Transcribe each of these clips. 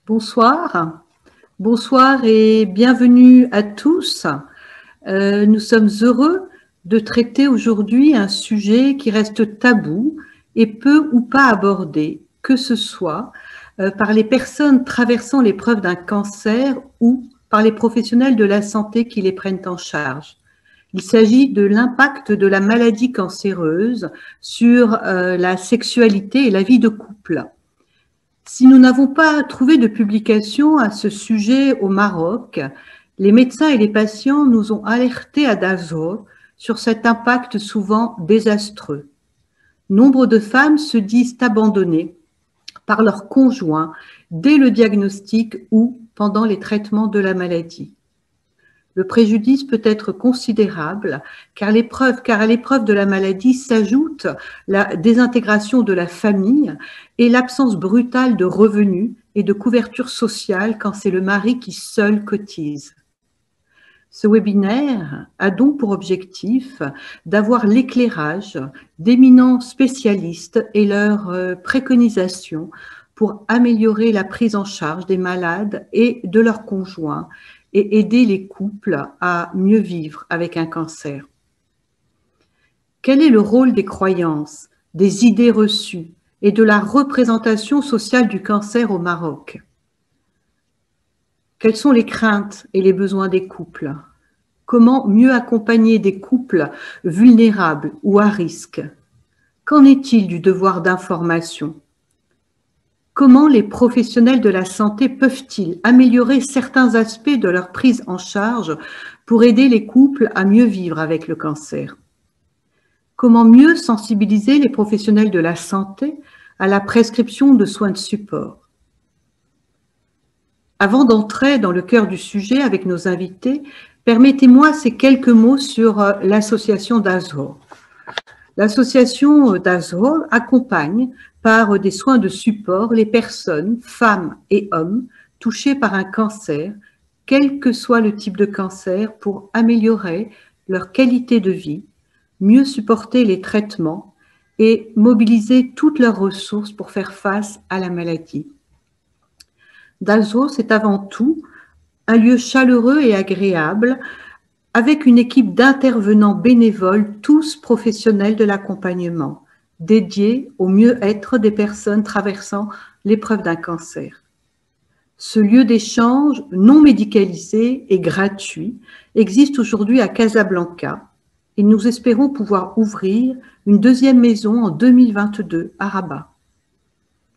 Bonsoir, bonsoir et bienvenue à tous. Nous sommes heureux de traiter aujourd'hui un sujet qui reste tabou et peu ou pas abordé, que ce soit par les personnes traversant l'épreuve d'un cancer ou par les professionnels de la santé qui les prennent en charge. Il s'agit de l'impact de la maladie cancéreuse sur la sexualité et la vie de couple. Si nous n'avons pas trouvé de publication à ce sujet au Maroc, les médecins et les patients nous ont alertés à Dahzour sur cet impact souvent désastreux. Nombre de femmes se disent abandonnées par leurs conjoints dès le diagnostic ou pendant les traitements de la maladie. Le préjudice peut être considérable car à l'épreuve de la maladie s'ajoute la désintégration de la famille et l'absence brutale de revenus et de couverture sociale quand c'est le mari qui seul cotise. Ce webinaire a donc pour objectif d'avoir l'éclairage d'éminents spécialistes et leurs préconisations pour améliorer la prise en charge des malades et de leurs conjoints et aider les couples à mieux vivre avec un cancer. Quel est le rôle des croyances, des idées reçues et de la représentation sociale du cancer au Maroc? Quelles sont les craintes et les besoins des couples? Comment mieux accompagner des couples vulnérables ou à risque? Qu'en est-il du devoir d'information? Comment les professionnels de la santé peuvent-ils améliorer certains aspects de leur prise en charge pour aider les couples à mieux vivre avec le cancer? Comment mieux sensibiliser les professionnels de la santé à la prescription de soins de support? Avant d'entrer dans le cœur du sujet avec nos invités, permettez-moi ces quelques mots sur l'association Dahzour. L'association Dahzour accompagne par des soins de support les personnes, femmes et hommes, touchés par un cancer, quel que soit le type de cancer, pour améliorer leur qualité de vie, mieux supporter les traitements et mobiliser toutes leurs ressources pour faire face à la maladie. Dahzour, c'est avant tout un lieu chaleureux et agréable, avec une équipe d'intervenants bénévoles, tous professionnels de l'accompagnement, dédiés au mieux-être des personnes traversant l'épreuve d'un cancer. Ce lieu d'échange non médicalisé et gratuit existe aujourd'hui à Casablanca et nous espérons pouvoir ouvrir une deuxième maison en 2022 à Rabat.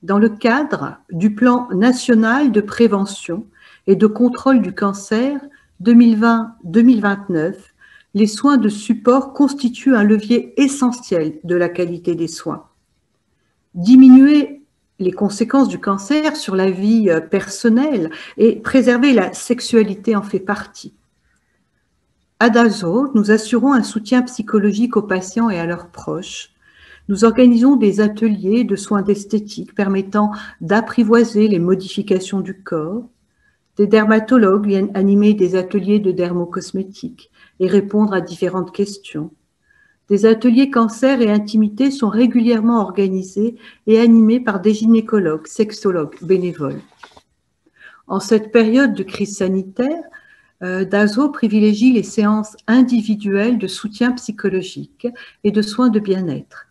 Dans le cadre du plan national de prévention et de contrôle du cancer 2020-2029, les soins de support constituent un levier essentiel de la qualité des soins. Diminuer les conséquences du cancer sur la vie personnelle et préserver la sexualité en fait partie. À Dahzour, nous assurons un soutien psychologique aux patients et à leurs proches. Nous organisons des ateliers de soins d'esthétique permettant d'apprivoiser les modifications du corps. Des dermatologues viennent animer des ateliers de dermocosmétique et répondre à différentes questions. Des ateliers cancer et intimité sont régulièrement organisés et animés par des gynécologues, sexologues bénévoles. En cette période de crise sanitaire, Dahzour privilégie les séances individuelles de soutien psychologique et de soins de bien-être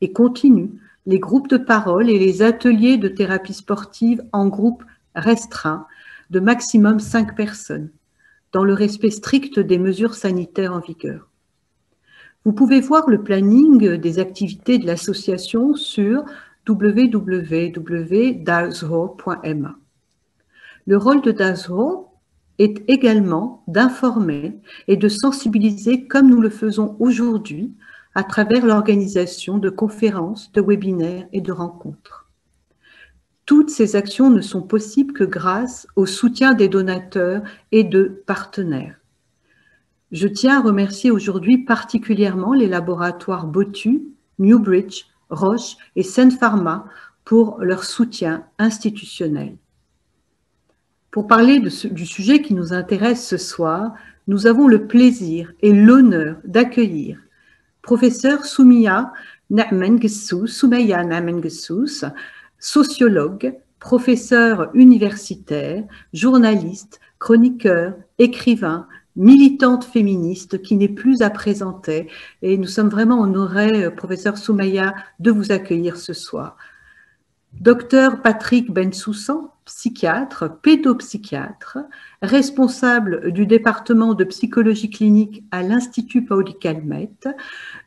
et continue les groupes de parole et les ateliers de thérapie sportive en groupe restreint de maximum 5 personnes, dans le respect strict des mesures sanitaires en vigueur. Vous pouvez voir le planning des activités de l'association sur www.dahzour.ma. Le rôle de Dahzour est également d'informer et de sensibiliser comme nous le faisons aujourd'hui à travers l'organisation de conférences, de webinaires et de rencontres. Toutes ces actions ne sont possibles que grâce au soutien des donateurs et de partenaires. Je tiens à remercier aujourd'hui particulièrement les laboratoires Botu, Newbridge, Roche et Sen Pharma pour leur soutien institutionnel. Pour parler du sujet qui nous intéresse ce soir, nous avons le plaisir et l'honneur d'accueillir professeur Soumaya Naaman Guessous, sociologue, professeur universitaire, journaliste, chroniqueur, écrivain, militante féministe qui n'est plus à présenter. Et nous sommes vraiment honorés, professeur Soumaïa, de vous accueillir ce soir. Docteur Patrick Bensoussan, psychiatre, pédopsychiatre, responsable du département de psychologie clinique à l'Institut Paoli-Calmette,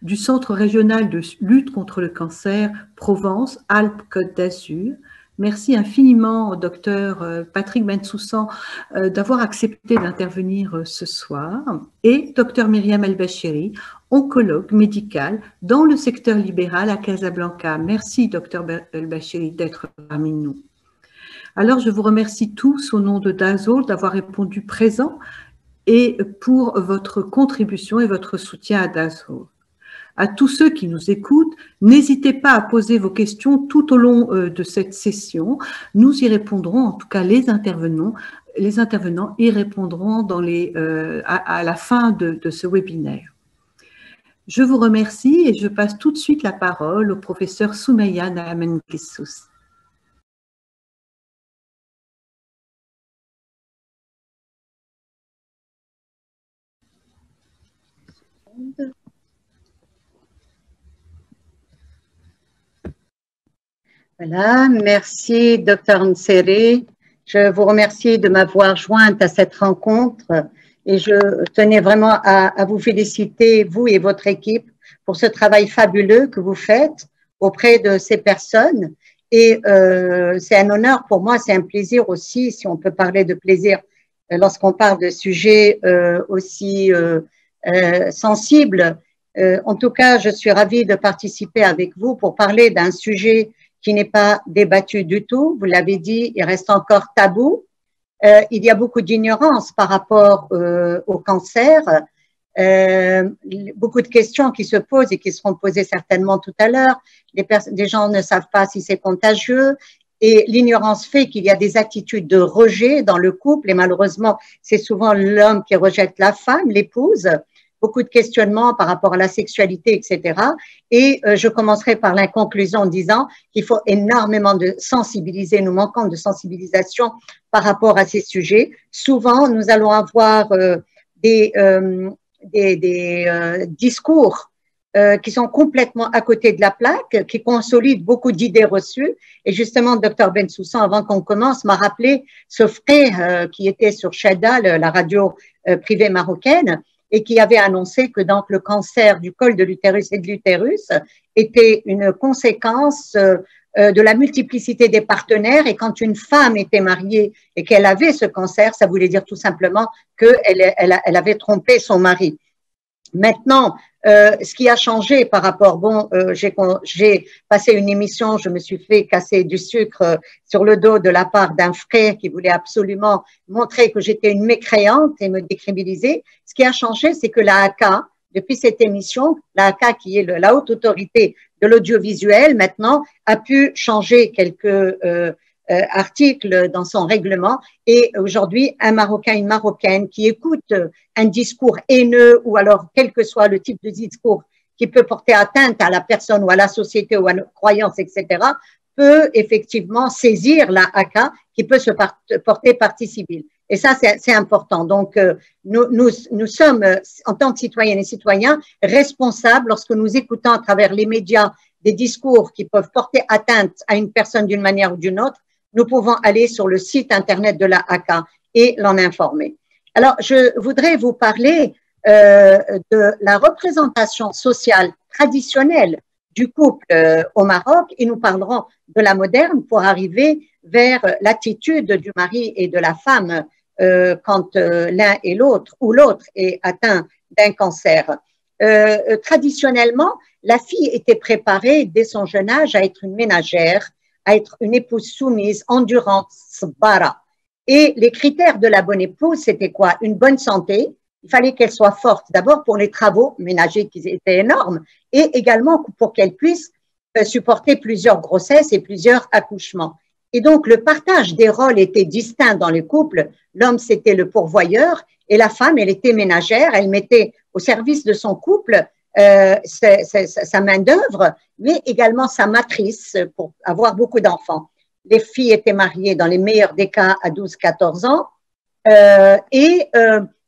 du Centre régional de lutte contre le cancer Provence-Alpes-Côte d'Azur. Merci infiniment, docteur Patrick Bensoussan, d'avoir accepté d'intervenir ce soir. Et docteur Myriam El-Bachiri, oncologue médical dans le secteur libéral à Casablanca. Merci, docteur El-Bachiri, d'être parmi nous. Alors, je vous remercie tous au nom de DASO d'avoir répondu présent et pour votre contribution et votre soutien à DASO. À tous ceux qui nous écoutent, n'hésitez pas à poser vos questions tout au long de cette session. Nous y répondrons, en tout cas les intervenants y répondront à la fin de ce webinaire. Je vous remercie et je passe tout de suite la parole au professeur Soumaïa Naaman-Kessous. Voilà, merci Dr Nsere. Je vous remercie de m'avoir jointe à cette rencontre et je tenais vraiment à vous féliciter, vous et votre équipe, pour ce travail fabuleux que vous faites auprès de ces personnes. Et c'est un honneur pour moi, c'est un plaisir aussi, si on peut parler de plaisir lorsqu'on parle de sujets aussi sensibles. En tout cas, je suis ravie de participer avec vous pour parler d'un sujet qui n'est pas débattu du tout. Vous l'avez dit, il reste encore tabou. Il y a beaucoup d'ignorance par rapport au cancer. Beaucoup de questions qui se posent et qui seront posées certainement tout à l'heure. Les gens ne savent pas si c'est contagieux et l'ignorance fait qu'il y a des attitudes de rejet dans le couple et malheureusement, c'est souvent l'homme qui rejette la femme, l'épouse. Beaucoup de questionnements par rapport à la sexualité, etc. Et je commencerai par la conclusion en disant qu'il faut énormément de sensibiliser, nous manquons de sensibilisation par rapport à ces sujets. Souvent, nous allons avoir des discours qui sont complètement à côté de la plaque, qui consolident beaucoup d'idées reçues. Et justement, Dr Bensoussan, avant qu'on commence, m'a rappelé ce frère qui était sur Shada, la radio privée marocaine, et qui avait annoncé que donc le cancer du col de l'utérus et de l'utérus était une conséquence de la multiplicité des partenaires et quand une femme était mariée et qu'elle avait ce cancer, ça voulait dire tout simplement qu'elle avait trompé son mari. Maintenant, ce qui a changé par rapport, j'ai passé une émission, je me suis fait casser du sucre sur le dos de la part d'un frère qui voulait absolument montrer que j'étais une mécréante et me décrédibiliser. Ce qui a changé, c'est que la l'AAK, depuis cette émission, la l'AAK qui est la haute autorité de l'audiovisuel, maintenant, a pu changer quelques article dans son règlement et aujourd'hui un Marocain, une Marocaine qui écoute un discours haineux ou alors quel que soit le type de discours qui peut porter atteinte à la personne ou à la société ou à nos croyances, etc., peut effectivement saisir la l'AAK qui peut se porter partie civile. Et ça, c'est important. Donc, nous sommes, en tant que citoyennes et citoyens, responsables lorsque nous écoutons à travers les médias des discours qui peuvent porter atteinte à une personne d'une manière ou d'une autre. Nous pouvons aller sur le site internet de la l'AAK et l'en informer. Alors, je voudrais vous parler de la représentation sociale traditionnelle du couple au Maroc et nous parlerons de la moderne pour arriver vers l'attitude du mari et de la femme quand l'un et l'autre ou l'autre est atteint d'un cancer. Traditionnellement, la fille était préparée dès son jeune âge à être une ménagère, à être une épouse soumise, endurante, sabara. Et les critères de la bonne épouse, c'était quoi? Une bonne santé. Il fallait qu'elle soit forte, d'abord pour les travaux ménagers qui étaient énormes, et également pour qu'elle puisse supporter plusieurs grossesses et plusieurs accouchements. Et donc, le partage des rôles était distinct dans les couples. L'homme, c'était le pourvoyeur, et la femme, elle était ménagère, elle mettait au service de son couple sa main-d'œuvre, mais également sa matrice pour avoir beaucoup d'enfants. les filles étaient mariées dans les meilleurs des cas à 12-14 ans.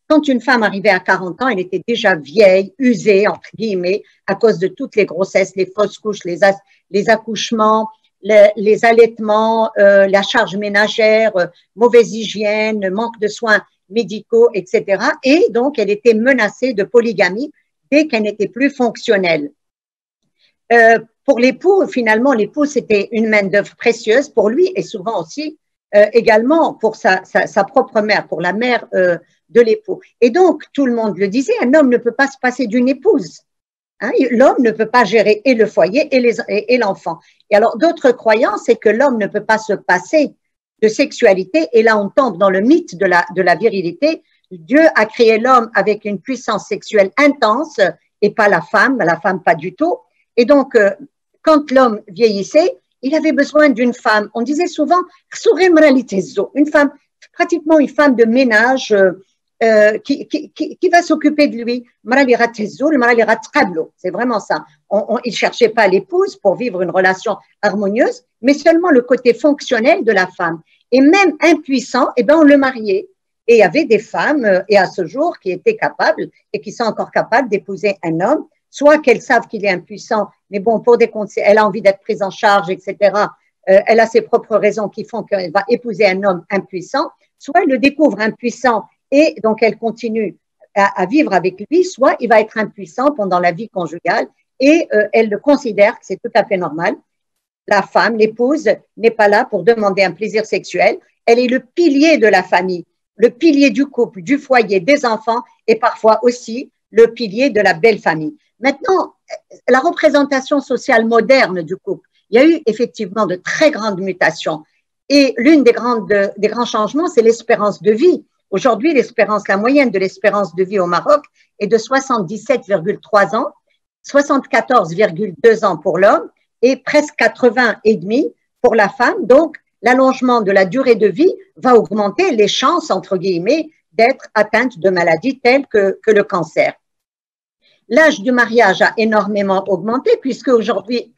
Quand une femme arrivait à 40 ans, elle était déjà vieille, usée, entre guillemets, à cause de toutes les grossesses, les fausses couches, les accouchements, les allaitements, la charge ménagère, mauvaise hygiène, manque de soins médicaux, etc. Et donc, elle était menacée de polygamie dès qu'elle n'était plus fonctionnelle. Pour l'époux, finalement, l'époux, c'était une main-d'œuvre précieuse pour lui et souvent aussi également pour sa propre mère, pour la mère de l'époux. Et donc, tout le monde le disait, un homme ne peut pas se passer d'une épouse. Hein, l'homme ne peut pas gérer et le foyer et l'enfant. Et alors, d'autres croyances, c'est que l'homme ne peut pas se passer de sexualité. Et là, on tombe dans le mythe de la virilité. Dieu a créé l'homme avec une puissance sexuelle intense et pas la femme pas du tout. Et donc, quand l'homme vieillissait, il avait besoin d'une femme. On disait souvent, une femme, pratiquement une femme de ménage qui va s'occuper de lui. C'est vraiment ça. Il ne cherchait pas l'épouse pour vivre une relation harmonieuse, mais seulement le côté fonctionnel de la femme. Et même impuissant, eh ben, on le mariait. Et il y avait des femmes, et à ce jour, qui étaient capables et qui sont encore capables d'épouser un homme, soit qu'elles savent qu'il est impuissant, mais bon, pour des comptes, elle a envie d'être prise en charge, etc. Elle a ses propres raisons qui font qu'elle va épouser un homme impuissant, soit elle le découvre impuissant et donc elle continue à vivre avec lui, soit il va être impuissant pendant la vie conjugale et elle le considère que c'est tout à fait normal. La femme, l'épouse, n'est pas là pour demander un plaisir sexuel, elle est le pilier de la famille, le pilier du couple, du foyer, des enfants et parfois aussi le pilier de la belle famille. Maintenant, la représentation sociale moderne du couple, il y a eu effectivement de très grandes mutations. Et l'une des grands changements, c'est l'espérance de vie. Aujourd'hui, la moyenne de l'espérance de vie au Maroc est de 77,3 ans, 74,2 ans pour l'homme et presque 80 et demi pour la femme. Donc, l'allongement de la durée de vie va augmenter les chances, entre guillemets, d'être atteinte de maladies telles que le cancer. L'âge du mariage a énormément augmenté puisque aujourd'hui,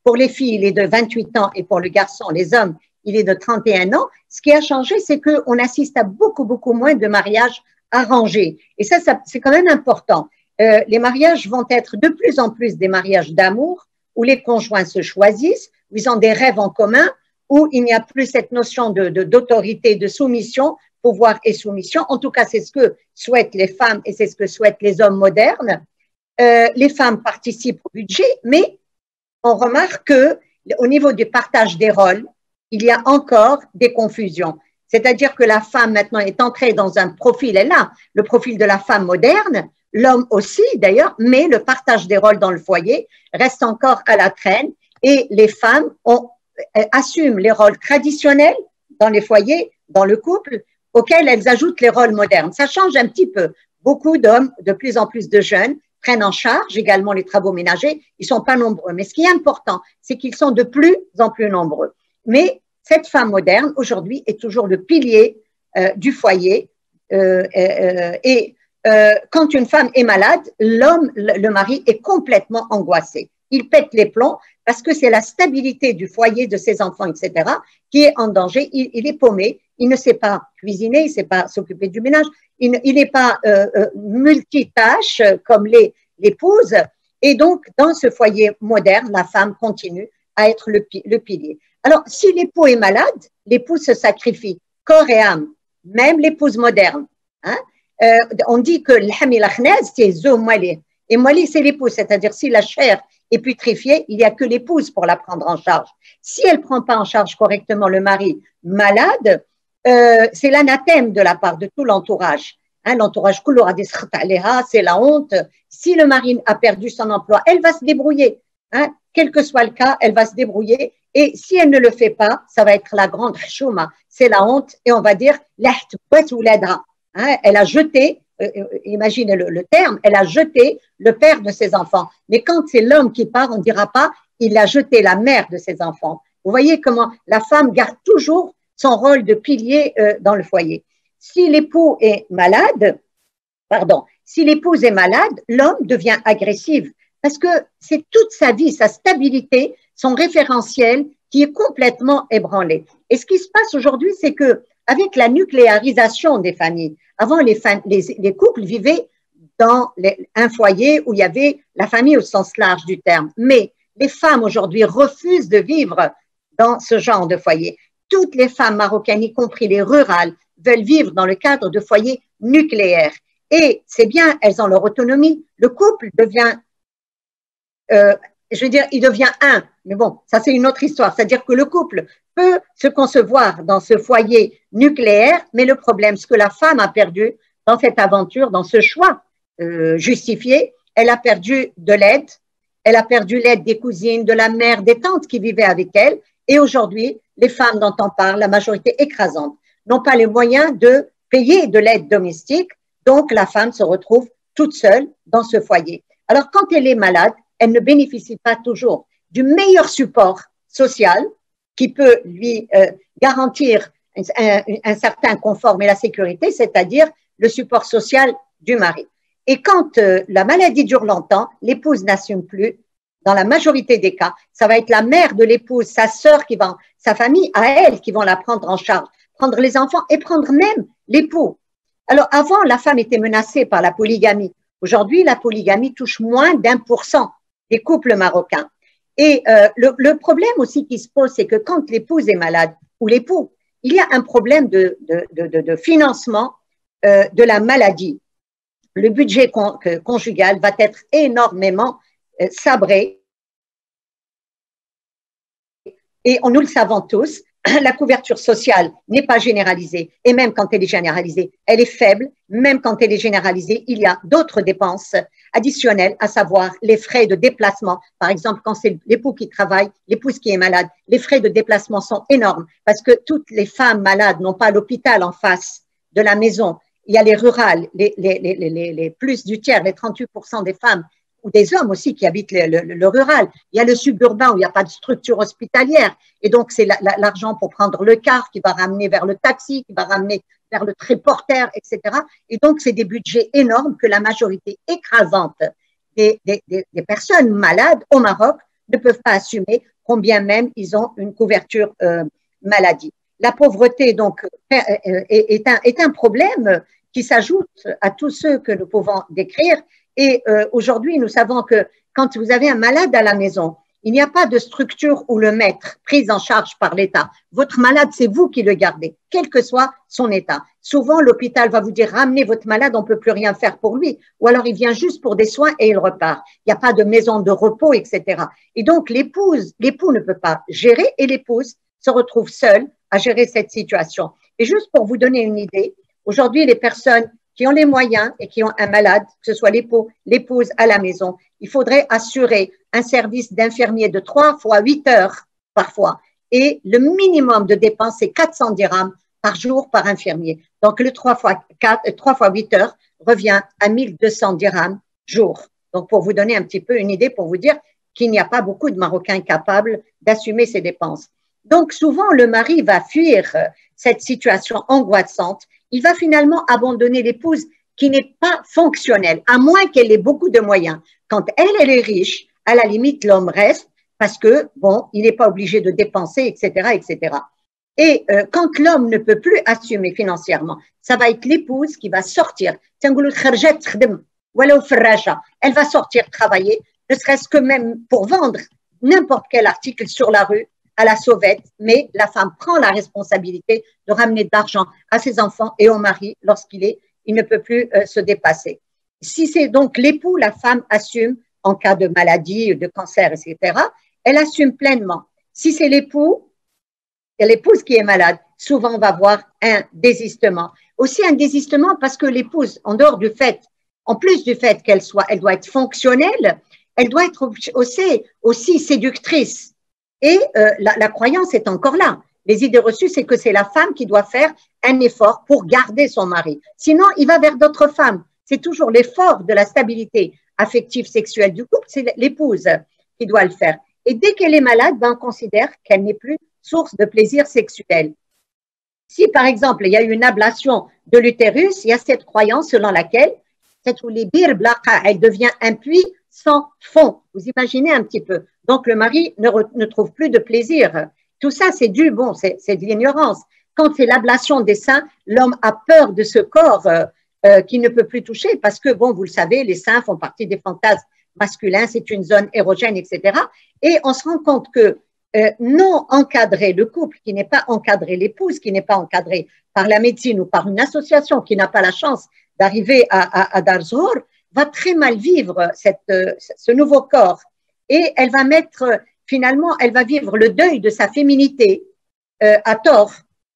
pour les filles, il est de 28 ans et pour le garçon, les hommes, il est de 31 ans. Ce qui a changé, c'est qu'on assiste à beaucoup moins de mariages arrangés. Et ça c'est quand même important. Les mariages vont être de plus en plus des mariages d'amour où les conjoints se choisissent, où ils ont des rêves en commun, où il n'y a plus cette notion d'autorité, de soumission, pouvoir et soumission. En tout cas, c'est ce que souhaitent les femmes et c'est ce que souhaitent les hommes modernes. Les femmes participent au budget, mais on remarque qu'au niveau du partage des rôles, il y a encore des confusions. C'est-à-dire que la femme maintenant est entrée dans un profil, elle a le profil de la femme moderne, l'homme aussi d'ailleurs, mais le partage des rôles dans le foyer reste encore à la traîne et les femmes assument les rôles traditionnels dans les foyers, dans le couple, auxquels elles ajoutent les rôles modernes. Ça change un petit peu. Beaucoup d'hommes, de plus en plus de jeunes, prennent en charge également les travaux ménagers. Ils ne sont pas nombreux. Mais ce qui est important, c'est qu'ils sont de plus en plus nombreux. Mais cette femme moderne, aujourd'hui, est toujours le pilier du foyer. Quand une femme est malade, l'homme, le mari, est complètement angoissé. Il pète les plombs parce que c'est la stabilité du foyer, de ses enfants, etc., qui est en danger. Il est paumé. Il ne sait pas cuisiner, il ne sait pas s'occuper du ménage. Il n'est pas multitâche comme l'épouse. Et donc, dans ce foyer moderne, la femme continue à être le pilier. Alors, si l'époux est malade, l'épouse se sacrifie, corps et âme, même l'épouse moderne. Hein? On dit que l'hamil akhnaz, c'est zo mwali. Et mwali, c'est l'épouse, c'est-à-dire si la chair est putréfiée, il n'y a que l'épouse pour la prendre en charge. Si elle ne prend pas en charge correctement le mari malade, c'est l'anathème de la part de tout l'entourage. Hein, l'entourage, c'est la honte. Si le mari a perdu son emploi, elle va se débrouiller. Hein, quel que soit le cas, elle va se débrouiller. Et si elle ne le fait pas, ça va être la grande chouma. C'est la honte. Et on va dire, hein, elle a jeté, imaginez le terme, elle a jeté le père de ses enfants. Mais quand c'est l'homme qui part, on ne dira pas, il a jeté la mère de ses enfants. Vous voyez comment la femme garde toujours son rôle de pilier dans le foyer. Si l'époux est malade, si l'épouse est malade, l'homme devient agressif parce que c'est toute sa vie, sa stabilité, son référentiel, qui est complètement ébranlée. Et ce qui se passe aujourd'hui, c'est que avec la nucléarisation des familles, avant les couples vivaient dans un foyer où il y avait la famille au sens large du terme. Mais les femmes aujourd'hui refusent de vivre dans ce genre de foyer. Toutes les femmes marocaines, y compris les rurales, veulent vivre dans le cadre de foyers nucléaires. Et c'est bien, elles ont leur autonomie. Le couple devient, je veux dire, il devient un. Mais bon, ça c'est une autre histoire. C'est-à-dire que le couple peut se concevoir dans ce foyer nucléaire, mais le problème, ce que la femme a perdu dans cette aventure, dans ce choix justifié, elle a perdu de l'aide, elle a perdu l'aide des cousines, de la mère, des tantes qui vivaient avec elle. Et aujourd'hui, les femmes dont on parle, la majorité écrasante, n'ont pas les moyens de payer de l'aide domestique. Donc, la femme se retrouve toute seule dans ce foyer. Alors, quand elle est malade, elle ne bénéficie pas toujours du meilleur support social qui peut lui garantir un certain confort et la sécurité, c'est-à-dire le support social du mari. Et quand la maladie dure longtemps, l'épouse n'assume plus. Dans la majorité des cas, ça va être la mère de l'épouse, sa sœur, sa famille à elle qui vont la prendre en charge, prendre les enfants et prendre même l'époux. Alors avant, la femme était menacée par la polygamie. Aujourd'hui, la polygamie touche moins d'1% des couples marocains. Et le problème aussi qui se pose, c'est que quand l'épouse est malade ou l'époux, il y a un problème de financement de la maladie. Le budget conjugal va être énormément sabré. Et nous le savons tous, la couverture sociale n'est pas généralisée. Et même quand elle est généralisée, elle est faible. Même quand elle est généralisée, il y a d'autres dépenses additionnelles, à savoir les frais de déplacement. Par exemple, quand c'est l'époux qui travaille, l'épouse qui est malade, les frais de déplacement sont énormes parce que toutes les femmes malades n'ont pas l'hôpital en face de la maison. Il y a les rurales, les plus du tiers, les 38% des femmes ou des hommes aussi qui habitent le rural. Il y a le suburbain où il n'y a pas de structure hospitalière. Et donc, c'est l'argent pour prendre le car qui va ramener vers le taxi, qui va ramener vers le triporteur, etc. Et donc, c'est des budgets énormes que la majorité écrasante des personnes malades au Maroc ne peuvent pas assumer, combien même ils ont une couverture maladie. La pauvreté, donc, est un problème qui s'ajoute à tous ceux que nous pouvons décrire. Et aujourd'hui, nous savons que quand vous avez un malade à la maison, il n'y a pas de structure où le mettre, prise en charge par l'État. Votre malade, c'est vous qui le gardez, quel que soit son état. Souvent, l'hôpital va vous dire, ramenez votre malade, on ne peut plus rien faire pour lui. Ou alors, il vient juste pour des soins et il repart. Il n'y a pas de maison de repos, etc. Et donc, l'époux ne peut pas gérer et l'épouse se retrouve seule à gérer cette situation. Et juste pour vous donner une idée, aujourd'hui, les personnes qui ont les moyens et qui ont un malade, que ce soit l'époux, l'épouse à la maison, il faudrait assurer un service d'infirmier de 3 fois 8 heures parfois. Et le minimum de dépenses, c'est 400 dirhams par jour par infirmier. Donc, le 3 fois 8 heures revient à 1200 dirhams jour. Donc, pour vous donner un petit peu une idée, pour vous dire qu'il n'y a pas beaucoup de Marocains capables d'assumer ces dépenses. Donc, souvent, le mari va fuir cette situation angoissante. Il va finalement abandonner l'épouse qui n'est pas fonctionnelle, à moins qu'elle ait beaucoup de moyens. Quand elle est riche, à la limite, l'homme reste parce que, bon, il n'est pas obligé de dépenser, etc., etc. Et quand l'homme ne peut plus assumer financièrement, ça va être l'épouse qui va sortir. Elle va sortir travailler, ne serait-ce que même pour vendre n'importe quel article sur la rue, à la sauvette, mais la femme prend la responsabilité de ramener de l'argent à ses enfants et au mari lorsqu'il ne peut plus se dépasser. Si c'est donc l'époux, la femme assume en cas de maladie, de cancer, etc., elle assume pleinement. Si c'est l'époux, et l'épouse qui est malade, souvent on va avoir un désistement. Aussi un désistement parce que l'épouse, en dehors du fait, en plus du fait elle doit être fonctionnelle, elle doit être aussi séductrice. Et la croyance est encore là. Les idées reçues, c'est que c'est la femme qui doit faire un effort pour garder son mari. Sinon, il va vers d'autres femmes. C'est toujours l'effort de la stabilité affective sexuelle du couple, c'est l'épouse qui doit le faire. Et dès qu'elle est malade, ben, on considère qu'elle n'est plus source de plaisir sexuel. Si, par exemple, il y a eu une ablation de l'utérus, il y a cette croyance selon laquelle elle devient un puits sans fond. Vous imaginez un petit peu. Donc, le mari ne trouve plus de plaisir. Tout ça, c'est dû, bon, c'est de l'ignorance. Quand c'est l'ablation des seins, l'homme a peur de ce corps qu'il ne peut plus toucher parce que, bon, vous le savez, les seins font partie des fantasmes masculins, c'est une zone érogène, etc. Et on se rend compte que non encadrer le couple, qui n'est pas encadré, l'épouse qui n'est pas encadrée par la médecine ou par une association qui n'a pas la chance d'arriver à Darzour, va très mal vivre ce nouveau corps. Et elle va finalement, elle va vivre le deuil de sa féminité à tort.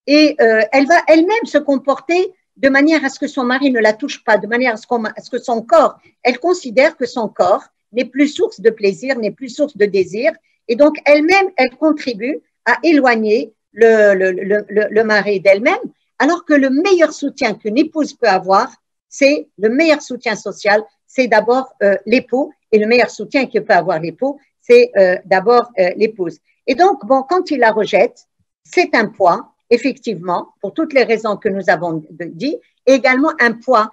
Et elle va elle-même se comporter de manière à ce que son mari ne la touche pas, de manière à ce que son corps, elle considère que son corps n'est plus source de plaisir, n'est plus source de désir. Et donc, elle-même, elle contribue à éloigner le mari d'elle-même, alors que le meilleur soutien qu'une épouse peut avoir, c'est le meilleur soutien social, c'est d'abord l'époux, et le meilleur soutien que peut avoir l'époux, c'est d'abord l'épouse. Et donc, bon, quand il la rejette, c'est un poids, effectivement, pour toutes les raisons que nous avons dit, et également un poids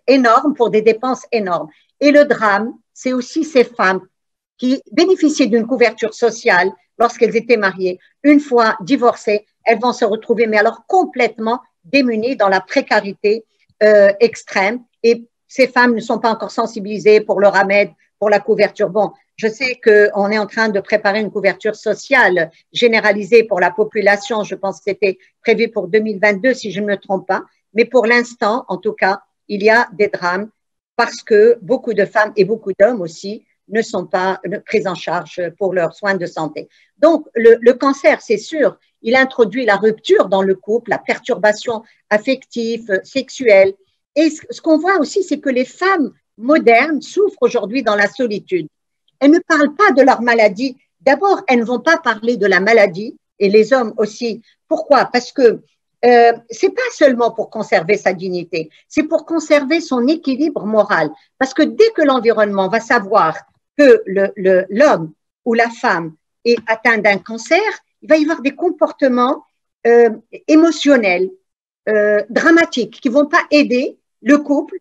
énorme pour des dépenses énormes. Et le drame, c'est aussi ces femmes qui bénéficiaient d'une couverture sociale lorsqu'elles étaient mariées. Une fois divorcées, elles vont se retrouver, mais alors complètement démunies dans la précarité extrême. Et ces femmes ne sont pas encore sensibilisées pour le remède, pour la couverture. Bon, je sais qu'on est en train de préparer une couverture sociale généralisée pour la population. Je pense que c'était prévu pour 2022, si je ne me trompe pas. Mais pour l'instant, en tout cas, il y a des drames parce que beaucoup de femmes et beaucoup d'hommes aussi ne sont pas pris en charge pour leurs soins de santé. Donc, le cancer, c'est sûr, il introduit la rupture dans le couple, la perturbation affective, sexuelle. Et ce qu'on voit aussi, c'est que les femmes modernes souffrent aujourd'hui dans la solitude. Elles ne parlent pas de leur maladie. D'abord, elles ne vont pas parler de la maladie, et les hommes aussi. Pourquoi? Parce que c'est pas seulement pour conserver sa dignité, c'est pour conserver son équilibre moral. Parce que dès que l'environnement va savoir que l'homme ou la femme est atteint d'un cancer, il va y avoir des comportements émotionnels, dramatiques, qui ne vont pas aider le couple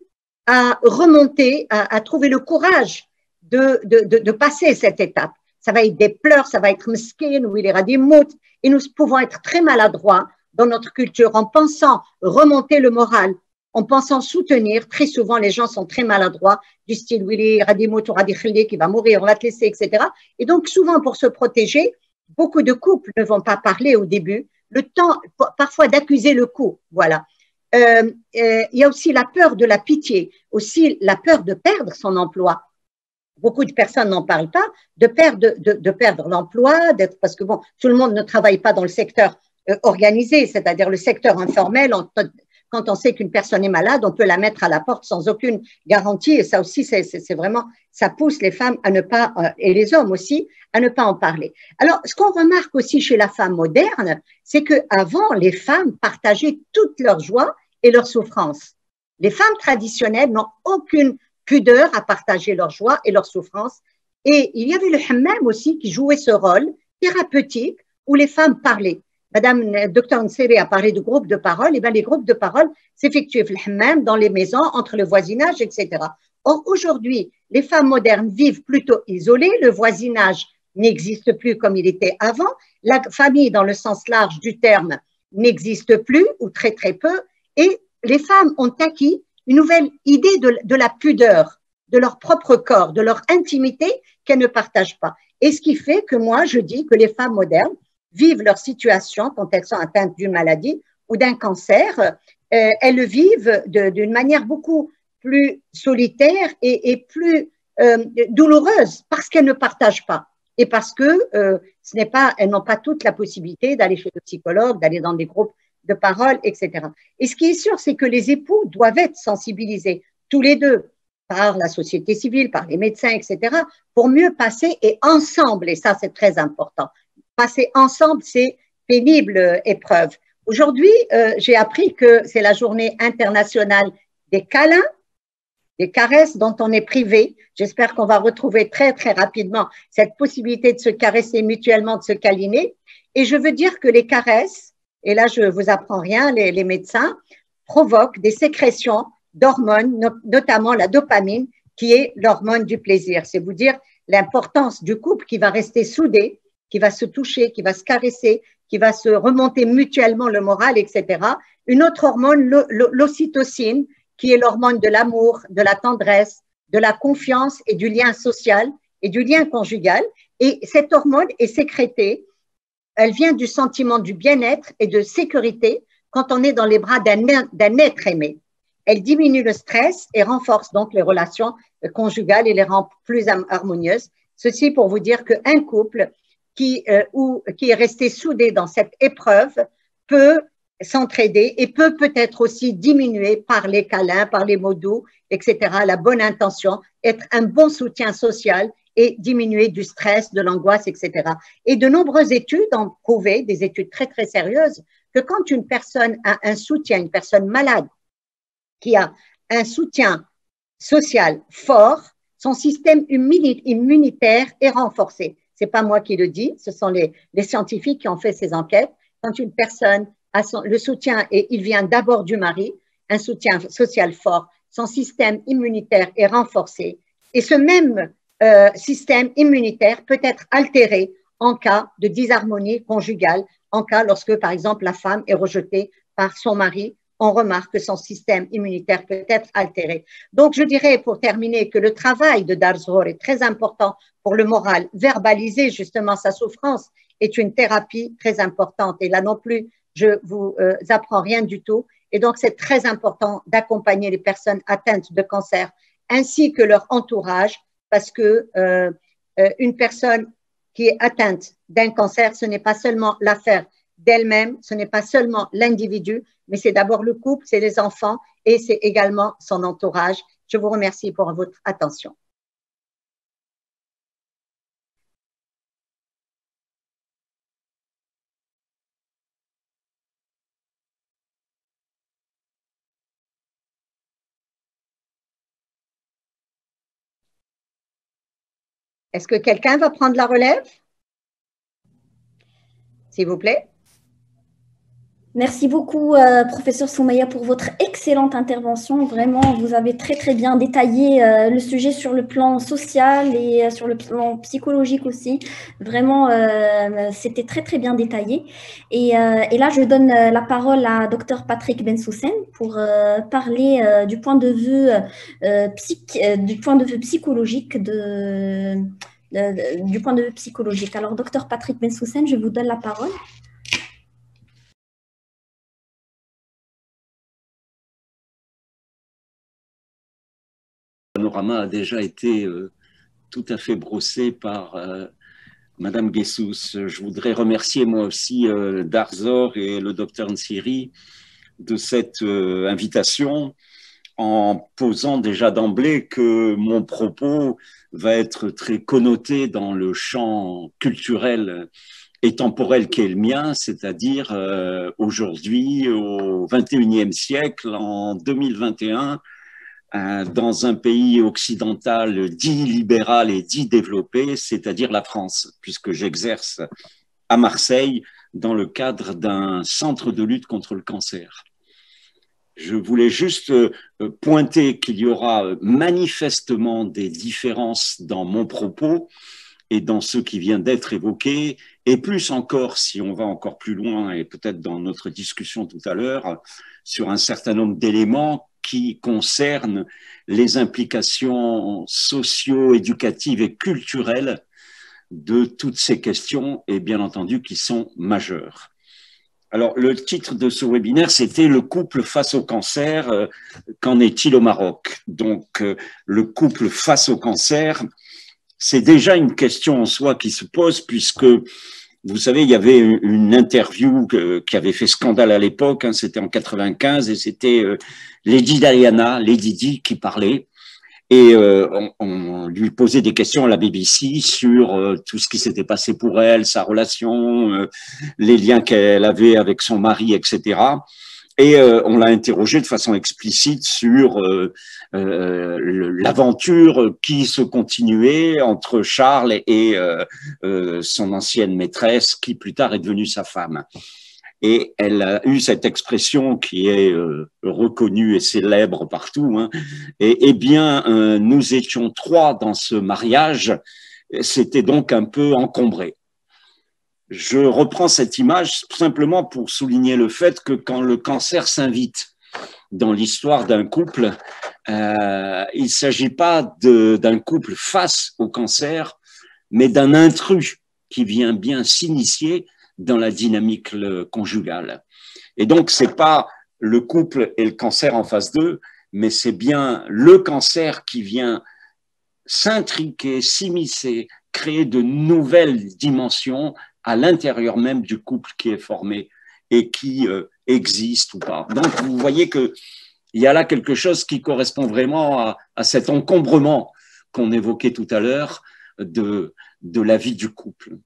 à remonter, à trouver le courage de passer cette étape. Ça va être des pleurs, ça va être mesquine, ou il y aura des mots, et nous pouvons être très maladroits dans notre culture en pensant remonter le moral, en pensant soutenir. Très souvent, les gens sont très maladroits, du style, oui, il y aura des mots, tu auras des khilés qui va mourir, on va te laisser, etc. Et donc, souvent, pour se protéger, beaucoup de couples ne vont pas parler au début, le temps parfois d'accuser le coup, voilà. Il y a aussi la peur de la pitié, aussi la peur de perdre son emploi. Beaucoup de personnes n'en parlent pas, de perdre l'emploi, parce que bon, tout le monde ne travaille pas dans le secteur organisé, c'est-à-dire le secteur informel. Quand on sait qu'une personne est malade, on peut la mettre à la porte sans aucune garantie, et ça aussi, c'est vraiment, ça pousse les femmes à ne pas, et les hommes aussi, à ne pas en parler. Alors, ce qu'on remarque aussi chez la femme moderne, c'est qu'avant, les femmes partageaient toutes leurs joies et leurs souffrances. Les femmes traditionnelles n'ont aucune pudeur à partager leurs joies et leurs souffrances. Et il y avait le hammam aussi qui jouait ce rôle thérapeutique où les femmes parlaient. Madame Dr Nseri a parlé de groupes de parole. Et bien, les groupes de parole s'effectuaient le hammam, dans les maisons, entre le voisinage, etc. Or, aujourd'hui, les femmes modernes vivent plutôt isolées. Le voisinage n'existe plus comme il était avant. La famille, dans le sens large du terme, n'existe plus ou très, très peu. Et les femmes ont acquis une nouvelle idée de la pudeur, de leur propre corps, de leur intimité qu'elles ne partagent pas. Et ce qui fait que moi, je dis que les femmes modernes vivent leur situation quand elles sont atteintes d'une maladie ou d'un cancer, elles le vivent d'une manière beaucoup plus solitaire et plus douloureuse parce qu'elles ne partagent pas et parce que elles n'ont pas toute la possibilité d'aller chez le psychologue, d'aller dans des groupes de parole, etc. Et ce qui est sûr, c'est que les époux doivent être sensibilisés tous les deux par la société civile, par les médecins, etc., pour mieux passer et ensemble, et ça c'est très important, passer ensemble ces pénibles épreuves. Aujourd'hui, j'ai appris que c'est la journée internationale des câlins, des caresses dont on est privé. J'espère qu'on va retrouver très, très rapidement cette possibilité de se caresser mutuellement, de se câliner. Et je veux dire que les caresses, et là je ne vous apprends rien, les médecins, provoquent des sécrétions d'hormones, notamment la dopamine, qui est l'hormone du plaisir. C'est vous dire l'importance du couple qui va rester soudé, qui va se toucher, qui va se caresser, qui va se remonter mutuellement le moral, etc. Une autre hormone, l'ocytocine, qui est l'hormone de l'amour, de la tendresse, de la confiance et du lien social et du lien conjugal. Et cette hormone est sécrétée, elle vient du sentiment du bien-être et de sécurité quand on est dans les bras d'un être aimé. Elle diminue le stress et renforce donc les relations conjugales et les rend plus harmonieuses. Ceci pour vous dire qu'un couple qui est resté soudé dans cette épreuve peut s'entraider et peut peut-être aussi diminuer par les câlins, par les mots doux, etc., la bonne intention, être un bon soutien social et diminuer du stress, de l'angoisse, etc. Et de nombreuses études ont prouvé, des études très, très sérieuses, que quand une personne a un soutien, une personne malade, qui a un soutien social fort, son système immunitaire est renforcé. C'est pas moi qui le dis, ce sont les scientifiques qui ont fait ces enquêtes. Quand une personne a le soutien, et il vient d'abord du mari, un soutien social fort, son système immunitaire est renforcé. Et ce même système immunitaire peut être altéré en cas de disharmonie conjugale, en cas lorsque, par exemple, la femme est rejetée par son mari, on remarque que son système immunitaire peut être altéré. Donc, je dirais, pour terminer, que le travail de Dar Zohar est très important pour le moral. Verbaliser justement sa souffrance est une thérapie très importante. Et là non plus, je vous apprends rien du tout. Et donc, c'est très important d'accompagner les personnes atteintes de cancer ainsi que leur entourage, parce que une personne qui est atteinte d'un cancer, ce n'est pas seulement l'affaire d'elle-même, ce n'est pas seulement l'individu, mais c'est d'abord le couple, c'est les enfants et c'est également son entourage. Je vous remercie pour votre attention. Est-ce que quelqu'un va prendre la relève? S'il vous plaît. Merci beaucoup, professeur Soumaya, pour votre excellente intervention. Vraiment, vous avez très, très bien détaillé le sujet sur le plan social et sur le plan psychologique aussi. Vraiment, c'était très, très bien détaillé. Et là, je donne la parole à Dr Patrick Bensussen pour parler du point de vue psychologique du point de vue psychologique. Alors, Dr Patrick Bensussen, je vous donne la parole. Le panorama a déjà été tout à fait brossé par Madame Guessous. Je voudrais remercier moi aussi Dar Zohar et le docteur Nsiri de cette invitation, en posant déjà d'emblée que mon propos va être très connoté dans le champ culturel et temporel qui est le mien, c'est-à-dire aujourd'hui, au XXIe siècle, en 2021, dans un pays occidental dit libéral et dit développé, c'est-à-dire la France, puisque j'exerce à Marseille dans le cadre d'un centre de lutte contre le cancer. Je voulais juste pointer qu'il y aura manifestement des différences dans mon propos et dans ce qui vient d'être évoqué, et plus encore, si on va encore plus loin, et peut-être dans notre discussion tout à l'heure, sur un certain nombre d'éléments qui concernent les implications socio-éducatives et culturelles de toutes ces questions, et bien entendu qui sont majeures. Alors, le titre de ce webinaire, c'était « Le couple face au cancer, qu'en est-il au Maroc ?» Donc, le couple face au cancer, c'est déjà une question en soi qui se pose, puisque vous savez, il y avait une interview qui avait fait scandale à l'époque, hein, c'était en 95, et c'était Lady Diana, Lady Di, qui parlait. Et on lui posait des questions à la BBC sur tout ce qui s'était passé pour elle, sa relation, les liens qu'elle avait avec son mari, etc. Et on l'a interrogée de façon explicite sur l'aventure qui se continuait entre Charles et son ancienne maîtresse, qui plus tard est devenue sa femme. Et elle a eu cette expression qui est reconnue et célèbre partout, hein. Eh bien, nous étions 3 dans ce mariage, c'était donc un peu encombré. Je reprends cette image simplement pour souligner le fait que quand le cancer s'invite dans l'histoire d'un couple, il ne s'agit pas d'un couple face au cancer, mais d'un intrus qui vient bien s'initier dans la dynamique conjugale. Et donc, ce n'est pas le couple et le cancer en face d'eux, mais c'est bien le cancer qui vient s'intriquer, s'immiscer, créer de nouvelles dimensions à l'intérieur même du couple qui est formé et qui existe ou pas. Donc, vous voyez qu'il y a là quelque chose qui correspond vraiment à cet encombrement qu'on évoquait tout à l'heure de la vie du couple.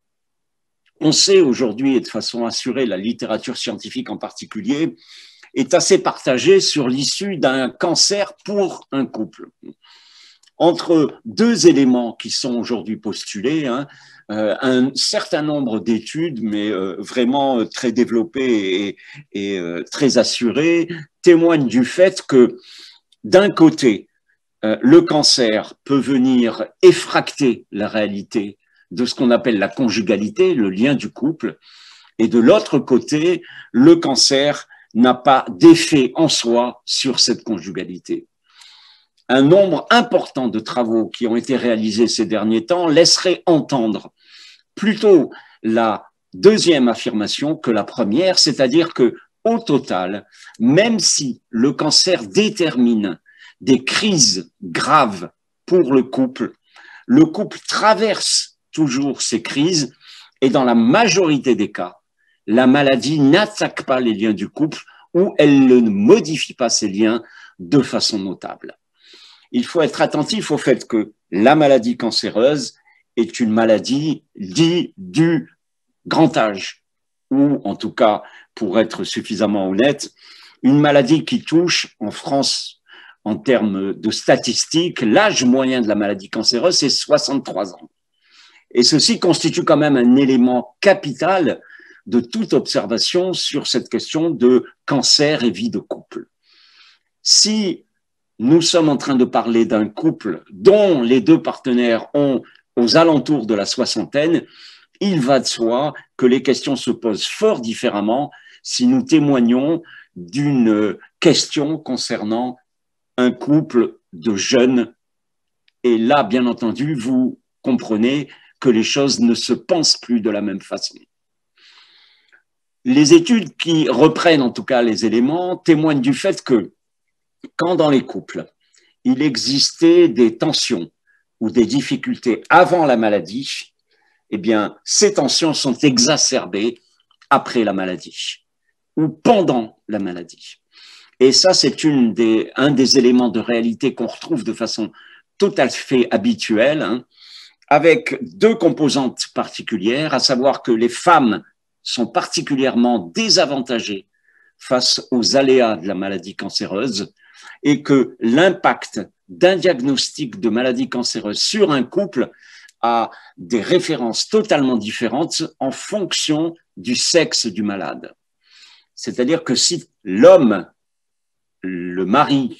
On sait aujourd'hui, et de façon assurée, la littérature scientifique en particulier, est assez partagée sur l'issue d'un cancer pour un couple. Entre 2 éléments qui sont aujourd'hui postulés, hein, un certain nombre d'études, mais vraiment très développées et très assurées, témoignent du fait que, d'un côté, le cancer peut venir effracter la réalité de ce qu'on appelle la conjugalité, le lien du couple, et de l'autre côté, le cancer n'a pas d'effet en soi sur cette conjugalité. Un nombre important de travaux qui ont été réalisés ces derniers temps laisserait entendre plutôt la deuxième affirmation que la première, c'est-à-dire que, au total, même si le cancer détermine des crises graves pour le couple traverse toujours ces crises et dans la majorité des cas, la maladie n'attaque pas les liens du couple ou elle ne modifie pas ces liens de façon notable. Il faut être attentif au fait que la maladie cancéreuse est une maladie dite du grand âge, ou en tout cas, pour être suffisamment honnête, une maladie qui touche en France, en termes de statistiques, l'âge moyen de la maladie cancéreuse, c'est 63 ans. Et ceci constitue quand même un élément capital de toute observation sur cette question de cancer et vie de couple. Si nous sommes en train de parler d'un couple dont les 2 partenaires ont aux alentours de la soixantaine, il va de soi que les questions se posent fort différemment si nous témoignons d'une question concernant un couple de jeunes. Et là, bien entendu, vous comprenez que les choses ne se pensent plus de la même façon. Les études qui reprennent en tout cas les éléments témoignent du fait que quand dans les couples, il existait des tensions ou des difficultés avant la maladie, eh bien, ces tensions sont exacerbées après la maladie ou pendant la maladie. Et ça, c'est un des éléments de réalité qu'on retrouve de façon tout à fait habituelle, hein, avec 2 composantes particulières, à savoir que les femmes sont particulièrement désavantagées face aux aléas de la maladie cancéreuse et que l'impact d'un diagnostic de maladie cancéreuse sur un couple a des références totalement différentes en fonction du sexe du malade. C'est-à-dire que si l'homme, le mari,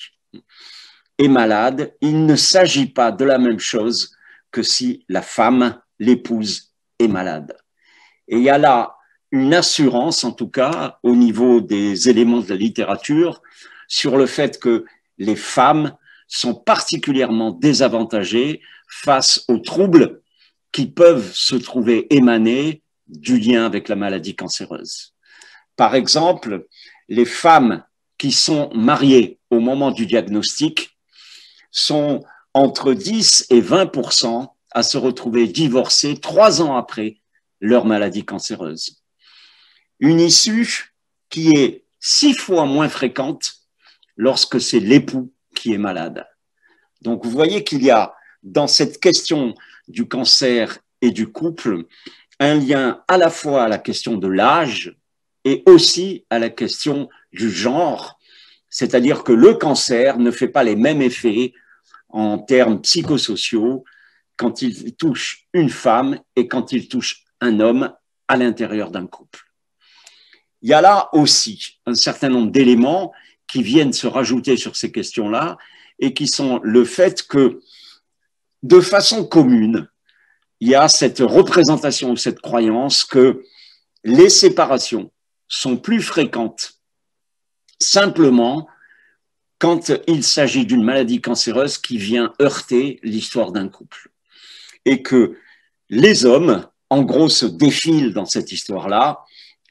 est malade, il ne s'agit pas de la même chose que si la femme, l'épouse, est malade. Et il y a là une assurance, en tout cas, au niveau des éléments de la littérature, sur le fait que les femmes sont particulièrement désavantagées face aux troubles qui peuvent se trouver émanés du lien avec la maladie cancéreuse. Par exemple, les femmes qui sont mariées au moment du diagnostic sont entre 10 et 20% à se retrouver divorcées 3 ans après leur maladie cancéreuse. Une issue qui est 6 fois moins fréquente lorsque c'est l'époux qui est malade. Donc, vous voyez qu'il y a dans cette question du cancer et du couple un lien à la fois à la question de l'âge et aussi à la question du genre, c'est-à-dire que le cancer ne fait pas les mêmes effets en termes psychosociaux quand il touche une femme et quand il touche un homme à l'intérieur d'un couple. il y a là aussi un certain nombre d'éléments qui viennent se rajouter sur ces questions-là et qui sont le fait que, de façon commune, il y a cette représentation ou cette croyance que les séparations sont plus fréquentes simplement quand il s'agit d'une maladie cancéreuse qui vient heurter l'histoire d'un couple. Et que les hommes, en gros, se défilent dans cette histoire-là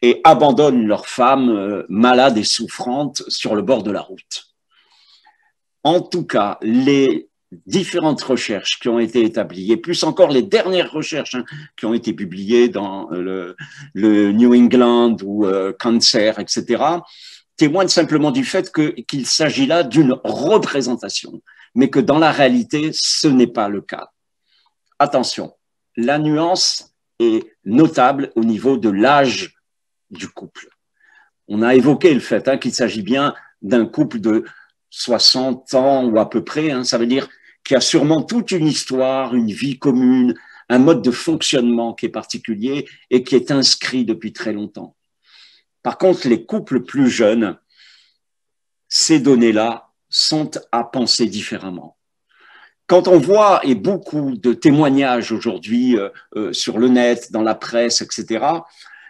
et abandonnent leurs femmes malades et souffrantes sur le bord de la route. En tout cas, les différentes recherches qui ont été établies, et plus encore les dernières recherches qui ont été publiées dans le New England ou Cancer, etc., témoignent simplement du fait qu'il s'agit là d'une représentation, mais que dans la réalité, ce n'est pas le cas. Attention, la nuance est notable au niveau de l'âge du couple. On a évoqué le fait qu'il s'agit bien d'un couple de 60 ans ou à peu près, ça veut dire qu'il y a sûrement toute une histoire, une vie commune, un mode de fonctionnement qui est particulier et qui est inscrit depuis très longtemps. Par contre, les couples plus jeunes, ces données-là sont à penser différemment. Quand on voit, et beaucoup de témoignages aujourd'hui sur le net, dans la presse, etc.,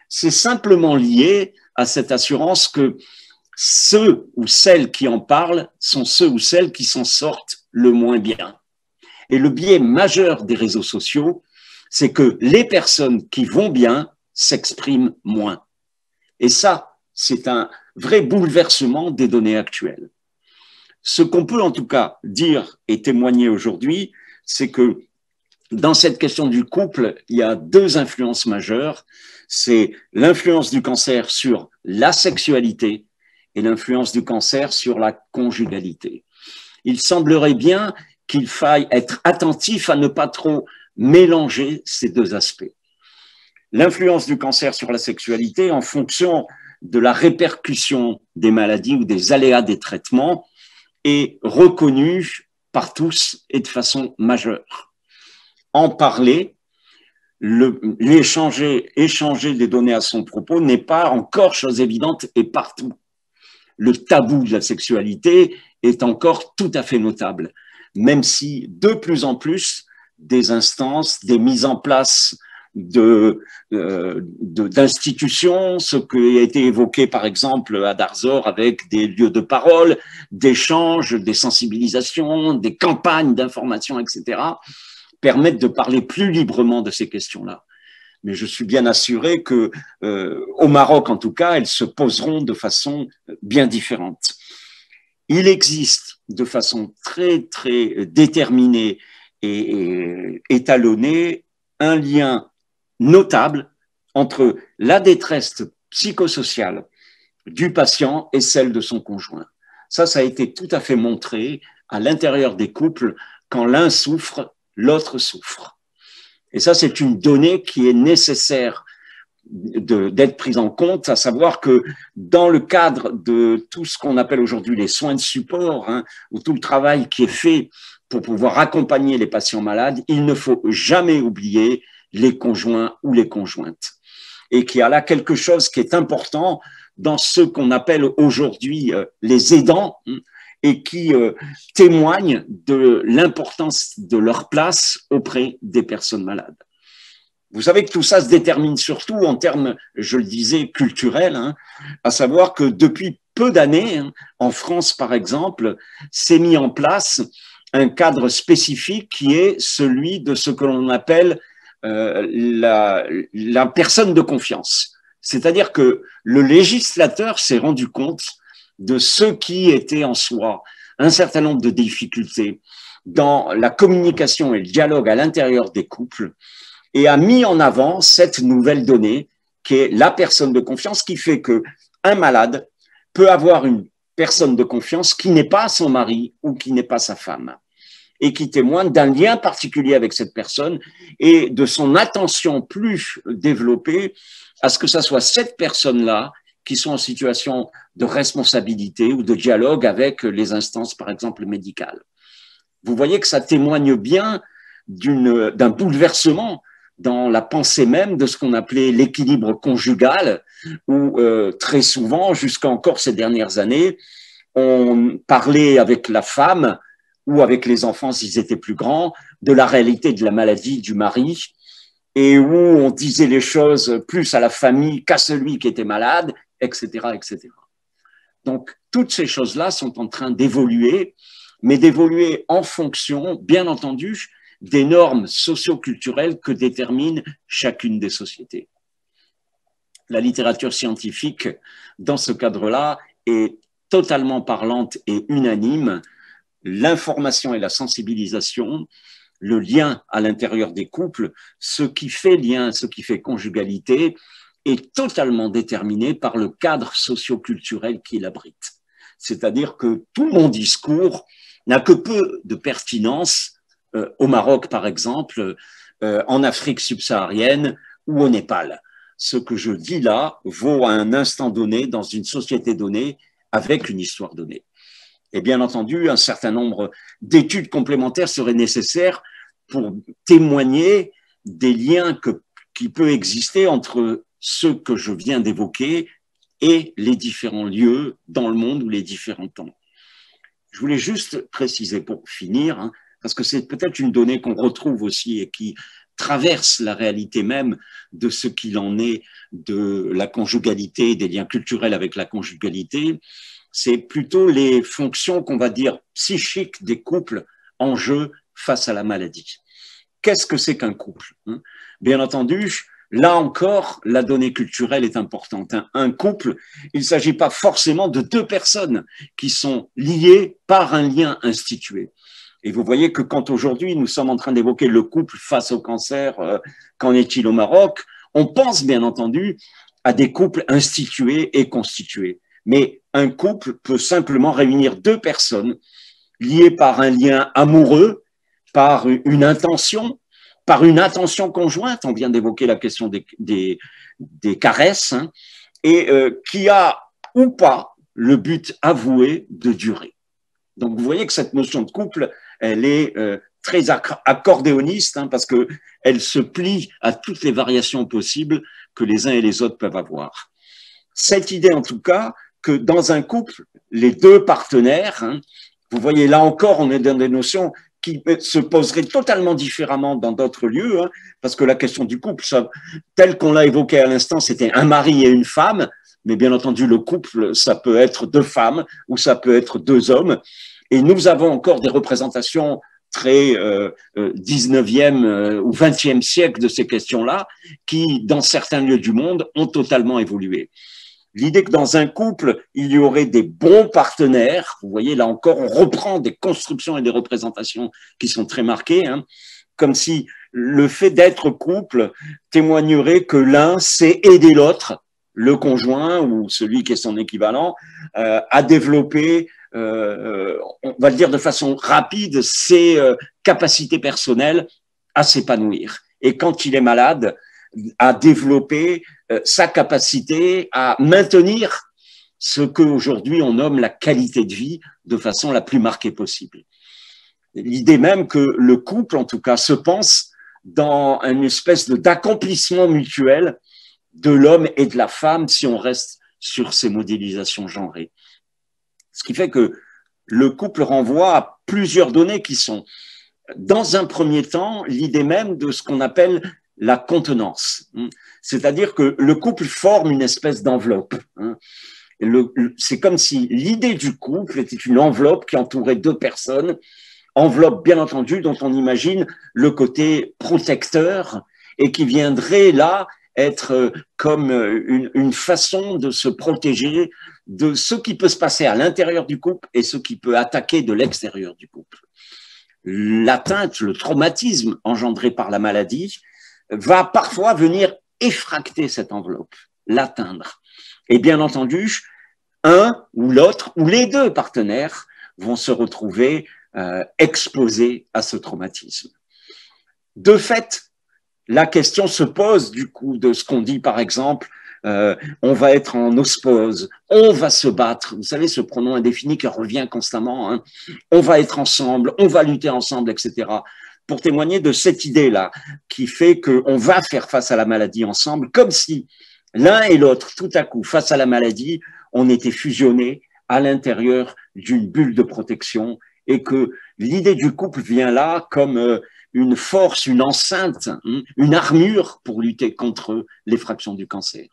c'est simplement lié à cette assurance que ceux ou celles qui en parlent sont ceux ou celles qui s'en sortent le moins bien. Et le biais majeur des réseaux sociaux, c'est que les personnes qui vont bien s'expriment moins. Et ça, c'est un vrai bouleversement des données actuelles. Ce qu'on peut en tout cas dire et témoigner aujourd'hui, c'est que dans cette question du couple, il y a deux influences majeures. C'est l'influence du cancer sur la sexualité et l'influence du cancer sur la conjugalité. Il semblerait bien qu'il faille être attentif à ne pas trop mélanger ces deux aspects. L'influence du cancer sur la sexualité en fonction de la répercussion des maladies ou des aléas des traitements est reconnue par tous et de façon majeure. En parler, échanger des données à son propos n'est pas encore chose évidente et partout. Le tabou de la sexualité est encore tout à fait notable, même si de plus en plus des instances, des mises en place d'institutions, ce qui a été évoqué par exemple à Darzor avec des lieux de parole, d'échanges, des sensibilisations, des campagnes d'information, etc., permettent de parler plus librement de ces questions-là. Mais je suis bien assuré que, au Maroc en tout cas, elles se poseront de façon bien différente. Il existe de façon très, très déterminée et étalonnée un lien notable entre la détresse psychosociale du patient et celle de son conjoint. Ça a été tout à fait montré à l'intérieur des couples. Quand l'un souffre, l'autre souffre. Et ça, c'est une donnée qui est nécessaire d'être prise en compte, à savoir que dans le cadre de tout ce qu'on appelle aujourd'hui les soins de support, ou tout le travail qui est fait pour pouvoir accompagner les patients malades, il ne faut jamais oublier les conjoints ou les conjointes. Et qu'il y a là quelque chose qui est important dans ce qu'on appelle aujourd'hui les aidants, et qui témoignent de l'importance de leur place auprès des personnes malades. Vous savez que tout ça se détermine surtout en termes, je le disais, culturels, à savoir que depuis peu d'années, en France par exemple, s'est mis en place un cadre spécifique qui est celui de ce que l'on appelle la personne de confiance. C'est-à-dire que le législateur s'est rendu compte de ce qui était en soi un certain nombre de difficultés dans la communication et le dialogue à l'intérieur des couples et a mis en avant cette nouvelle donnée qui est la personne de confiance, qui fait qu'un malade peut avoir une personne de confiance qui n'est pas son mari ou qui n'est pas sa femme et qui témoigne d'un lien particulier avec cette personne et de son attention plus développée à ce que ça soit cette personne-là qui sont en situation de responsabilité ou de dialogue avec les instances, par exemple, médicales. Vous voyez que ça témoigne bien d'un bouleversement dans la pensée même de ce qu'on appelait l'équilibre conjugal, où très souvent, jusqu'à encore ces dernières années, on parlait avec la femme ou avec les enfants s'ils étaient plus grands, de la réalité de la maladie du mari, et où on disait les choses plus à la famille qu'à celui qui était malade, etc., etc. Donc, toutes ces choses-là sont en train d'évoluer, mais d'évoluer en fonction, bien entendu, des normes socio-culturelles que détermine chacune des sociétés. La littérature scientifique, dans ce cadre-là, est totalement parlante et unanime. L'information et la sensibilisation, le lien à l'intérieur des couples, ce qui fait lien, ce qui fait conjugalité, est totalement déterminé par le cadre socio-culturel qui l'abrite. C'est-à-dire que tout mon discours n'a que peu de pertinence au Maroc, par exemple, en Afrique subsaharienne ou au Népal. Ce que je dis là vaut à un instant donné, dans une société donnée, avec une histoire donnée. Et bien entendu, un certain nombre d'études complémentaires seraient nécessaires pour témoigner des liens qui peuvent exister entre ceux que je viens d'évoquer et les différents lieux dans le monde ou les différents temps. Je voulais juste préciser pour finir, parce que c'est peut-être une donnée qu'on retrouve aussi et qui traverse la réalité même de ce qu'il en est de la conjugalité, des liens culturels avec la conjugalité, c'est plutôt les fonctions qu'on va dire psychiques des couples en jeu face à la maladie. Qu'est-ce que c'est qu'un couple? Bien entendu, là encore, la donnée culturelle est importante. Un couple, il ne s'agit pas forcément de deux personnes qui sont liées par un lien institué. Et vous voyez que quand aujourd'hui nous sommes en train d'évoquer le couple face au cancer, qu'en est-il au Maroc, on pense bien entendu à des couples institués et constitués. Mais un couple peut simplement réunir deux personnes liées par un lien amoureux, par une intention conjointe. On vient d'évoquer la question des caresses, et qui a ou pas le but avoué de durer. Donc vous voyez que cette notion de couple, elle est très accordéoniste, parce qu'elle se plie à toutes les variations possibles que les uns et les autres peuvent avoir. Cette idée, en tout cas, que dans un couple, les deux partenaires, vous voyez, là encore, on est dans des notions qui se poseraient totalement différemment dans d'autres lieux, parce que la question du couple, tel qu'on l'a évoqué à l'instant, c'était un mari et une femme, mais bien entendu, le couple, ça peut être deux femmes ou ça peut être deux hommes. Et nous avons encore des représentations très 19e ou 20e siècle de ces questions-là qui, dans certains lieux du monde, ont totalement évolué. L'idée que dans un couple, il y aurait des bons partenaires, vous voyez, là encore, on reprend des constructions et des représentations qui sont très marquées, comme si le fait d'être couple témoignerait que l'un sait aider l'autre, le conjoint ou celui qui est son équivalent, à développer, on va le dire de façon rapide, ses capacités personnelles à s'épanouir. Et quand il est malade, à développer sa capacité à maintenir ce qu'aujourd'hui on nomme la qualité de vie de façon la plus marquée possible. L'idée même que le couple, en tout cas, se pense dans une espèce d'accomplissement mutuel de l'homme et de la femme si on reste sur ces modélisations genrées. Ce qui fait que le couple renvoie à plusieurs données qui sont, dans un premier temps, l'idée même de ce qu'on appelle la contenance. C'est-à-dire que le couple forme une espèce d'enveloppe. C'est comme si l'idée du couple était une enveloppe qui entourait deux personnes, enveloppe bien entendu dont on imagine le côté protecteur et qui viendrait là être comme une façon de se protéger de ce qui peut se passer à l'intérieur du couple et ce qui peut attaquer de l'extérieur du couple. L'atteinte, le traumatisme engendré par la maladie va parfois venir effracter cette enveloppe, l'atteindre. Et bien entendu, un ou l'autre ou les deux partenaires vont se retrouver exposés à ce traumatisme. De fait, la question se pose du coup de ce qu'on dit par exemple, on va être en ospose, on va se battre, vous savez ce pronom indéfini qui revient constamment, on va être ensemble, on va lutter ensemble, etc. pour témoigner de cette idée-là qui fait qu'on va faire face à la maladie ensemble, comme si l'un et l'autre, tout à coup, face à la maladie, on était fusionnés à l'intérieur d'une bulle de protection et que l'idée du couple vient là comme une force, une enceinte, une armure pour lutter contre l'effraction du cancer.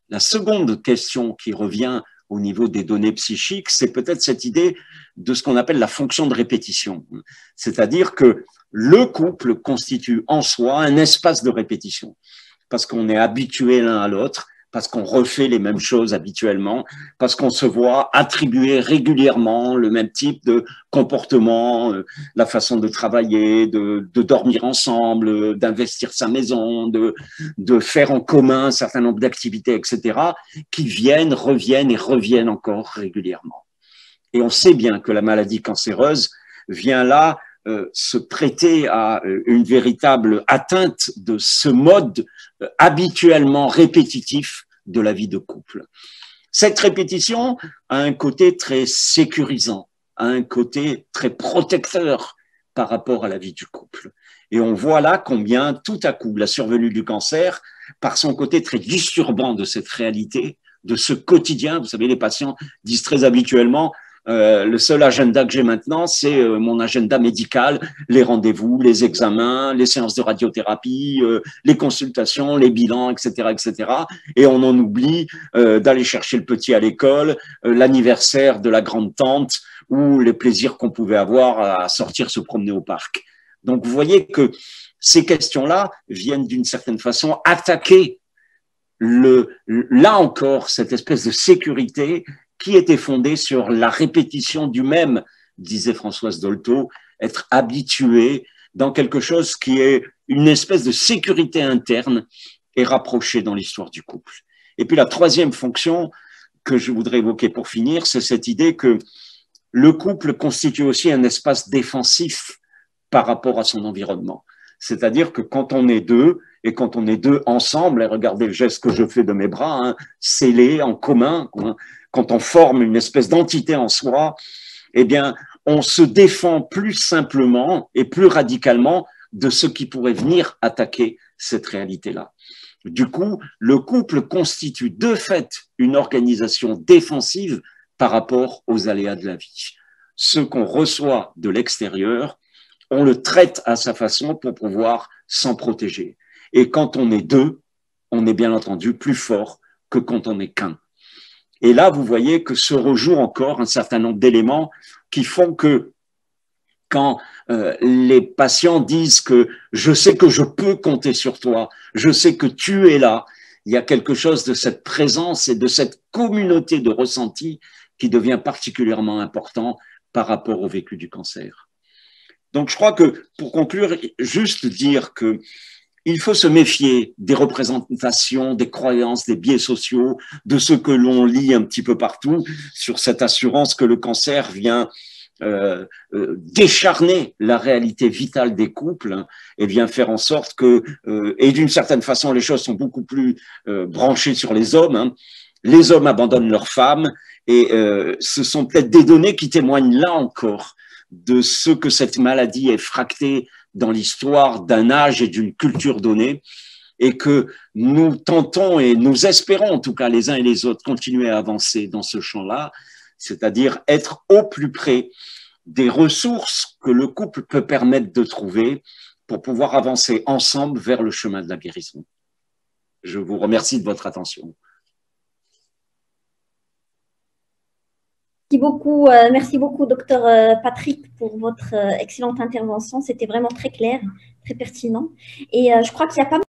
La seconde question qui revient au niveau des données psychiques, c'est peut-être cette idée de ce qu'on appelle la fonction de répétition. C'est-à-dire que le couple constitue en soi un espace de répétition, parce qu'on est habitué l'un à l'autre, parce qu'on refait les mêmes choses habituellement, parce qu'on se voit attribuer régulièrement le même type de comportement, la façon de travailler, de dormir ensemble, d'investir sa maison, de faire en commun un certain nombre d'activités, etc., qui viennent, reviennent et reviennent encore régulièrement. Et on sait bien que la maladie cancéreuse vient là se prêter à une véritable atteinte de ce mode habituellement répétitif de la vie de couple. Cette répétition a un côté très sécurisant, a un côté très protecteur par rapport à la vie du couple. Et on voit là combien tout à coup la survenue du cancer, par son côté très disturbant de cette réalité, de ce quotidien, vous savez, les patients disent très habituellement, le seul agenda que j'ai maintenant, c'est mon agenda médical, les rendez-vous, les examens, les séances de radiothérapie, les consultations, les bilans, etc., etc. Et on en oublie d'aller chercher le petit à l'école, l'anniversaire de la grande-tante ou les plaisirs qu'on pouvait avoir à sortir se promener au parc. Donc, vous voyez que ces questions-là viennent d'une certaine façon attaquer là encore cette espèce de sécurité qui était fondée sur la répétition du même, disait Françoise Dolto, être habitué dans quelque chose qui est une espèce de sécurité interne et rapprochée dans l'histoire du couple. Et puis la troisième fonction que je voudrais évoquer pour finir, c'est cette idée que le couple constitue aussi un espace défensif par rapport à son environnement. C'est-à-dire que quand on est deux, et quand on est deux ensemble, et regardez le geste que je fais de mes bras, scellés en commun, quand on forme une espèce d'entité en soi, eh bien, on se défend plus simplement et plus radicalement de ce qui pourrait venir attaquer cette réalité-là. Du coup, le couple constitue de fait une organisation défensive par rapport aux aléas de la vie. Ce qu'on reçoit de l'extérieur, on le traite à sa façon pour pouvoir s'en protéger. Et quand on est deux, on est bien entendu plus fort que quand on n'est qu'un. Et là, vous voyez que se rejouent encore un certain nombre d'éléments qui font que quand les patients disent que je sais que je peux compter sur toi, je sais que tu es là, il y a quelque chose de cette présence et de cette communauté de ressenti qui devient particulièrement important par rapport au vécu du cancer. Donc, je crois que, pour conclure, juste dire que il faut se méfier des représentations, des croyances, des biais sociaux, de ce que l'on lit un petit peu partout sur cette assurance que le cancer vient décharner la réalité vitale des couples et vient faire en sorte que, et d'une certaine façon, les choses sont beaucoup plus branchées sur les hommes. Les hommes abandonnent leurs femmes et ce sont peut-être des données qui témoignent là encore de ce que cette maladie est fractée dans l'histoire d'un âge et d'une culture donnée, et que nous tentons et nous espérons, en tout cas les uns et les autres, continuer à avancer dans ce champ-là, c'est-à-dire être au plus près des ressources que le couple peut permettre de trouver pour pouvoir avancer ensemble vers le chemin de la guérison. Je vous remercie de votre attention. Merci beaucoup, docteur Patrick, pour votre excellente intervention. C'était vraiment très clair, très pertinent. Et je crois qu'il y a pas mal.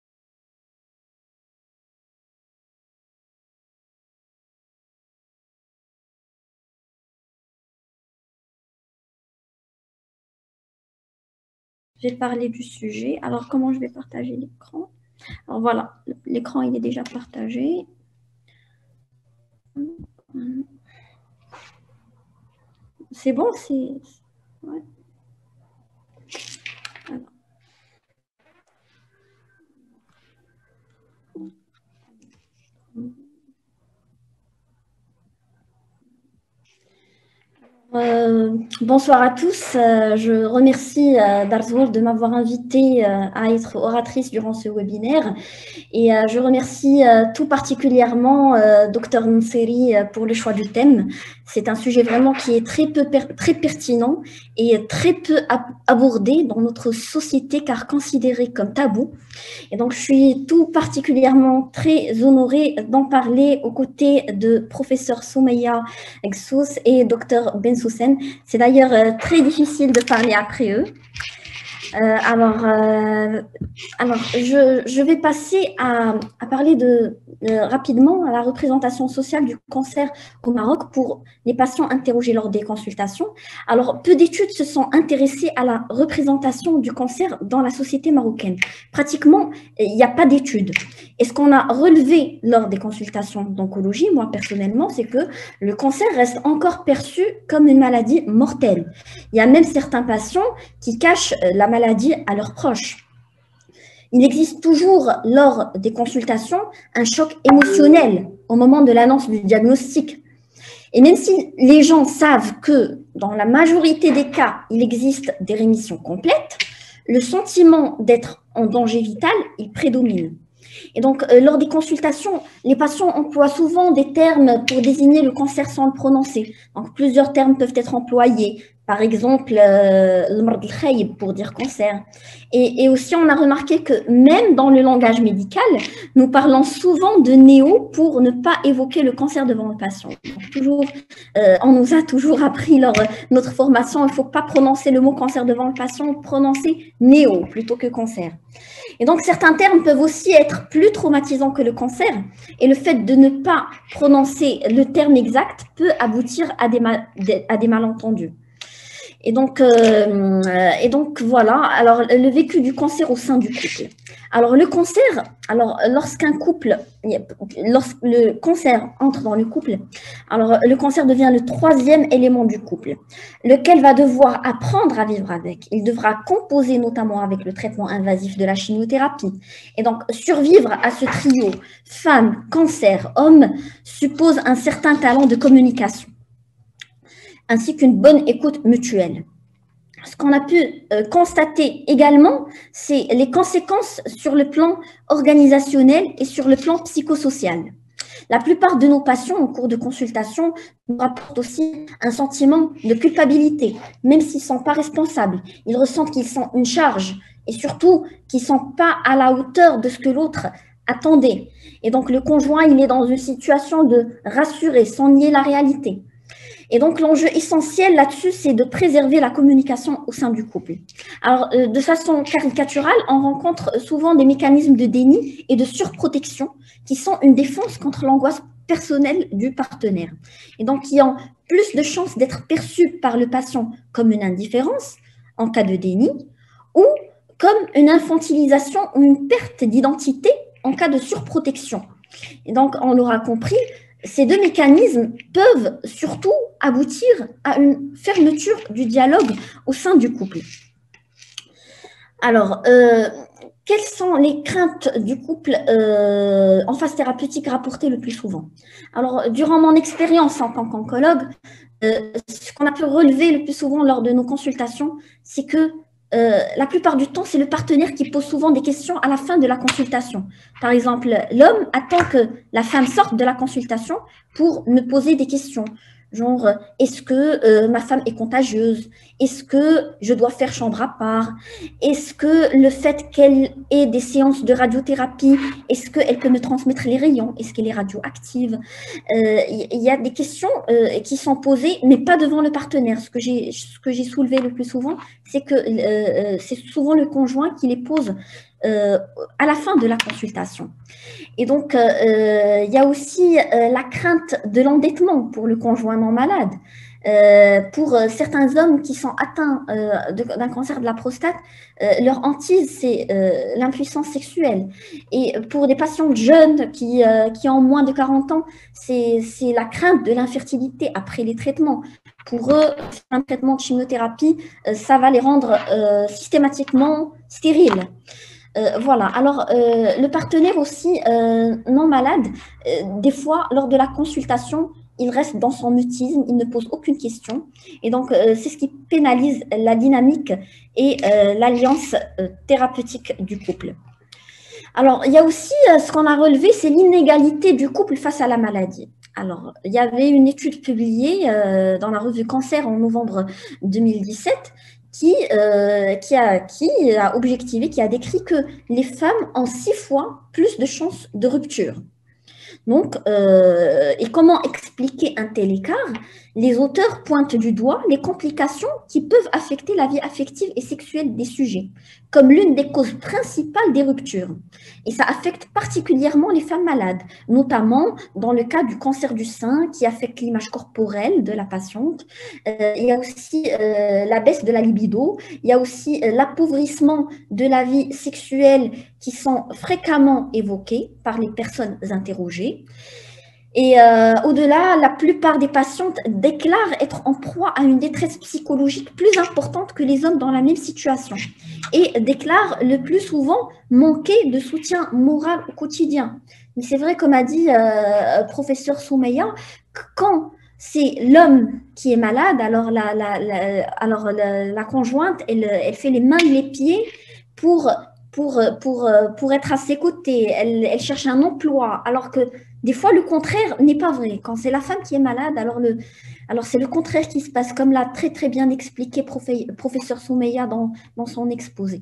J'ai parlé du sujet. Alors, comment je vais partager l'écran? Alors, voilà, l'écran, il est déjà partagé. C'est bon, c'est... Ouais. Bonsoir à tous. Je remercie Darzor de m'avoir invitée à être oratrice durant ce webinaire. Et je remercie tout particulièrement Dr Nseri pour le choix du thème. C'est un sujet vraiment qui est très pertinent et très peu abordé dans notre société car considéré comme tabou. Et donc, je suis tout particulièrement très honorée d'en parler aux côtés de professeur Soumeya Gsous et Dr Bensoussen. C'est d'ailleurs très difficile de parler après eux. Alors, je vais passer à parler rapidement à la représentation sociale du cancer au Maroc pour les patients interrogés lors des consultations. Alors, peu d'études se sont intéressées à la représentation du cancer dans la société marocaine. Pratiquement, il n'y a pas d'études. Et ce qu'on a relevé lors des consultations d'oncologie, moi personnellement, c'est que le cancer reste encore perçu comme une maladie mortelle. Il y a même certains patients qui cachent la maladie à leurs proches. Il existe toujours lors des consultations un choc émotionnel au moment de l'annonce du diagnostic. Et même si les gens savent que dans la majorité des cas, il existe des rémissions complètes, le sentiment d'être en danger vital, il prédomine. Et donc, lors des consultations, les patients emploient souvent des termes pour désigner le cancer sans le prononcer. Donc, plusieurs termes peuvent être employés. Par exemple, le mard al-khayb pour dire cancer. Et aussi, on a remarqué que même dans le langage médical, nous parlons souvent de néo pour ne pas évoquer le cancer devant le patient. Donc, toujours, on nous a toujours appris lors de notre formation, il ne faut pas prononcer le mot cancer devant le patient, prononcer néo plutôt que cancer. Et donc, certains termes peuvent aussi être plus traumatisants que le cancer. Et le fait de ne pas prononcer le terme exact peut aboutir à des malentendus. Et donc voilà, alors le vécu du cancer au sein du couple. Alors le cancer, lorsque le cancer entre dans le couple, alors le cancer devient le troisième élément du couple, lequel va devoir apprendre à vivre avec. Il devra composer notamment avec le traitement invasif de la chimiothérapie. Et donc survivre à ce trio femme, cancer, homme suppose un certain talent de communication, ainsi qu'une bonne écoute mutuelle. Ce qu'on a pu constater également, c'est les conséquences sur le plan organisationnel et sur le plan psychosocial. La plupart de nos patients au cours de consultation nous rapportent aussi un sentiment de culpabilité, même s'ils ne sont pas responsables. Ils ressentent qu'ils sont une charge et surtout qu'ils ne sont pas à la hauteur de ce que l'autre attendait. Et donc le conjoint, il est dans une situation de rassurer sans nier la réalité. Et donc, l'enjeu essentiel là-dessus, c'est de préserver la communication au sein du couple. Alors, de façon caricaturale, on rencontre souvent des mécanismes de déni et de surprotection qui sont une défense contre l'angoisse personnelle du partenaire. Et donc, qui ont plus de chances d'être perçus par le patient comme une indifférence en cas de déni ou comme une infantilisation ou une perte d'identité en cas de surprotection. Et donc, on l'aura compris, ces deux mécanismes peuvent surtout aboutir à une fermeture du dialogue au sein du couple. Alors, quelles sont les craintes du couple en phase thérapeutique rapportées le plus souvent? Alors, durant mon expérience en tant qu'oncologue, ce qu'on a pu relever le plus souvent lors de nos consultations, c'est que la plupart du temps, c'est le partenaire qui pose souvent des questions à la fin de la consultation. Par exemple, l'homme attend que la femme sorte de la consultation pour me poser des questions. Genre, est-ce que ma femme est contagieuse? Est-ce que je dois faire chambre à part? Est-ce que le fait qu'elle ait des séances de radiothérapie, est-ce qu'elle peut me transmettre les rayons? Est-ce qu'elle est radioactive? Il y a des questions qui sont posées, mais pas devant le partenaire. Ce que j'ai soulevé le plus souvent, c'est que c'est souvent le conjoint qui les pose à la fin de la consultation. Et donc, il y a aussi la crainte de l'endettement pour le conjoint non malade. Pour certains hommes qui sont atteints d'un cancer de la prostate, leur hantise, c'est l'impuissance sexuelle. Et pour des patients jeunes qui ont moins de 40 ans, c'est la crainte de l'infertilité après les traitements. Pour eux, un traitement de chimiothérapie, ça va les rendre systématiquement stériles. Voilà, alors le partenaire aussi non malade, des fois lors de la consultation, il reste dans son mutisme, il ne pose aucune question. Et donc, c'est ce qui pénalise la dynamique et l'alliance thérapeutique du couple. Alors, il y a aussi ce qu'on a relevé, c'est l'inégalité du couple face à la maladie. Alors, il y avait une étude publiée dans la revue Cancer en novembre 2017 qui a objectivé, qui a décrit que les femmes ont 6 fois plus de chances de rupture. Donc, et comment expliquer un tel écart? Les auteurs pointent du doigt les complications qui peuvent affecter la vie affective et sexuelle des sujets, comme l'une des causes principales des ruptures. Et ça affecte particulièrement les femmes malades, notamment dans le cas du cancer du sein qui affecte l'image corporelle de la patiente. Il y a aussi la baisse de la libido, il y a aussi l'appauvrissement de la vie sexuelle qui sont fréquemment évoqués par les personnes interrogées. Et au-delà, la plupart des patientes déclarent être en proie à une détresse psychologique plus importante que les hommes dans la même situation et déclarent le plus souvent manquer de soutien moral au quotidien. Mais c'est vrai, comme a dit professeur Soumeya, quand c'est l'homme qui est malade, alors la conjointe, elle fait les mains et les pieds pour être à ses côtés. Elle cherche un emploi, alors que des fois, le contraire n'est pas vrai. Quand c'est la femme qui est malade, alors c'est le contraire qui se passe, comme l'a très, très bien expliqué professeur Soumeya dans son exposé.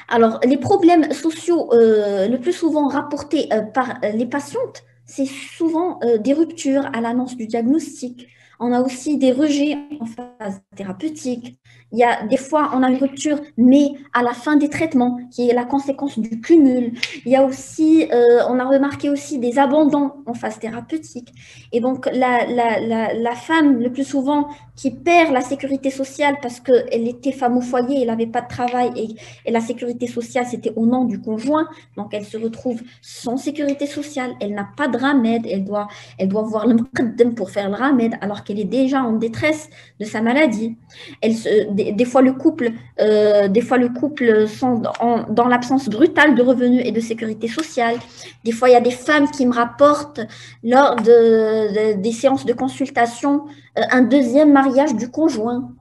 Alors, les problèmes sociaux le plus souvent rapportés par les patientes, c'est souvent des ruptures à l'annonce du diagnostic. On a aussi des rejets en phase thérapeutique. Il y a des fois, on a une rupture, mais à la fin des traitements, qui est la conséquence du cumul. Il y a aussi, on a remarqué aussi des abandons en phase thérapeutique. Et donc, la femme, le plus souvent, qui perd la sécurité sociale parce qu'elle était femme au foyer, elle n'avait pas de travail et la sécurité sociale, c'était au nom du conjoint. Donc, elle se retrouve sans sécurité sociale. Elle n'a pas de remède. Elle doit voir le mqaddam pour faire le remède alors qu'elle est déjà en détresse de sa maladie. Des fois, le couple sont dans l'absence brutale de revenus et de sécurité sociale. Des fois, il y a des femmes qui me rapportent lors des séances de consultation un deuxième mariage du conjoint.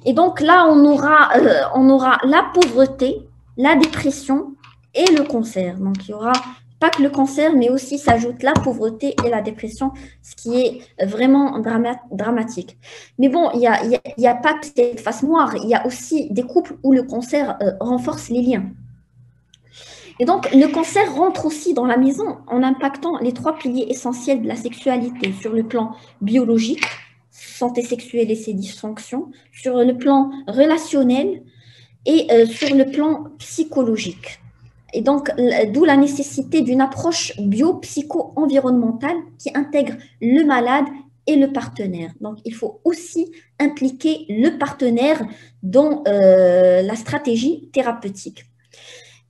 Et donc là, on aura la pauvreté, la dépression et le cancer. Donc, il y aura pas que le cancer, mais aussi s'ajoute la pauvreté et la dépression, ce qui est vraiment dramatique. Mais bon, il y a pas que cette face noire, il y a aussi des couples où le cancer renforce les liens. Et donc, le cancer rentre aussi dans la maison en impactant les 3 piliers essentiels de la sexualité sur le plan biologique, santé sexuelle et ses dysfonctions, sur le plan relationnel et sur le plan psychologique. Et donc, d'où la nécessité d'une approche bio-psycho-environnementale qui intègre le malade et le partenaire. Donc, il faut aussi impliquer le partenaire dans la stratégie thérapeutique.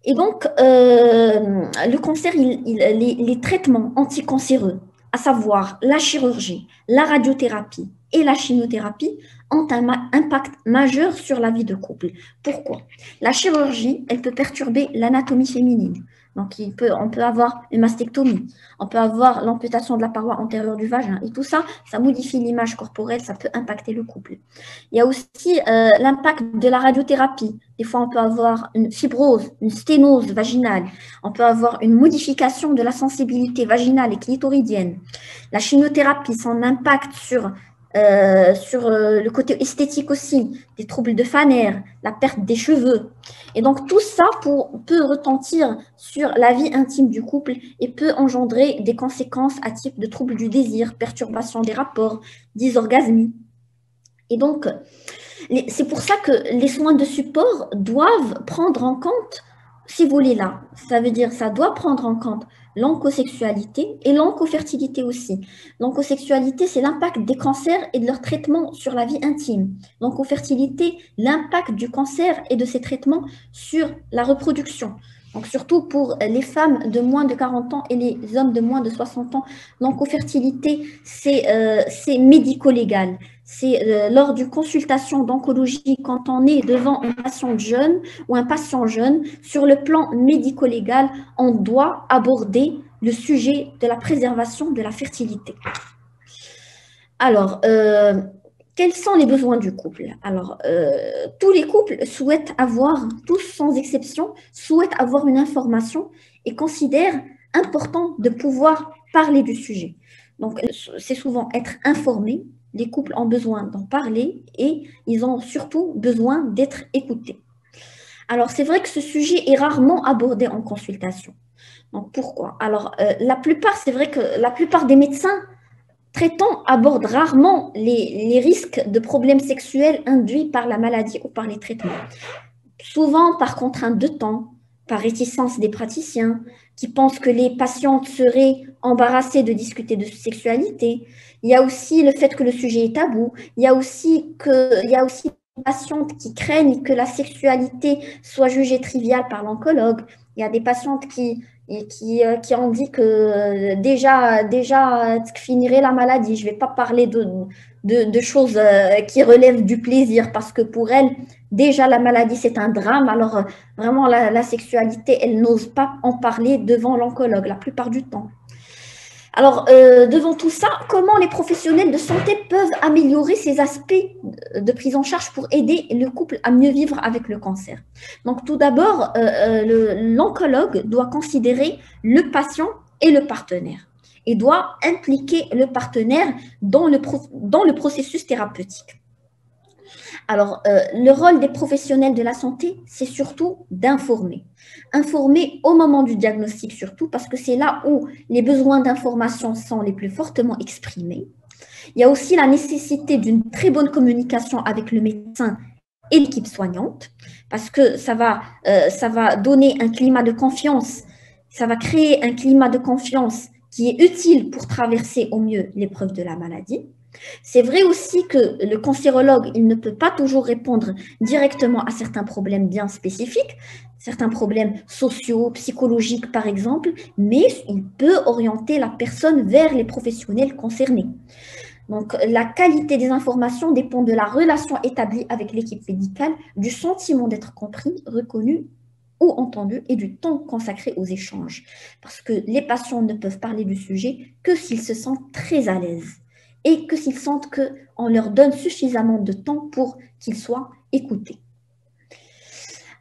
Et donc, le cancer, les traitements anticancéreux, à savoir la chirurgie, la radiothérapie et la chimiothérapie, ont un impact majeur sur la vie de couple. Pourquoi? La chirurgie, elle peut perturber l'anatomie féminine. Donc, on peut avoir une mastectomie, on peut avoir l'amputation de la paroi antérieure du vagin. Et tout ça, ça modifie l'image corporelle, ça peut impacter le couple. Il y a aussi l'impact de la radiothérapie. Des fois, on peut avoir une fibrose, une sténose vaginale. On peut avoir une modification de la sensibilité vaginale et clitoridienne. La chimiothérapie, son impact sur le côté esthétique aussi, des troubles de Fanner, la perte des cheveux. Et donc, tout ça peut retentir sur la vie intime du couple et peut engendrer des conséquences à type de troubles du désir, perturbation des rapports, dysorgasmie. Et donc, c'est pour ça que les soins de support doivent prendre en compte ces volets-là. Ça veut dire ça doit prendre en compte l'oncosexualité et l'oncofertilité aussi. L'oncosexualité, c'est l'impact des cancers et de leur traitement sur la vie intime. L'oncofertilité, l'impact du cancer et de ses traitements sur la reproduction. Donc surtout pour les femmes de moins de 40 ans et les hommes de moins de 60 ans, l'oncofertilité, c'est médico-légal. C'est lors d'une consultation d'oncologie, quand on est devant un patient jeune ou un patient jeune, sur le plan médico-légal, on doit aborder le sujet de la préservation de la fertilité. Alors, quels sont les besoins du couple? Alors, tous les couples souhaitent avoir, tous sans exception, souhaitent avoir une information et considèrent important de pouvoir parler du sujet. Donc, c'est souvent être informé. Les couples ont besoin d'en parler et ils ont surtout besoin d'être écoutés. Alors, c'est vrai que ce sujet est rarement abordé en consultation. Donc, pourquoi? Alors, c'est vrai que la plupart des médecins traitants abordent rarement les risques de problèmes sexuels induits par la maladie ou par les traitements. Souvent par contrainte de temps, par réticence des praticiens qui pensent que les patientes seraient embarrassées de discuter de sexualité. Il y a aussi le fait que le sujet est tabou. Il y a aussi des patientes qui craignent que la sexualité soit jugée triviale par l'oncologue. Il y a des patientes qui ont dit que déjà finirait la maladie. Je ne vais pas parler de choses qui relèvent du plaisir parce que pour elles, déjà la maladie c'est un drame. Alors vraiment la sexualité, elles n'osent pas en parler devant l'oncologue la plupart du temps. Alors, devant tout ça, comment les professionnels de santé peuvent améliorer ces aspects de prise en charge pour aider le couple à mieux vivre avec le cancer? Donc, tout d'abord, l'oncologue doit considérer le patient et le partenaire et doit impliquer le partenaire dans le processus thérapeutique. Alors, le rôle des professionnels de la santé, c'est surtout d'informer. Informer au moment du diagnostic surtout, parce que c'est là où les besoins d'information sont les plus fortement exprimés. Il y a aussi la nécessité d'une très bonne communication avec le médecin et l'équipe soignante, parce que ça va donner un climat de confiance, ça va créer un climat de confiance qui est utile pour traverser au mieux l'épreuve de la maladie. C'est vrai aussi que le cancérologue, il ne peut pas toujours répondre directement à certains problèmes bien spécifiques, certains problèmes sociaux, psychologiques par exemple, mais il peut orienter la personne vers les professionnels concernés. Donc, la qualité des informations dépend de la relation établie avec l'équipe médicale, du sentiment d'être compris, reconnu ou entendu et du temps consacré aux échanges. Parce que les patients ne peuvent parler du sujet que s'ils se sentent très à l'aise et que s'ils sentent qu'on leur donne suffisamment de temps pour qu'ils soient écoutés.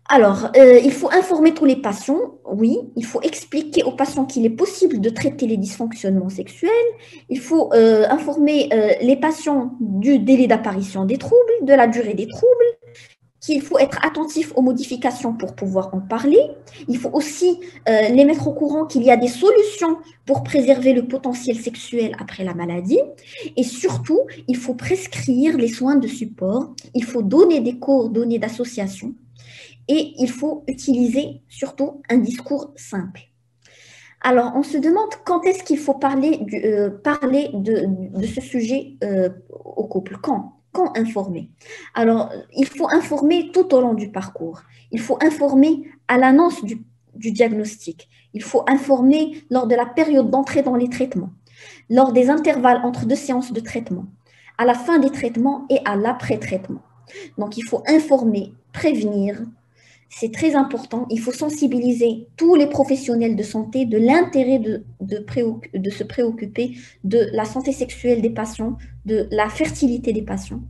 Alors, il faut informer tous les patients, oui, il faut expliquer aux patients qu'il est possible de traiter les dysfonctionnements sexuels, il faut informer les patients du délai d'apparition des troubles, de la durée des troubles, qu'il faut être attentif aux modifications pour pouvoir en parler. Il faut aussi les mettre au courant qu'il y a des solutions pour préserver le potentiel sexuel après la maladie. Et surtout, il faut prescrire les soins de support. Il faut donner des coordonnées d'association. Et il faut utiliser surtout un discours simple. Alors, on se demande quand est-ce qu'il faut parler de ce sujet au couple. Quand informer? Alors, il faut informer tout au long du parcours. Il faut informer à l'annonce du diagnostic. Il faut informer lors de la période d'entrée dans les traitements, lors des intervalles entre 2 séances de traitement, à la fin des traitements et à l'après-traitement. Donc, il faut informer, prévenir. C'est très important. Il faut sensibiliser tous les professionnels de santé de l'intérêt de se préoccuper de la santé sexuelle des patients, de la fertilité des patients.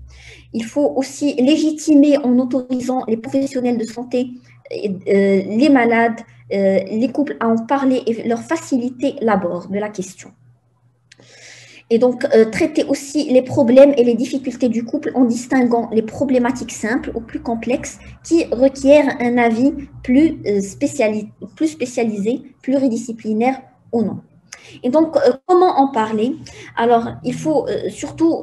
Il faut aussi légitimer en autorisant les professionnels de santé, les malades, les couples à en parler et leur faciliter l'abord de la question. Et donc, traiter aussi les problèmes et les difficultés du couple en distinguant les problématiques simples ou plus complexes qui requièrent un avis plus spécialisé, pluridisciplinaire ou non. Et donc, comment en parler? Alors, il faut surtout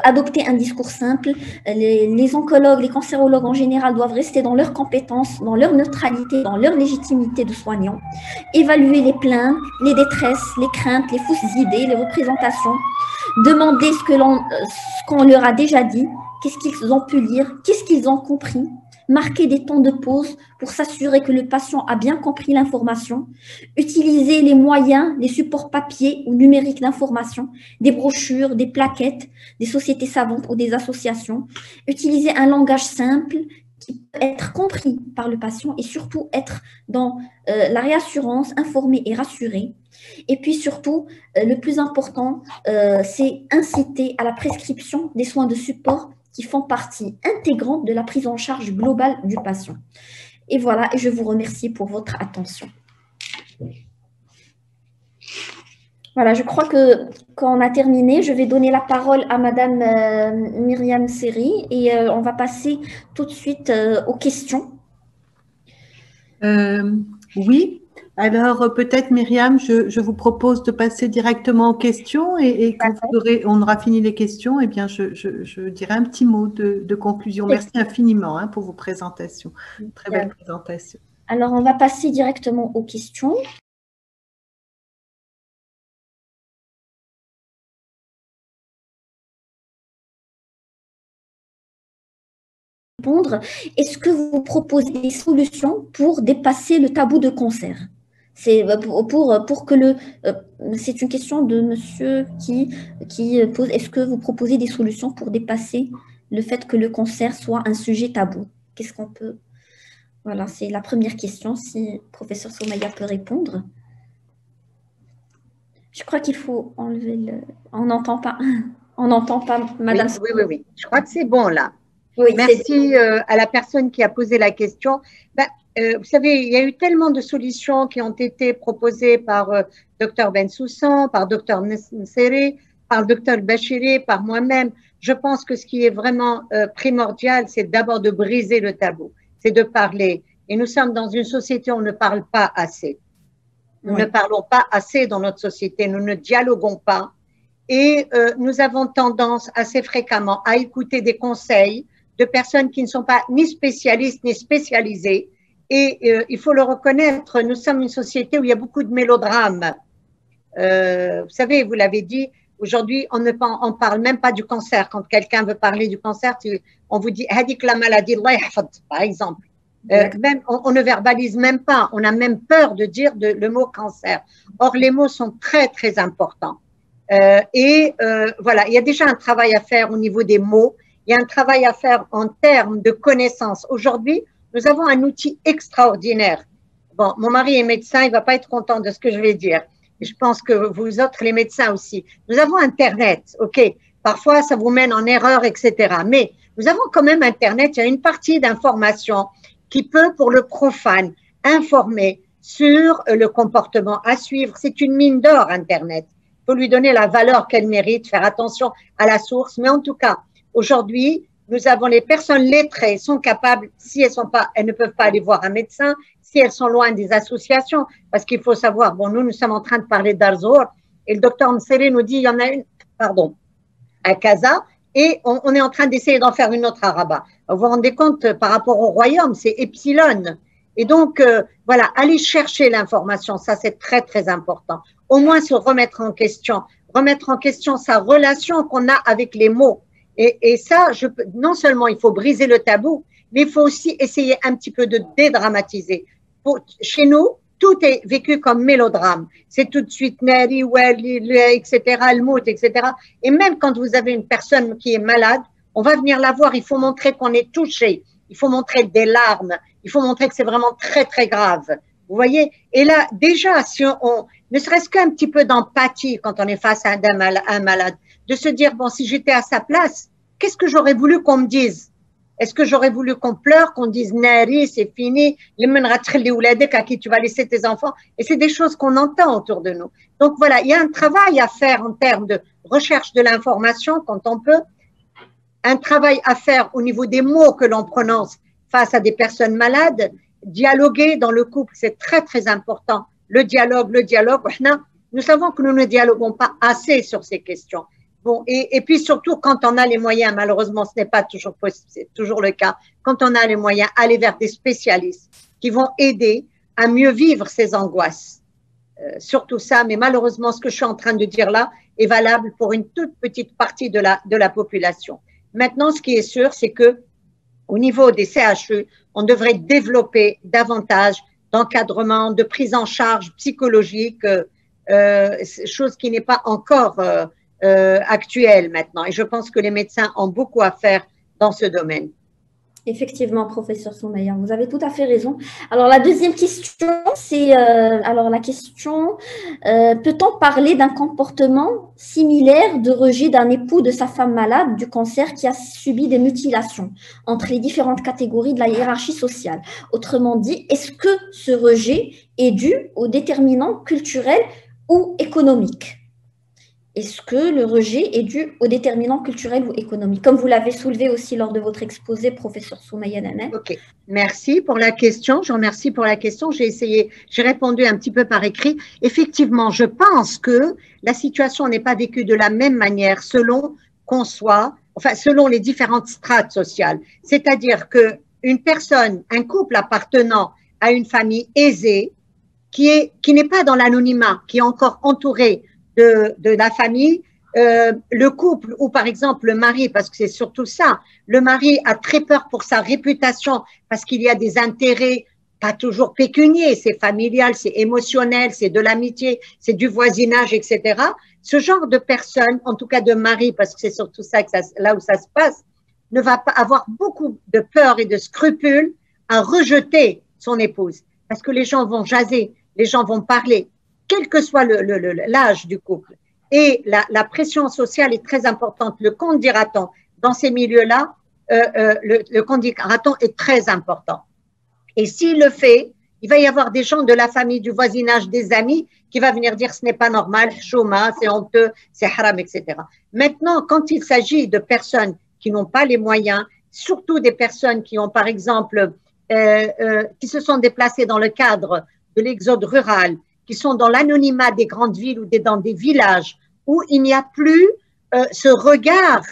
adopter un discours simple. Les oncologues, les cancérologues en général doivent rester dans leurs compétences, dans leur neutralité, dans leur légitimité de soignants. Évaluer les plaintes, les détresses, les craintes, les fausses idées, les représentations. Demander ce qu'on leur a déjà dit, qu'est-ce qu'ils ont pu lire, qu'est-ce qu'ils ont compris. Marquer des temps de pause pour s'assurer que le patient a bien compris l'information, utiliser les moyens, les supports papier ou numériques d'information, des brochures, des plaquettes, des sociétés savantes ou des associations, utiliser un langage simple qui peut être compris par le patient et surtout être dans la réassurance, informé et rassuré. Et puis surtout, le plus important, c'est inciter à la prescription des soins de support qui font partie intégrante de la prise en charge globale du patient. Et voilà, et je vous remercie pour votre attention. Voilà, je crois qu'on a terminé. Je vais donner la parole à Madame Myriam Seri et on va passer tout de suite aux questions. Oui, alors peut-être Myriam, je vous propose de passer directement aux questions et quand on aura fini les questions, eh bien je dirai un petit mot de conclusion. Merci infiniment pour vos présentations. Très belle présentation. Alors, on va passer directement aux questions. Est-ce que vous proposez des solutions pour dépasser le tabou de cancer? C'est pour que c'est une question de monsieur qui pose, est-ce que vous proposez des solutions pour dépasser le fait que le cancer soit un sujet tabou? Qu'est-ce qu'on peut... Voilà, c'est la première question, si le professeur Soumaya peut répondre. Je crois qu'il faut enlever le... On n'entend pas, madame. Oui. Je crois que c'est bon là. Oui, merci à la personne qui a posé la question. Vous savez, il y a eu tellement de solutions qui ont été proposées par Dr Bensoussan, par Dr Nseri, par Dr Bachiri, par moi-même. Je pense que ce qui est vraiment primordial, c'est d'abord de briser le tabou, c'est de parler. Et nous sommes dans une société où on ne parle pas assez. Nous ne parlons pas assez dans notre société, nous ne dialoguons pas. Et nous avons tendance assez fréquemment à écouter des conseils de personnes qui ne sont pas ni spécialistes ni spécialisées. Et il faut le reconnaître, nous sommes une société où il y a beaucoup de mélodrames. Vous savez, vous l'avez dit, aujourd'hui, on ne parle même pas du cancer. Quand quelqu'un veut parler du cancer, on vous dit « hadik la maladie, par exemple ». Même, on ne verbalise même pas, on a même peur de dire le mot cancer. Or, les mots sont très, très importants. Voilà, il y a déjà un travail à faire au niveau des mots, il y a un travail à faire en termes de connaissances. Aujourd'hui, nous avons un outil extraordinaire. Bon, mon mari est médecin, il ne va pas être content de ce que je vais dire. Je pense que vous autres, les médecins aussi. Nous avons Internet, ok. Parfois, ça vous mène en erreur, etc. Mais nous avons quand même Internet, il y a une partie d'information qui peut, pour le profane, informer sur le comportement à suivre. C'est une mine d'or, Internet. Il faut lui donner la valeur qu'elle mérite, faire attention à la source. Mais en tout cas, aujourd'hui, nous avons les personnes lettrées sont capables, si elles ne peuvent pas aller voir un médecin, si elles sont loin des associations, parce qu'il faut savoir, bon, nous sommes en train de parler d'Arzour, et le docteur Nseri nous dit, il y en a une, à Casa, et on est en train d'essayer d'en faire une autre à Rabat. Vous vous rendez compte, par rapport au royaume, c'est Epsilon. Et donc, voilà, aller chercher l'information, ça c'est très, très important. Au moins se remettre en question sa relation qu'on a avec les mots. Et ça, non seulement il faut briser le tabou, mais il faut aussi essayer un petit peu de dédramatiser. Chez nous, tout est vécu comme mélodrame. C'est tout de suite Nari, etc., le mout, etc. Et même quand vous avez une personne qui est malade, on va venir la voir, il faut montrer qu'on est touché, il faut montrer des larmes, il faut montrer que c'est vraiment très, très grave. Vous voyez? Et là, déjà, si on ne serait-ce qu'un petit peu d'empathie quand on est face à un malade, de se dire, bon, si j'étais à sa place, qu'est-ce que j'aurais voulu qu'on me dise? Est-ce que j'aurais voulu qu'on pleure, qu'on dise Nari, c'est fini, à qui tu vas laisser tes enfants? Et c'est des choses qu'on entend autour de nous. Donc voilà, il y a un travail à faire en termes de recherche de l'information quand on peut, un travail à faire au niveau des mots que l'on prononce face à des personnes malades, dialoguer dans le couple, c'est très très important. Le dialogue, nous savons que nous ne dialoguons pas assez sur ces questions. Bon, et puis surtout quand on a les moyens, malheureusement ce n'est pas toujours possible, c'est toujours le cas, quand on a les moyens, aller vers des spécialistes qui vont aider à mieux vivre ces angoisses. Surtout ça, mais malheureusement ce que je suis en train de dire là est valable pour une toute petite partie de la population. Maintenant, ce qui est sûr, c'est que au niveau des CHU, on devrait développer davantage d'encadrement, de prise en charge psychologique, chose qui n'est pas encore actuelle maintenant. Et je pense que les médecins ont beaucoup à faire dans ce domaine. Effectivement, professeur Soumeya, vous avez tout à fait raison. Alors, la deuxième question, c'est peut-on parler d'un comportement similaire de rejet d'un époux de sa femme malade du cancer qui a subi des mutilations entre les différentes catégories de la hiérarchie sociale? Autrement dit, est-ce que ce rejet est dû aux déterminants culturels ou économiques? Est-ce que le rejet est dû aux déterminants culturels ou économiques? Comme vous l'avez soulevé aussi lors de votre exposé, professeur Soumeya Nanem. Ok, merci pour la question. Je remercie pour la question. J'ai répondu un petit peu par écrit. Effectivement, je pense que la situation n'est pas vécue de la même manière selon qu'on soit, enfin, selon les différentes strates sociales. C'est-à-dire que une personne, un couple appartenant à une famille aisée, qui n'est pas dans l'anonymat, qui est encore entouré de la famille, le couple ou par exemple le mari, parce que c'est surtout ça, le mari a très peur pour sa réputation parce qu'il y a des intérêts pas toujours pécuniaires, c'est familial, c'est émotionnel, c'est de l'amitié, c'est du voisinage, etc. Ce genre de personne, en tout cas de mari, parce que c'est surtout ça, là où ça se passe, ne va pas avoir beaucoup de peur et de scrupules à rejeter son épouse, parce que les gens vont jaser, les gens vont parler, quel que soit l'âge du couple. Et la pression sociale est très importante. Le qu'on dira-t-on dans ces milieux-là, le qu'on dira-t-on est très important. Et s'il le fait, il va y avoir des gens de la famille, du voisinage, des amis qui vont venir dire ce n'est pas normal, chouma, c'est honteux, c'est haram, etc. Maintenant, quand il s'agit de personnes qui n'ont pas les moyens, surtout des personnes qui ont, par exemple, qui se sont déplacées dans le cadre de l'exode rural, qui sont dans l'anonymat des grandes villes ou dans des villages où il n'y a plus ce regard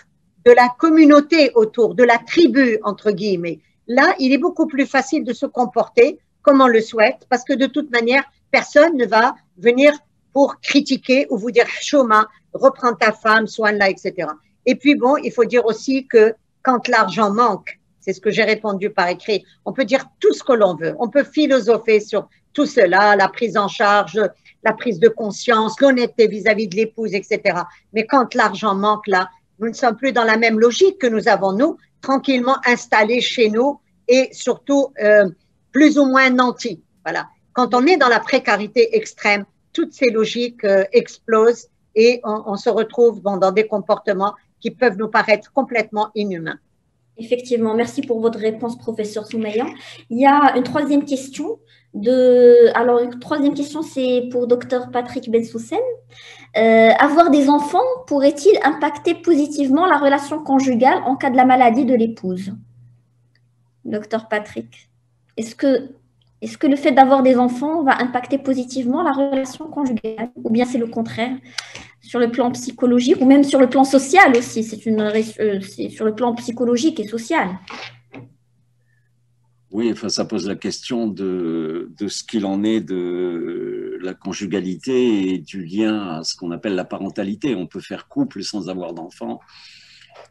de la communauté autour, de la tribu, entre guillemets. Là, il est beaucoup plus facile de se comporter comme on le souhaite, parce que de toute manière, personne ne va venir pour critiquer ou vous dire « Chouma, reprends ta femme, soigne-la, etc. » Et puis bon, il faut dire aussi que quand l'argent manque, c'est ce que j'ai répondu par écrit, on peut dire tout ce que l'on veut, on peut philosopher sur tout cela, la prise en charge, la prise de conscience, l'honnêteté vis-à-vis de l'épouse, etc. Mais quand l'argent manque là, nous ne sommes plus dans la même logique que nous avons, nous, tranquillement installés chez nous et surtout plus ou moins nantis. Voilà. Quand on est dans la précarité extrême, toutes ces logiques explosent et on se retrouve dans des comportements qui peuvent nous paraître complètement inhumains. Effectivement, merci pour votre réponse, professeur Soumeya. Il y a une troisième question. Alors, une troisième question, c'est pour docteur Patrick Bensussen. Avoir des enfants pourrait-il impacter positivement la relation conjugale en cas de la maladie de l'épouse? Docteur Patrick, est-ce que le fait d'avoir des enfants va impacter positivement la relation conjugale ou bien c'est le contraire sur le plan psychologique ou même sur le plan social aussi? C'est sur le plan psychologique et social. Oui, enfin, ça pose la question de ce qu'il en est de la conjugalité et du lien à ce qu'on appelle la parentalité. On peut faire couple sans avoir d'enfants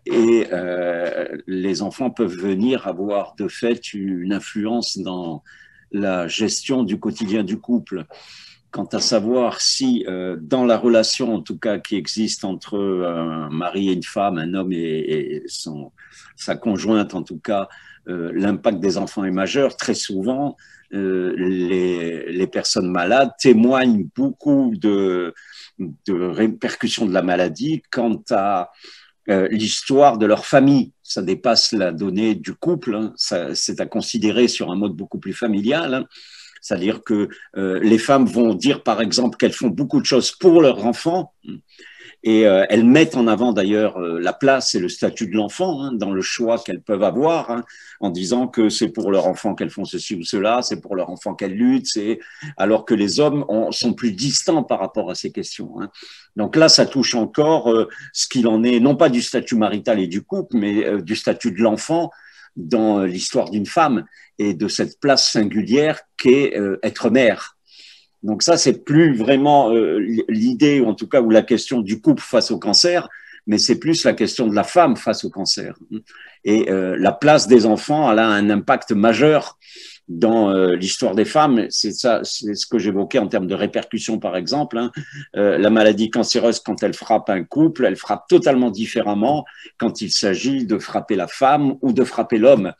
et les enfants peuvent venir avoir de fait une influence dans la gestion du quotidien du couple. Quant à savoir si dans la relation, en tout cas, qui existe entre un mari et une femme, un homme et sa conjointe, en tout cas, l'impact des enfants est majeur. Très souvent, les personnes malades témoignent beaucoup de répercussions de la maladie quant à l'histoire de leur famille. Ça dépasse la donnée du couple, hein. C'est à considérer sur un mode beaucoup plus familial, hein. C'est-à-dire que les femmes vont dire, par exemple, qu'elles font beaucoup de choses pour leur enfant et elles mettent en avant d'ailleurs la place et le statut de l'enfant, hein, dans le choix qu'elles peuvent avoir, hein, en disant que c'est pour leur enfant qu'elles font ceci ou cela, c'est pour leur enfant qu'elles luttent, alors que les hommes sont plus distants par rapport à ces questions, hein. Donc là, ça touche encore ce qu'il en est, non pas du statut marital et du couple, mais du statut de l'enfant dans l'histoire d'une femme et de cette place singulière qu'est être mère. Donc ça, c'est plus vraiment l'idée, ou en tout cas ou la question du couple face au cancer, mais c'est plus la question de la femme face au cancer. Et la place des enfants, elle a un impact majeur dans l'histoire des femmes. C'est ça, c'est ce que j'évoquais en termes de répercussions, par exemple. La maladie cancéreuse, quand elle frappe un couple, elle frappe totalement différemment quand il s'agit de frapper la femme ou de frapper l'homme.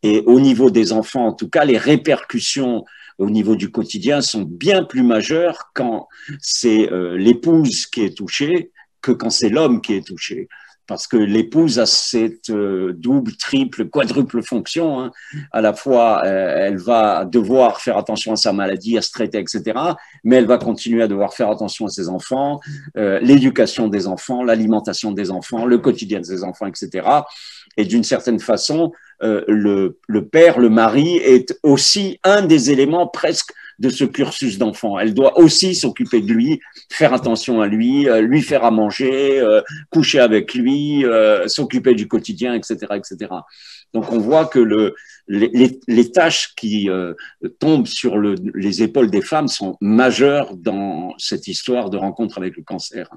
Et au niveau des enfants, en tout cas, les répercussions au niveau du quotidien sont bien plus majeures quand c'est l'épouse qui est touchée que quand c'est l'homme qui est touché. Parce que l'épouse a cette double, triple, quadruple fonction. Hein. À la fois, elle va devoir faire attention à sa maladie, à se traiter, etc. Mais elle va continuer à devoir faire attention à ses enfants, l'éducation des enfants, l'alimentation des enfants, le quotidien de ses enfants, etc. Et d'une certaine façon, le père, le mari, est aussi un des éléments presque de ce cursus d'enfant. Elle doit aussi s'occuper de lui, faire attention à lui, lui faire à manger, coucher avec lui, s'occuper du quotidien, etc., etc. Donc on voit que les tâches qui tombent sur les épaules des femmes sont majeures dans cette histoire de rencontre avec le cancer.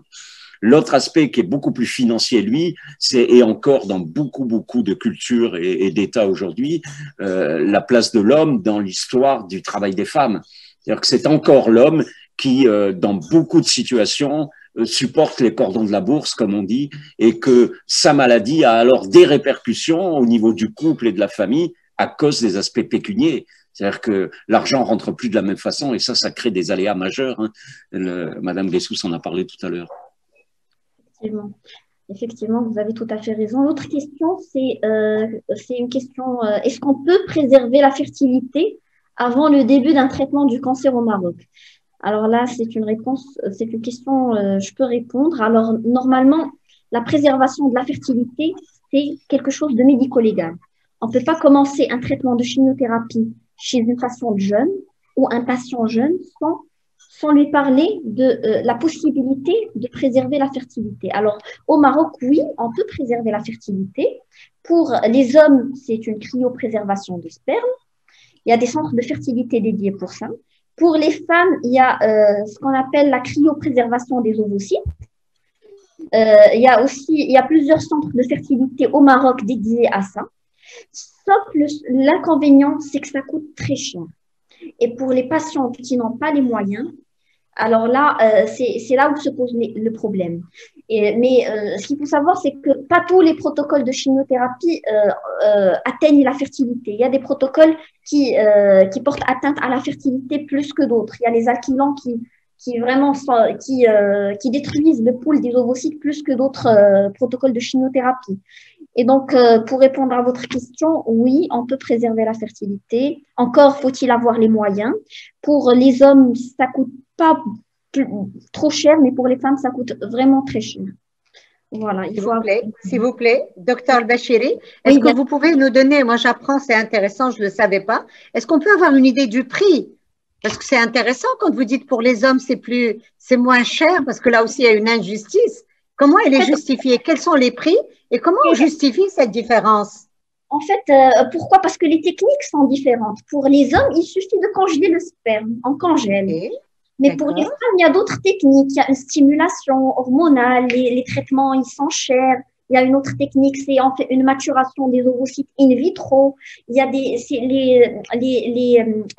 L'autre aspect qui est beaucoup plus financier, lui, et encore dans beaucoup de cultures et d'États aujourd'hui, la place de l'homme dans l'histoire du travail des femmes. C'est-à-dire que c'est encore l'homme qui, dans beaucoup de situations, supporte les cordons de la bourse, comme on dit, et que sa maladie a alors des répercussions au niveau du couple et de la famille à cause des aspects pécuniaires. C'est-à-dire que l'argent rentre plus de la même façon et ça crée des aléas majeurs. Hein. Madame Guessous en a parlé tout à l'heure. Effectivement, vous avez tout à fait raison. L'autre question, c'est une question, est-ce qu'on peut préserver la fertilité avant le début d'un traitement du cancer au Maroc? Alors là, c'est une question, je peux répondre. Alors, normalement, la préservation de la fertilité, c'est quelque chose de médico-légal. On ne peut pas commencer un traitement de chimiothérapie chez une patiente jeune ou un patient jeune sans lui parler de la possibilité de préserver la fertilité. Alors, au Maroc, oui, on peut préserver la fertilité. Pour les hommes, c'est une cryopréservation de sperme. Il y a des centres de fertilité dédiés pour ça. Pour les femmes, il y a ce qu'on appelle la cryopréservation des ovocytes. Il y a plusieurs centres de fertilité au Maroc dédiés à ça. Sauf l'inconvénient, c'est que ça coûte très cher. Et pour les patientes qui n'ont pas les moyens, alors là, c'est là où se pose le problème. Mais ce qu'il faut savoir, c'est que pas tous les protocoles de chimiothérapie atteignent la fertilité. Il y a des protocoles qui portent atteinte à la fertilité plus que d'autres. Il y a les alkylants qui vraiment qui détruisent le pool des ovocytes plus que d'autres protocoles de chimiothérapie. Et donc, pour répondre à votre question, oui, on peut préserver la fertilité. Encore faut-il avoir les moyens. Pour les hommes, ça coûte pas trop cher, mais pour les femmes, ça coûte vraiment très cher. Voilà. S'il vous plaît, Docteur Al-Bachiri, est-ce que vous pouvez nous donner, moi j'apprends, c'est intéressant, je ne le savais pas, est-ce qu'on peut avoir une idée du prix? Parce que c'est intéressant quand vous dites pour les hommes, c'est moins cher, parce que là aussi il y a une injustice. Comment elle est justifiée? Quels sont les prix et comment on justifie cette différence? En fait, pourquoi? Parce que les techniques sont différentes. Pour les hommes, il suffit de congeler le sperme, on congèle. Okay. Mais pour les femmes, il y a d'autres techniques. Il y a une stimulation hormonale, les traitements, ils sont chers. Il y a une autre technique, c'est en fait une maturation des ovocytes in vitro. Il y a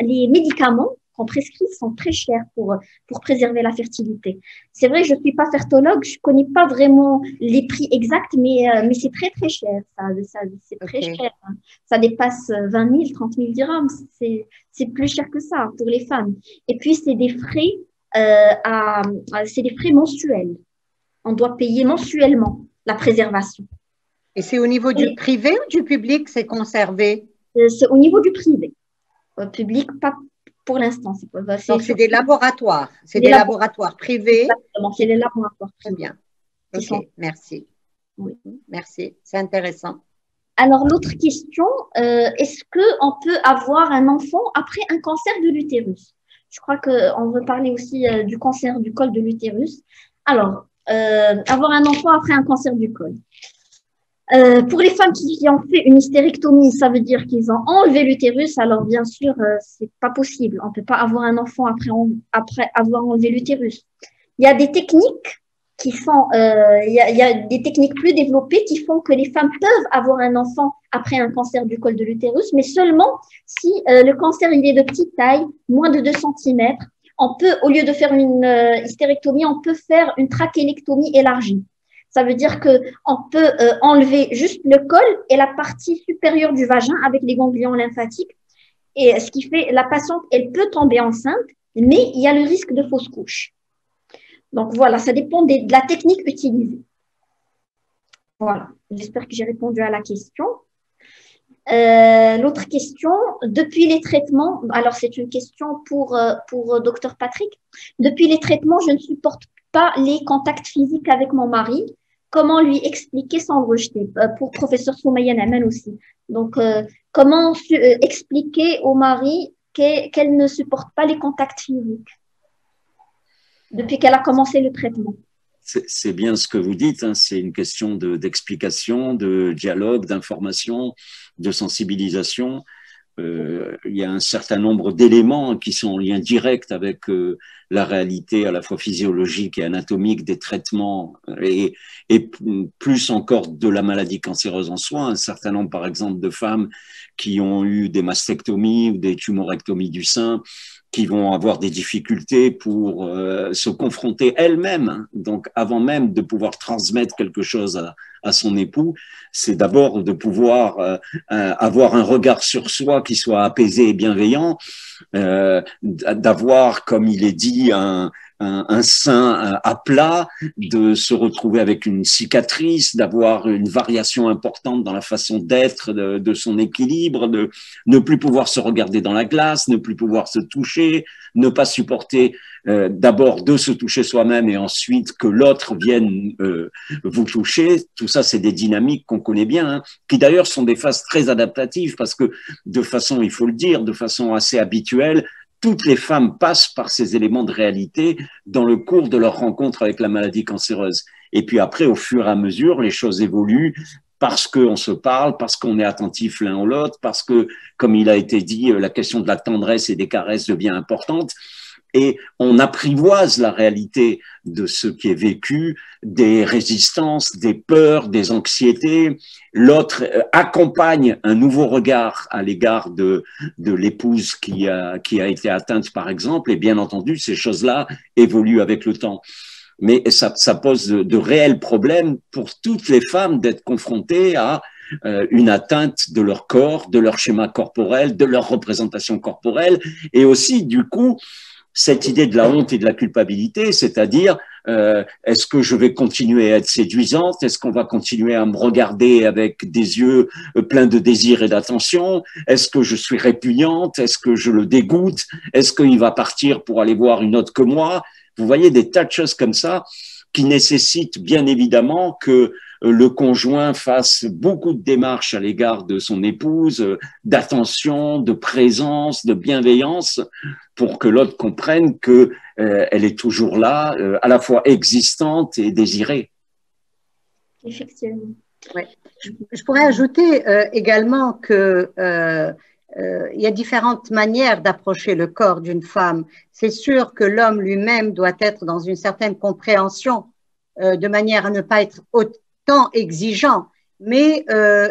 les médicaments qu'on prescrit sont très chers pour préserver la fertilité. C'est vrai, je ne suis pas fertologue, je ne connais pas vraiment les prix exacts, mais c'est très, très cher. C'est très cher. Hein. Ça dépasse 20 000, 30 000 dirhams. C'est plus cher que ça pour les femmes. Et puis, c'est des frais, c'est des frais mensuels. On doit payer mensuellement la préservation. Et c'est au niveau du privé ou du public, c'est conservé? C'est au niveau du privé. Au public, pas pour l'instant. Donc, c'est des laboratoires. C'est des laboratoires privés. Exactement, c'est des laboratoires privés. Très bien. Ok, merci. Oui. Merci, c'est intéressant. Alors, l'autre question, est-ce qu'on peut avoir un enfant après un cancer de l'utérus? Je crois qu'on veut parler aussi du cancer du col de l'utérus. Alors, avoir un enfant après un cancer du col. Pour les femmes qui ont fait une hystérectomie, ça veut dire qu'ils ont enlevé l'utérus. Alors, bien sûr, c'est pas possible. On ne peut pas avoir un enfant après avoir enlevé l'utérus. Il y a des techniques il y a des techniques plus développées qui font que les femmes peuvent avoir un enfant après un cancer du col de l'utérus, mais seulement si le cancer il est de petite taille, moins de 2 cm. On peut, au lieu de faire une hystérectomie, on peut faire une trachélectomie élargie. Ça veut dire qu'on peut enlever juste le col et la partie supérieure du vagin avec les ganglions lymphatiques. Et ce qui fait, la patiente, elle peut tomber enceinte, mais il y a le risque de fausse couche. Donc voilà, ça dépend de la technique utilisée. Voilà, j'espère que j'ai répondu à la question. L'autre question, depuis les traitements, alors c'est une question pour Dr Patrick. Depuis les traitements, je ne supporte pas les contacts physiques avec mon mari. Comment lui expliquer sans le rejeter? Pour professeur Soumaïa Naman aussi. Donc, comment expliquer au mari qu'elle ne supporte pas les contacts physiques depuis qu'elle a commencé le traitement? C'est bien ce que vous dites, hein, c'est une question d'explication, de dialogue, d'information, de sensibilisation. Il y a un certain nombre d'éléments qui sont en lien direct avec la réalité à la fois physiologique et anatomique des traitements et plus encore de la maladie cancéreuse en soi. Un certain nombre, par exemple, de femmes qui ont eu des mastectomies ou des tumorectomies du sein, qui vont avoir des difficultés pour se confronter elles-mêmes. Donc, avant même de pouvoir transmettre quelque chose à son époux, c'est d'abord de pouvoir avoir un regard sur soi qui soit apaisé et bienveillant, d'avoir, comme il est dit, un sein à plat, de se retrouver avec une cicatrice, d'avoir une variation importante dans la façon d'être de son équilibre, de ne plus pouvoir se regarder dans la glace, ne plus pouvoir se toucher, ne pas supporter d'abord de se toucher soi-même et ensuite que l'autre vienne vous toucher. Tout ça, c'est des dynamiques qu'on connaît bien, hein, qui d'ailleurs sont des phases très adaptatives parce que de façon, il faut le dire, de façon assez habituelle, toutes les femmes passent par ces éléments de réalité dans le cours de leur rencontre avec la maladie cancéreuse. Et puis après, au fur et à mesure, les choses évoluent parce qu'on se parle, parce qu'on est attentif l'un à l'autre, parce que, comme il a été dit, la question de la tendresse et des caresses devient importante. Et on apprivoise la réalité de ce qui est vécu, des résistances, des peurs, des anxiétés. L'autre accompagne un nouveau regard à l'égard de l'épouse qui a été atteinte, par exemple. Et bien entendu, ces choses-là évoluent avec le temps. Mais ça pose de réels problèmes pour toutes les femmes d'être confrontées à une atteinte de leur corps, de leur schéma corporel, de leur représentation corporelle, et aussi, du coup, cette idée de la honte et de la culpabilité, c'est-à-dire est-ce que je vais continuer à être séduisante? Est-ce qu'on va continuer à me regarder avec des yeux pleins de désir et d'attention? Est-ce que je suis répugnante? Est-ce que je le dégoûte? Est-ce qu'il va partir pour aller voir une autre que moi? Vous voyez des tas de choses comme ça qui nécessitent bien évidemment que le conjoint fasse beaucoup de démarches à l'égard de son épouse, d'attention, de présence, de bienveillance, pour que l'autre comprenne que elle est toujours là, à la fois existante et désirée. Effectivement. Ouais. Je pourrais ajouter également que il y a différentes manières d'approcher le corps d'une femme. C'est sûr que l'homme lui-même doit être dans une certaine compréhension de manière à ne pas être autant exigeant, mais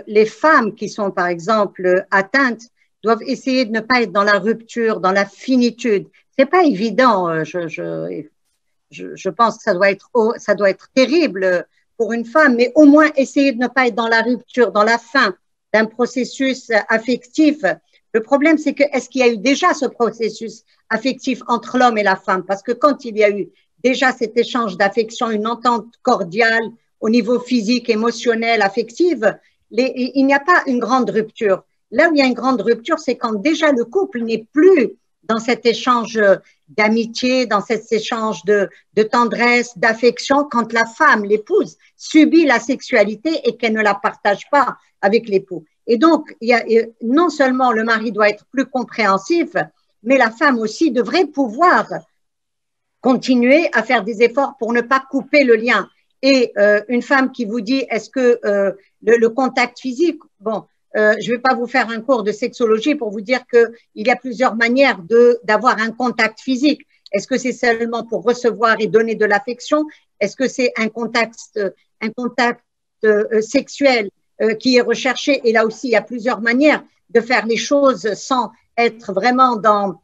les femmes qui sont par exemple atteintes doivent essayer de ne pas être dans la rupture, dans la finitude. C'est pas évident. Je pense que ça doit être terrible pour une femme, mais au moins essayer de ne pas être dans la rupture, dans la fin d'un processus affectif. Le problème, c'est que est-ce qu'il y a eu déjà ce processus affectif entre l'homme et la femme? Parce que quand il y a eu déjà cet échange d'affection, une entente cordiale au niveau physique, émotionnel, affectif, il n'y a pas une grande rupture. Là où il y a une grande rupture, c'est quand déjà le couple n'est plus dans cet échange d'amitié, dans cet échange de tendresse, d'affection, quand la femme, l'épouse, subit la sexualité et qu'elle ne la partage pas avec l'époux. Et donc, non seulement le mari doit être plus compréhensif, mais la femme aussi devrait pouvoir continuer à faire des efforts pour ne pas couper le lien. Et une femme qui vous dit, est-ce que le contact physique, bon, je ne vais pas vous faire un cours de sexologie pour vous dire qu'il y a plusieurs manières d'avoir un contact physique. Est-ce que c'est seulement pour recevoir et donner de l'affection? Est-ce que c'est un contact sexuel qui est recherché? Et là aussi, il y a plusieurs manières de faire les choses sans être vraiment dans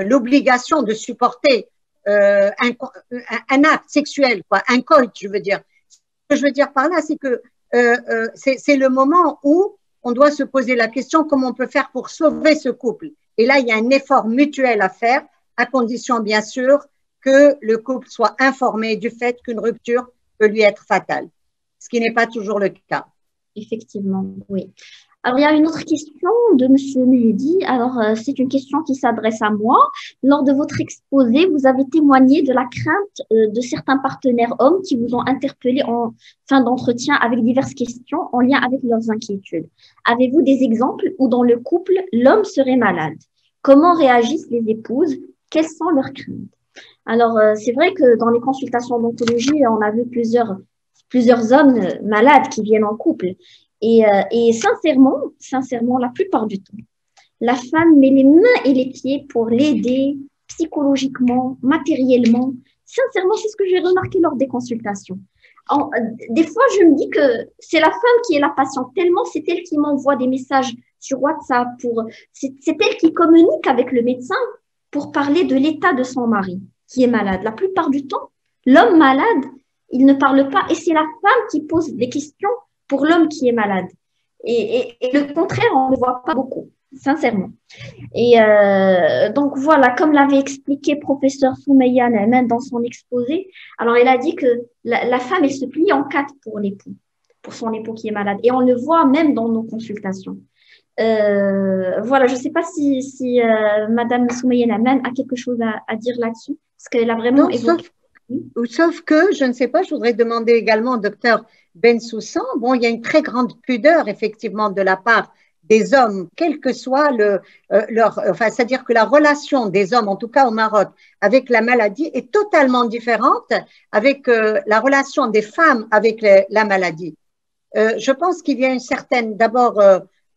l'obligation de supporter un acte sexuel, quoi, un coït, je veux dire. Ce que je veux dire par là, c'est que c'est le moment où on doit se poser la question comment on peut faire pour sauver ce couple. Et là, il y a un effort mutuel à faire, à condition, bien sûr, que le couple soit informé du fait qu'une rupture peut lui être fatale, ce qui n'est pas toujours le cas. Effectivement, oui. Alors, il y a une autre question de M. Mehdi. Alors, c'est une question qui s'adresse à moi. Lors de votre exposé, vous avez témoigné de la crainte de certains partenaires hommes qui vous ont interpellé en fin d'entretien avec diverses questions en lien avec leurs inquiétudes. Avez-vous des exemples où dans le couple, l'homme serait malade? Comment réagissent les épouses? Quelles sont leurs craintes? Alors, c'est vrai que dans les consultations d'ontologie, on a vu plusieurs hommes malades qui viennent en couple. Et sincèrement, la plupart du temps, la femme met les mains et les pieds pour l'aider psychologiquement, matériellement. Sincèrement, c'est ce que j'ai remarqué lors des consultations. Des fois, je me dis que c'est la femme qui est la patiente, tellement c'est elle qui m'envoie des messages sur WhatsApp. C'est elle qui communique avec le médecin pour parler de l'état de son mari qui est malade. La plupart du temps, l'homme malade, il ne parle pas et c'est la femme qui pose des questions pour l'homme qui est malade. Et le contraire, on ne le voit pas beaucoup, sincèrement. Et donc voilà, comme l'avait expliqué professeur Soumeya Naaman dans son exposé, alors elle a dit que la femme, elle se plie en quatre pour l'époux, pour son époux qui est malade. Et on le voit même dans nos consultations. Voilà, je ne sais pas si Madame Soumeya Naaman a quelque chose à dire là-dessus, parce qu'elle a vraiment évoqué. Sauf que, je ne sais pas, je voudrais demander également au docteur Bensoussan, bon, il y a une très grande pudeur, effectivement, de la part des hommes, quel que soit c'est-à-dire que la relation des hommes, en tout cas au Maroc, avec la maladie est totalement différente avec la relation des femmes avec la maladie. Je pense qu'il y a une certaine, d'abord,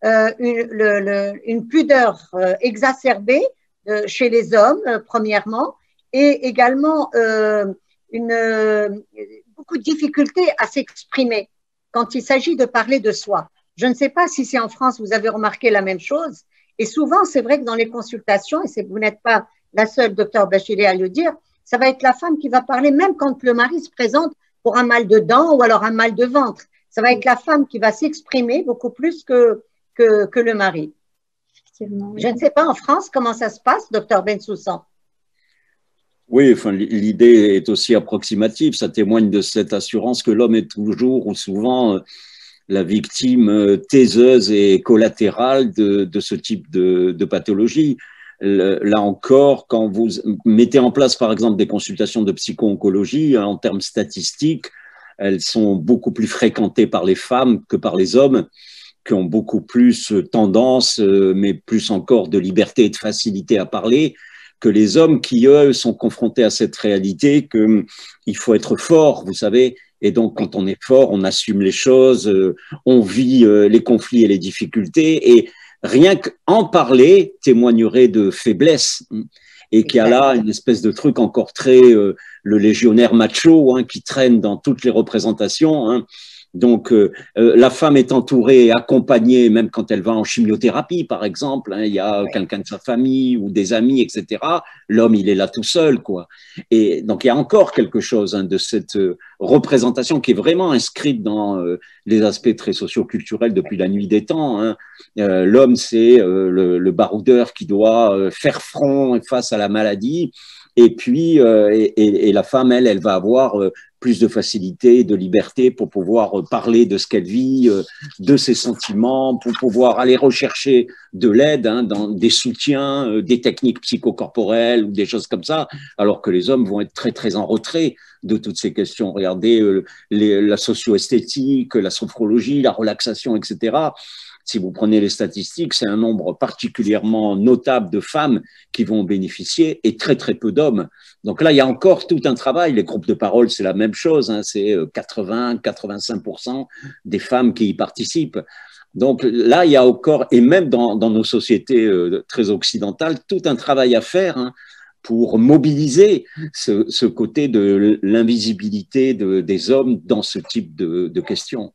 une pudeur exacerbée chez les hommes, premièrement, et également beaucoup de difficultés à s'exprimer quand il s'agit de parler de soi. Je ne sais pas si c'est en France, vous avez remarqué la même chose. Et souvent, c'est vrai que dans les consultations, et vous n'êtes pas la seule, docteur Bachiré, à le dire, ça va être la femme qui va parler, même quand le mari se présente pour un mal de dents ou alors un mal de ventre. Ça va être la femme qui va s'exprimer beaucoup plus que le mari. Je ne sais pas en France comment ça se passe, docteur Bensoussan. Oui, enfin, l'idée est aussi approximative. Ça témoigne de cette assurance que l'homme est toujours ou souvent la victime taiseuse et collatérale de ce type de pathologie. Là encore, quand vous mettez en place, par exemple, des consultations de psycho-oncologie, en termes statistiques, elles sont beaucoup plus fréquentées par les femmes que par les hommes, qui ont beaucoup plus tendance, mais plus encore de liberté et de facilité à parler, que les hommes qui, eux, sont confrontés à cette réalité qu'il faut être fort, vous savez, et donc quand on est fort, on assume les choses, on vit les conflits et les difficultés, et rien qu'en parler témoignerait de faiblesse, et qu'il y a là une espèce de truc encore très, le légionnaire macho, qui traîne dans toutes les représentations, Donc, la femme est entourée et accompagnée, même quand elle va en chimiothérapie, par exemple. Il y a quelqu'un de sa famille ou des amis, etc. L'homme, il est là tout seul, quoi. Et donc, il y a encore quelque chose de cette représentation qui est vraiment inscrite dans les aspects très socio-culturels depuis la nuit des temps. L'homme, c'est le baroudeur qui doit faire front face à la maladie. Et puis, et la femme, elle va avoir plus de facilité, de liberté pour pouvoir parler de ce qu'elle vit, de ses sentiments, pour pouvoir aller rechercher de l'aide dans des soutiens, des techniques psychocorporelles ou des choses comme ça, alors que les hommes vont être très, très en retrait de toutes ces questions. Regardez la socio-esthétique, la sophrologie, la relaxation, etc. Si vous prenez les statistiques, c'est un nombre particulièrement notable de femmes qui vont bénéficier et très, très peu d'hommes. Donc là, il y a encore tout un travail. Les groupes de parole, c'est la même chose. C'est 80-85% des femmes qui y participent. Donc là, il y a encore, et même dans nos sociétés très occidentales, tout un travail à faire pour mobiliser ce côté de l'invisibilité des hommes dans ce type de questions.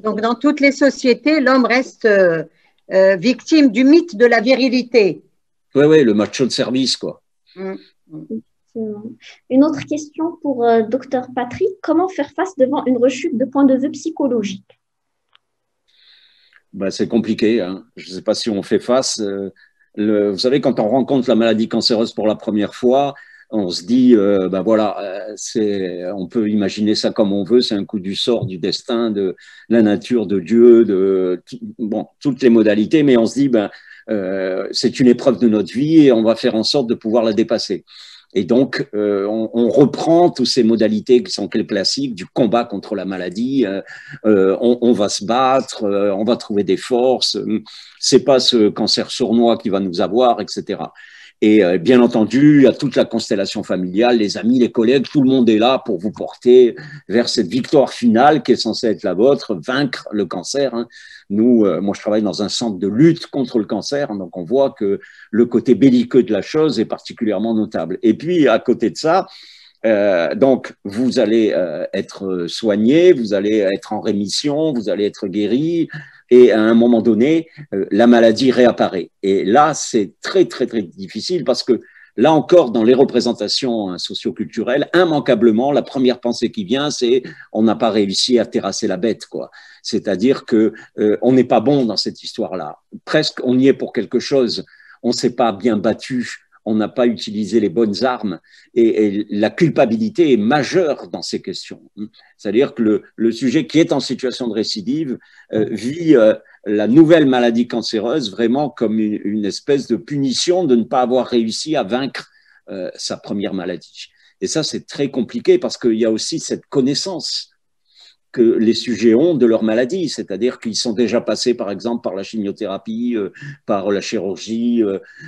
Donc, dans toutes les sociétés, l'homme reste victime du mythe de la virilité. Oui, oui, le macho de service, quoi. Une autre question pour Dr Patrick. Comment faire face devant une rechute de point de vue psychologique? Ben, c'est compliqué, hein. Je ne sais pas si on fait face. Vous savez, quand on rencontre la maladie cancéreuse pour la première fois, on se dit, ben voilà, on peut imaginer ça comme on veut, c'est un coup du sort, du destin, de la nature, de Dieu, bon, toutes les modalités, mais on se dit, ben, c'est une épreuve de notre vie et on va faire en sorte de pouvoir la dépasser. Et donc, on reprend toutes ces modalités qui sont classiques du combat contre la maladie. On va se battre, on va trouver des forces. C'est pas ce cancer sournois qui va nous avoir, etc. Et bien entendu, il y a toute la constellation familiale, les amis, les collègues, tout le monde est là pour vous porter vers cette victoire finale qui est censée être la vôtre, vaincre le cancer. Hein. Nous, moi, je travaille dans un centre de lutte contre le cancer, donc on voit que le côté belliqueux de la chose est particulièrement notable. Et puis, à côté de ça, donc, vous allez être soigné, vous allez être en rémission, vous allez être guéri, et à un moment donné, la maladie réapparaît. Et là, c'est très, très, très difficile parce que là encore, dans les représentations socioculturelles, immanquablement, la première pensée qui vient, c'est on n'a pas réussi à terrasser la bête, quoi. C'est-à-dire que on n'est pas bon dans cette histoire-là. Presque, on y est pour quelque chose. On ne s'est pas bien battu. On n'a pas utilisé les bonnes armes et la culpabilité est majeure dans ces questions. C'est-à-dire que le sujet qui est en situation de récidive vit la nouvelle maladie cancéreuse vraiment comme une espèce de punition de ne pas avoir réussi à vaincre sa première maladie. Et ça, c'est très compliqué parce qu'il y a aussi cette connaissance que les sujets ont de leur maladie, c'est-à-dire qu'ils sont déjà passés, par exemple, par la chimiothérapie, par la chirurgie,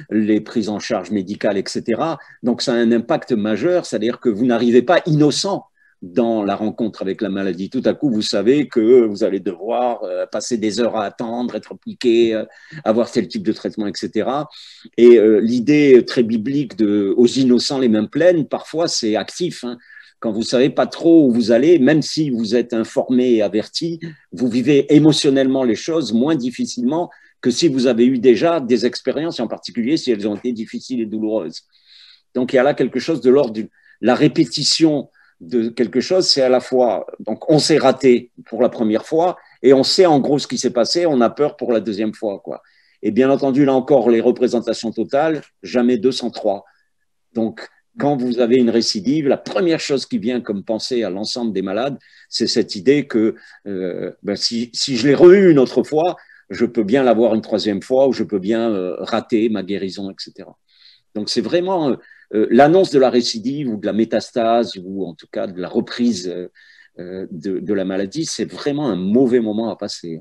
les prises en charge médicales, etc. Donc, ça a un impact majeur, c'est-à-dire que vous n'arrivez pas innocent dans la rencontre avec la maladie. Tout à coup, vous savez que vous allez devoir passer des heures à attendre, être piqué, avoir tel type de traitement, etc. Et l'idée très biblique de « aux innocents les mains pleines », parfois, c'est actif, hein. Quand vous ne savez pas trop où vous allez, même si vous êtes informé et averti, vous vivez émotionnellement les choses moins difficilement que si vous avez eu déjà des expériences, et en particulier si elles ont été difficiles et douloureuses. Donc, il y a là quelque chose de l'ordre de la répétition de quelque chose, c'est à la fois, donc on s'est raté pour la première fois et on sait en gros ce qui s'est passé, on a peur pour la deuxième fois, quoi. Et bien entendu, là encore, les représentations totales, jamais 203. Donc, quand vous avez une récidive, la première chose qui vient comme pensée à l'ensemble des malades, c'est cette idée que si je l'ai re-eu une autre fois, je peux bien l'avoir une troisième fois ou je peux bien rater ma guérison, etc. Donc, c'est vraiment l'annonce de la récidive ou de la métastase ou en tout cas de la reprise de la maladie, c'est vraiment un mauvais moment à passer.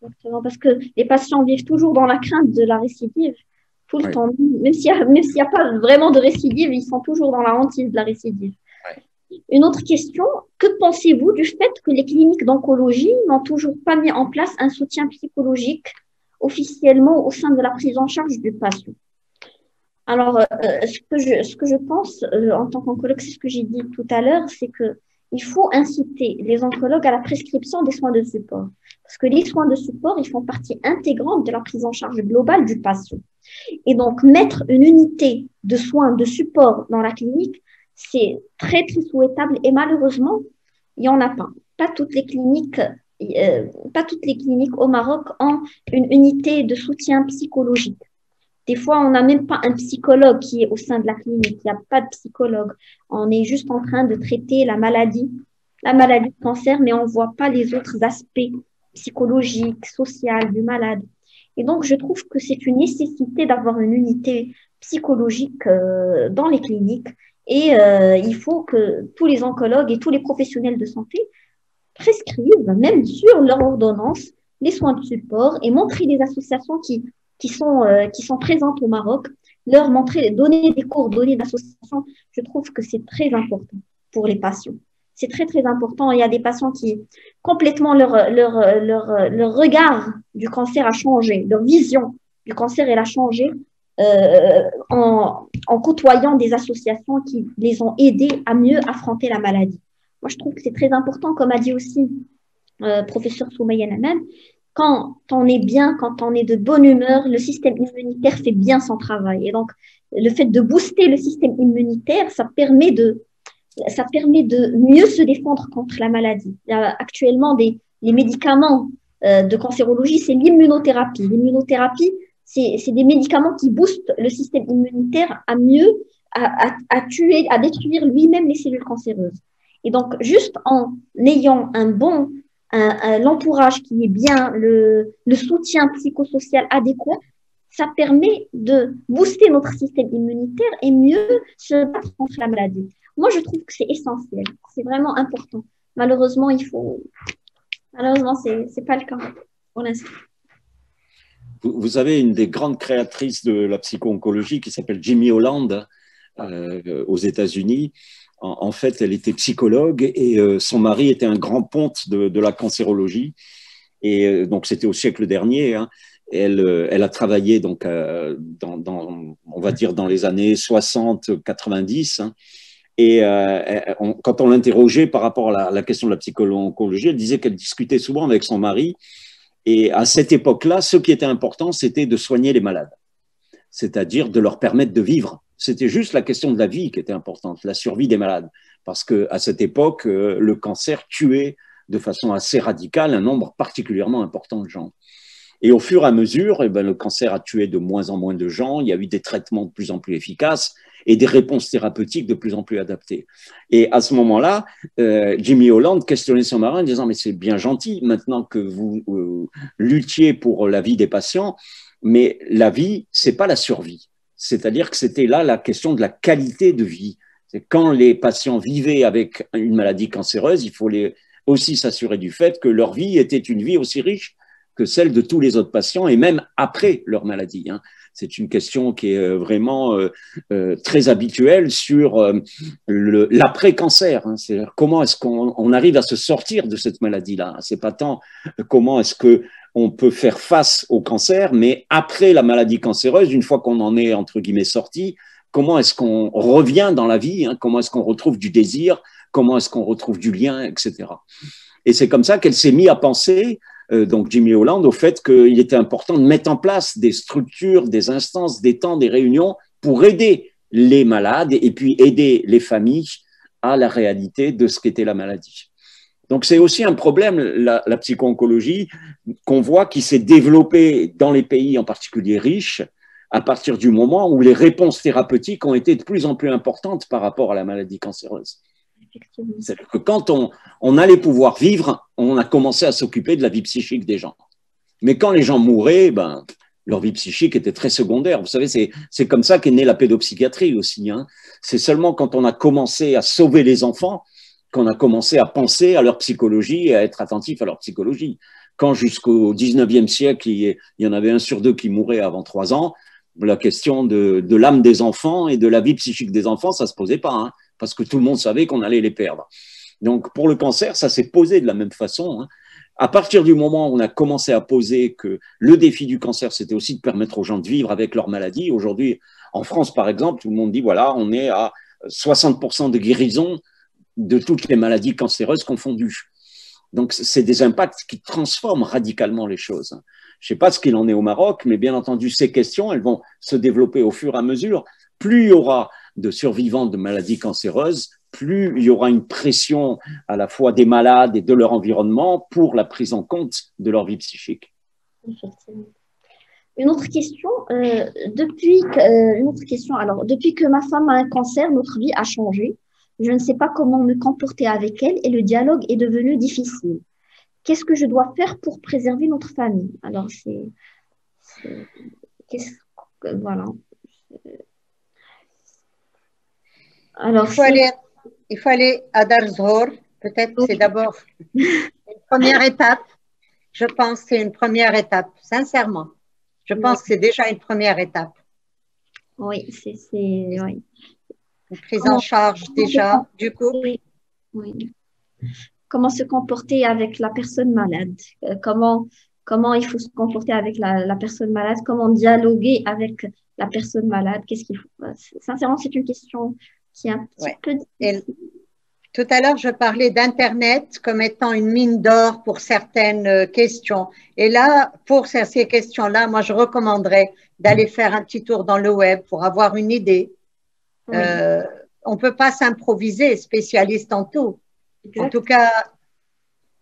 Exactement, parce que les patients vivent toujours dans la crainte de la récidive. Tout le temps. Même s'il n'y a pas vraiment de récidive, ils sont toujours dans la hantise de la récidive. Ouais. Une autre question, que pensez-vous du fait que les cliniques d'oncologie n'ont toujours pas mis en place un soutien psychologique officiellement au sein de la prise en charge du patient? Alors, ce que je pense en tant qu'oncologue, c'est ce que j'ai dit tout à l'heure, c'est qu'il faut inciter les oncologues à la prescription des soins de support. Parce que les soins de support, ils font partie intégrante de la prise en charge globale du patient. Et donc, mettre une unité de soins de support dans la clinique, c'est très, très souhaitable. Et malheureusement, il n'y en a pas. Pas toutes les cliniques au Maroc ont une unité de soutien psychologique. Des fois, on n'a même pas un psychologue qui est au sein de la clinique. Il n'y a pas de psychologue. On est juste en train de traiter la maladie de cancer, mais on ne voit pas les autres aspects psychologiques, sociaux du malade. Et donc, je trouve que c'est une nécessité d'avoir une unité psychologique dans les cliniques. Et il faut que tous les oncologues et tous les professionnels de santé prescrivent, même sur leur ordonnance, les soins de support et montrer les associations qui sont présentes au Maroc, leur donner des coordonnées d'associations. Je trouve que c'est très important pour les patients. C'est très, très important. Il y a des patients qui, complètement, leur regard du cancer a changé, leur vision du cancer, elle a changé en côtoyant des associations qui les ont aidés à mieux affronter la maladie. Moi, je trouve que c'est très important, comme a dit aussi professeur Soumeya Naman, quand on est bien, quand on est de bonne humeur, le système immunitaire fait bien son travail. Et donc, le fait de booster le système immunitaire, ça permet de mieux se défendre contre la maladie. Il y a actuellement les médicaments de cancérologie, c'est l'immunothérapie. L'immunothérapie, c'est des médicaments qui boostent le système immunitaire à tuer, à détruire lui-même les cellules cancéreuses. Et donc, juste en ayant l'entourage qui est bien, le soutien psychosocial adéquat, ça permet de booster notre système immunitaire et mieux se battre contre la maladie. Moi, je trouve que c'est essentiel. C'est vraiment important. Malheureusement, c'est pas le cas pour l'instant. Vous savez, une des grandes créatrices de la psycho-oncologie qui s'appelle Jimmy Holland aux États-Unis. En fait, elle était psychologue et son mari était un grand ponte de la cancérologie. Et donc, c'était au siècle dernier. Hein. Elle a travaillé donc, on va dire dans les années 60-90. Hein. Et quand on l'interrogeait par rapport à la question de la psycho-oncologie, elle disait qu'elle discutait souvent avec son mari. Et à cette époque-là, ce qui était important, c'était de soigner les malades, c'est-à-dire de leur permettre de vivre. C'était juste la question de la vie qui était importante, la survie des malades. Parce qu'à cette époque, le cancer tuait de façon assez radicale un nombre particulièrement important de gens. Et au fur et à mesure, le cancer a tué de moins en moins de gens, il y a eu des traitements de plus en plus efficaces et des réponses thérapeutiques de plus en plus adaptées. Et à ce moment-là, Jimmy Holland questionnait son mari en disant « Mais c'est bien gentil maintenant que vous luttiez pour la vie des patients, mais la vie, c'est pas la survie. » C'est-à-dire que c'était là la question de la qualité de vie. Quand les patients vivaient avec une maladie cancéreuse, il faut aussi s'assurer du fait que leur vie était une vie aussi riche que celle de tous les autres patients et même après leur maladie. Hein. C'est une question qui est vraiment très habituelle sur l'après-cancer. Hein. C'est-à-dire comment est-ce qu'on arrive à se sortir de cette maladie-là. C'est pas tant comment est-ce qu'on peut faire face au cancer, mais après la maladie cancéreuse, une fois qu'on en est entre guillemets sorti, comment est-ce qu'on revient dans la vie, hein, comment est-ce qu'on retrouve du désir, comment est-ce qu'on retrouve du lien, etc. Et c'est comme ça qu'elle s'est mise à penser, donc Jimmy Holland, au fait qu'il était important de mettre en place des structures, des instances, des temps, des réunions pour aider les malades et puis aider les familles à la réalité de ce qu'était la maladie. Donc c'est aussi un problème, la psycho-oncologie, qu'on voit qui s'est développée dans les pays en particulier riches, à partir du moment où les réponses thérapeutiques ont été de plus en plus importantes par rapport à la maladie cancéreuse. C'est-à-dire que quand on allait pouvoir vivre, on a commencé à s'occuper de la vie psychique des gens. Mais quand les gens mouraient, leur vie psychique était très secondaire. Vous savez, c'est comme ça qu'est née la pédopsychiatrie aussi. Hein. C'est seulement quand on a commencé à sauver les enfants qu'on a commencé à penser à leur psychologie et à être attentif à leur psychologie. Quand jusqu'au 19e siècle, il y en avait 1 sur 2 qui mouraient avant 3 ans, la question de l'âme des enfants et de la vie psychique des enfants, ça ne se posait pas, hein, parce que tout le monde savait qu'on allait les perdre. Donc, pour le cancer, ça s'est posé de la même façon. Hein. À partir du moment où on a commencé à poser que le défi du cancer, c'était aussi de permettre aux gens de vivre avec leur maladie. Aujourd'hui, en France, par exemple, tout le monde dit, voilà, on est à 60% de guérison de toutes les maladies cancéreuses confondues. Donc, c'est des impacts qui transforment radicalement les choses. Je ne sais pas ce qu'il en est au Maroc, mais bien entendu, ces questions, elles vont se développer au fur et à mesure. Plus il y aura de survivants de maladies cancéreuses, plus il y aura une pression à la fois des malades et de leur environnement pour la prise en compte de leur vie psychique. Effectivement. Une autre question, depuis que ma femme a un cancer, notre vie a changé. Je ne sais pas comment me comporter avec elle et le dialogue est devenu difficile. Qu'est-ce que je dois faire pour préserver notre famille? Alors, voilà. Alors, il faut aller à Dar Zor. Peut-être c'est d'abord une première étape. Je pense que c'est une première étape, sincèrement. Je pense que c'est déjà une première étape. Oui, oui. Une prise en charge déjà, du coup. Oui. Comment se comporter avec la personne malade? Comment comment il faut se comporter avec la personne malade, comment dialoguer avec la personne malade, qu'est-ce qu'il faut. Sincèrement, c'est une question qui est un petit peu difficile. Tout à l'heure, je parlais d'Internet comme étant une mine d'or pour certaines questions. Et là, pour ces questions-là, moi, je recommanderais d'aller faire un petit tour dans le web pour avoir une idée. Oui. On ne peut pas s'improviser spécialiste en tout. Exact. En tout cas,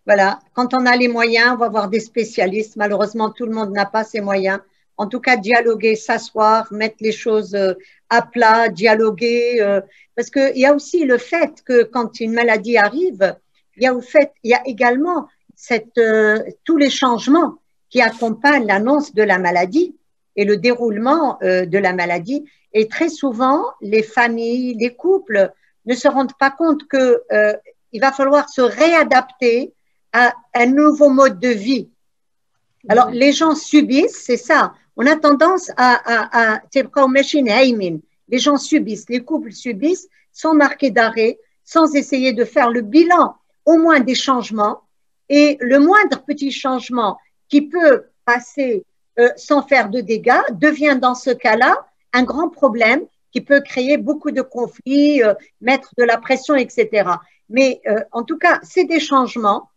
voilà, quand on a les moyens, on va voir des spécialistes. Malheureusement, tout le monde n'a pas ces moyens. En tout cas, dialoguer, s'asseoir, mettre les choses à plat, dialoguer. Parce qu'il y a aussi le fait que quand une maladie arrive, il y a également tous les changements qui accompagnent l'annonce de la maladie et le déroulement de la maladie. Et très souvent, les familles, les couples ne se rendent pas compte qu'il va falloir se réadapter à un nouveau mode de vie. Alors, les gens subissent, c'est ça. On a tendance les gens subissent, les couples subissent sans marquer d'arrêt, sans essayer de faire le bilan au moins des changements. Et le moindre petit changement qui peut passer sans faire de dégâts devient dans ce cas-là un grand problème qui peut créer beaucoup de conflits, mettre de la pression, etc. Mais en tout cas, c'est des changements.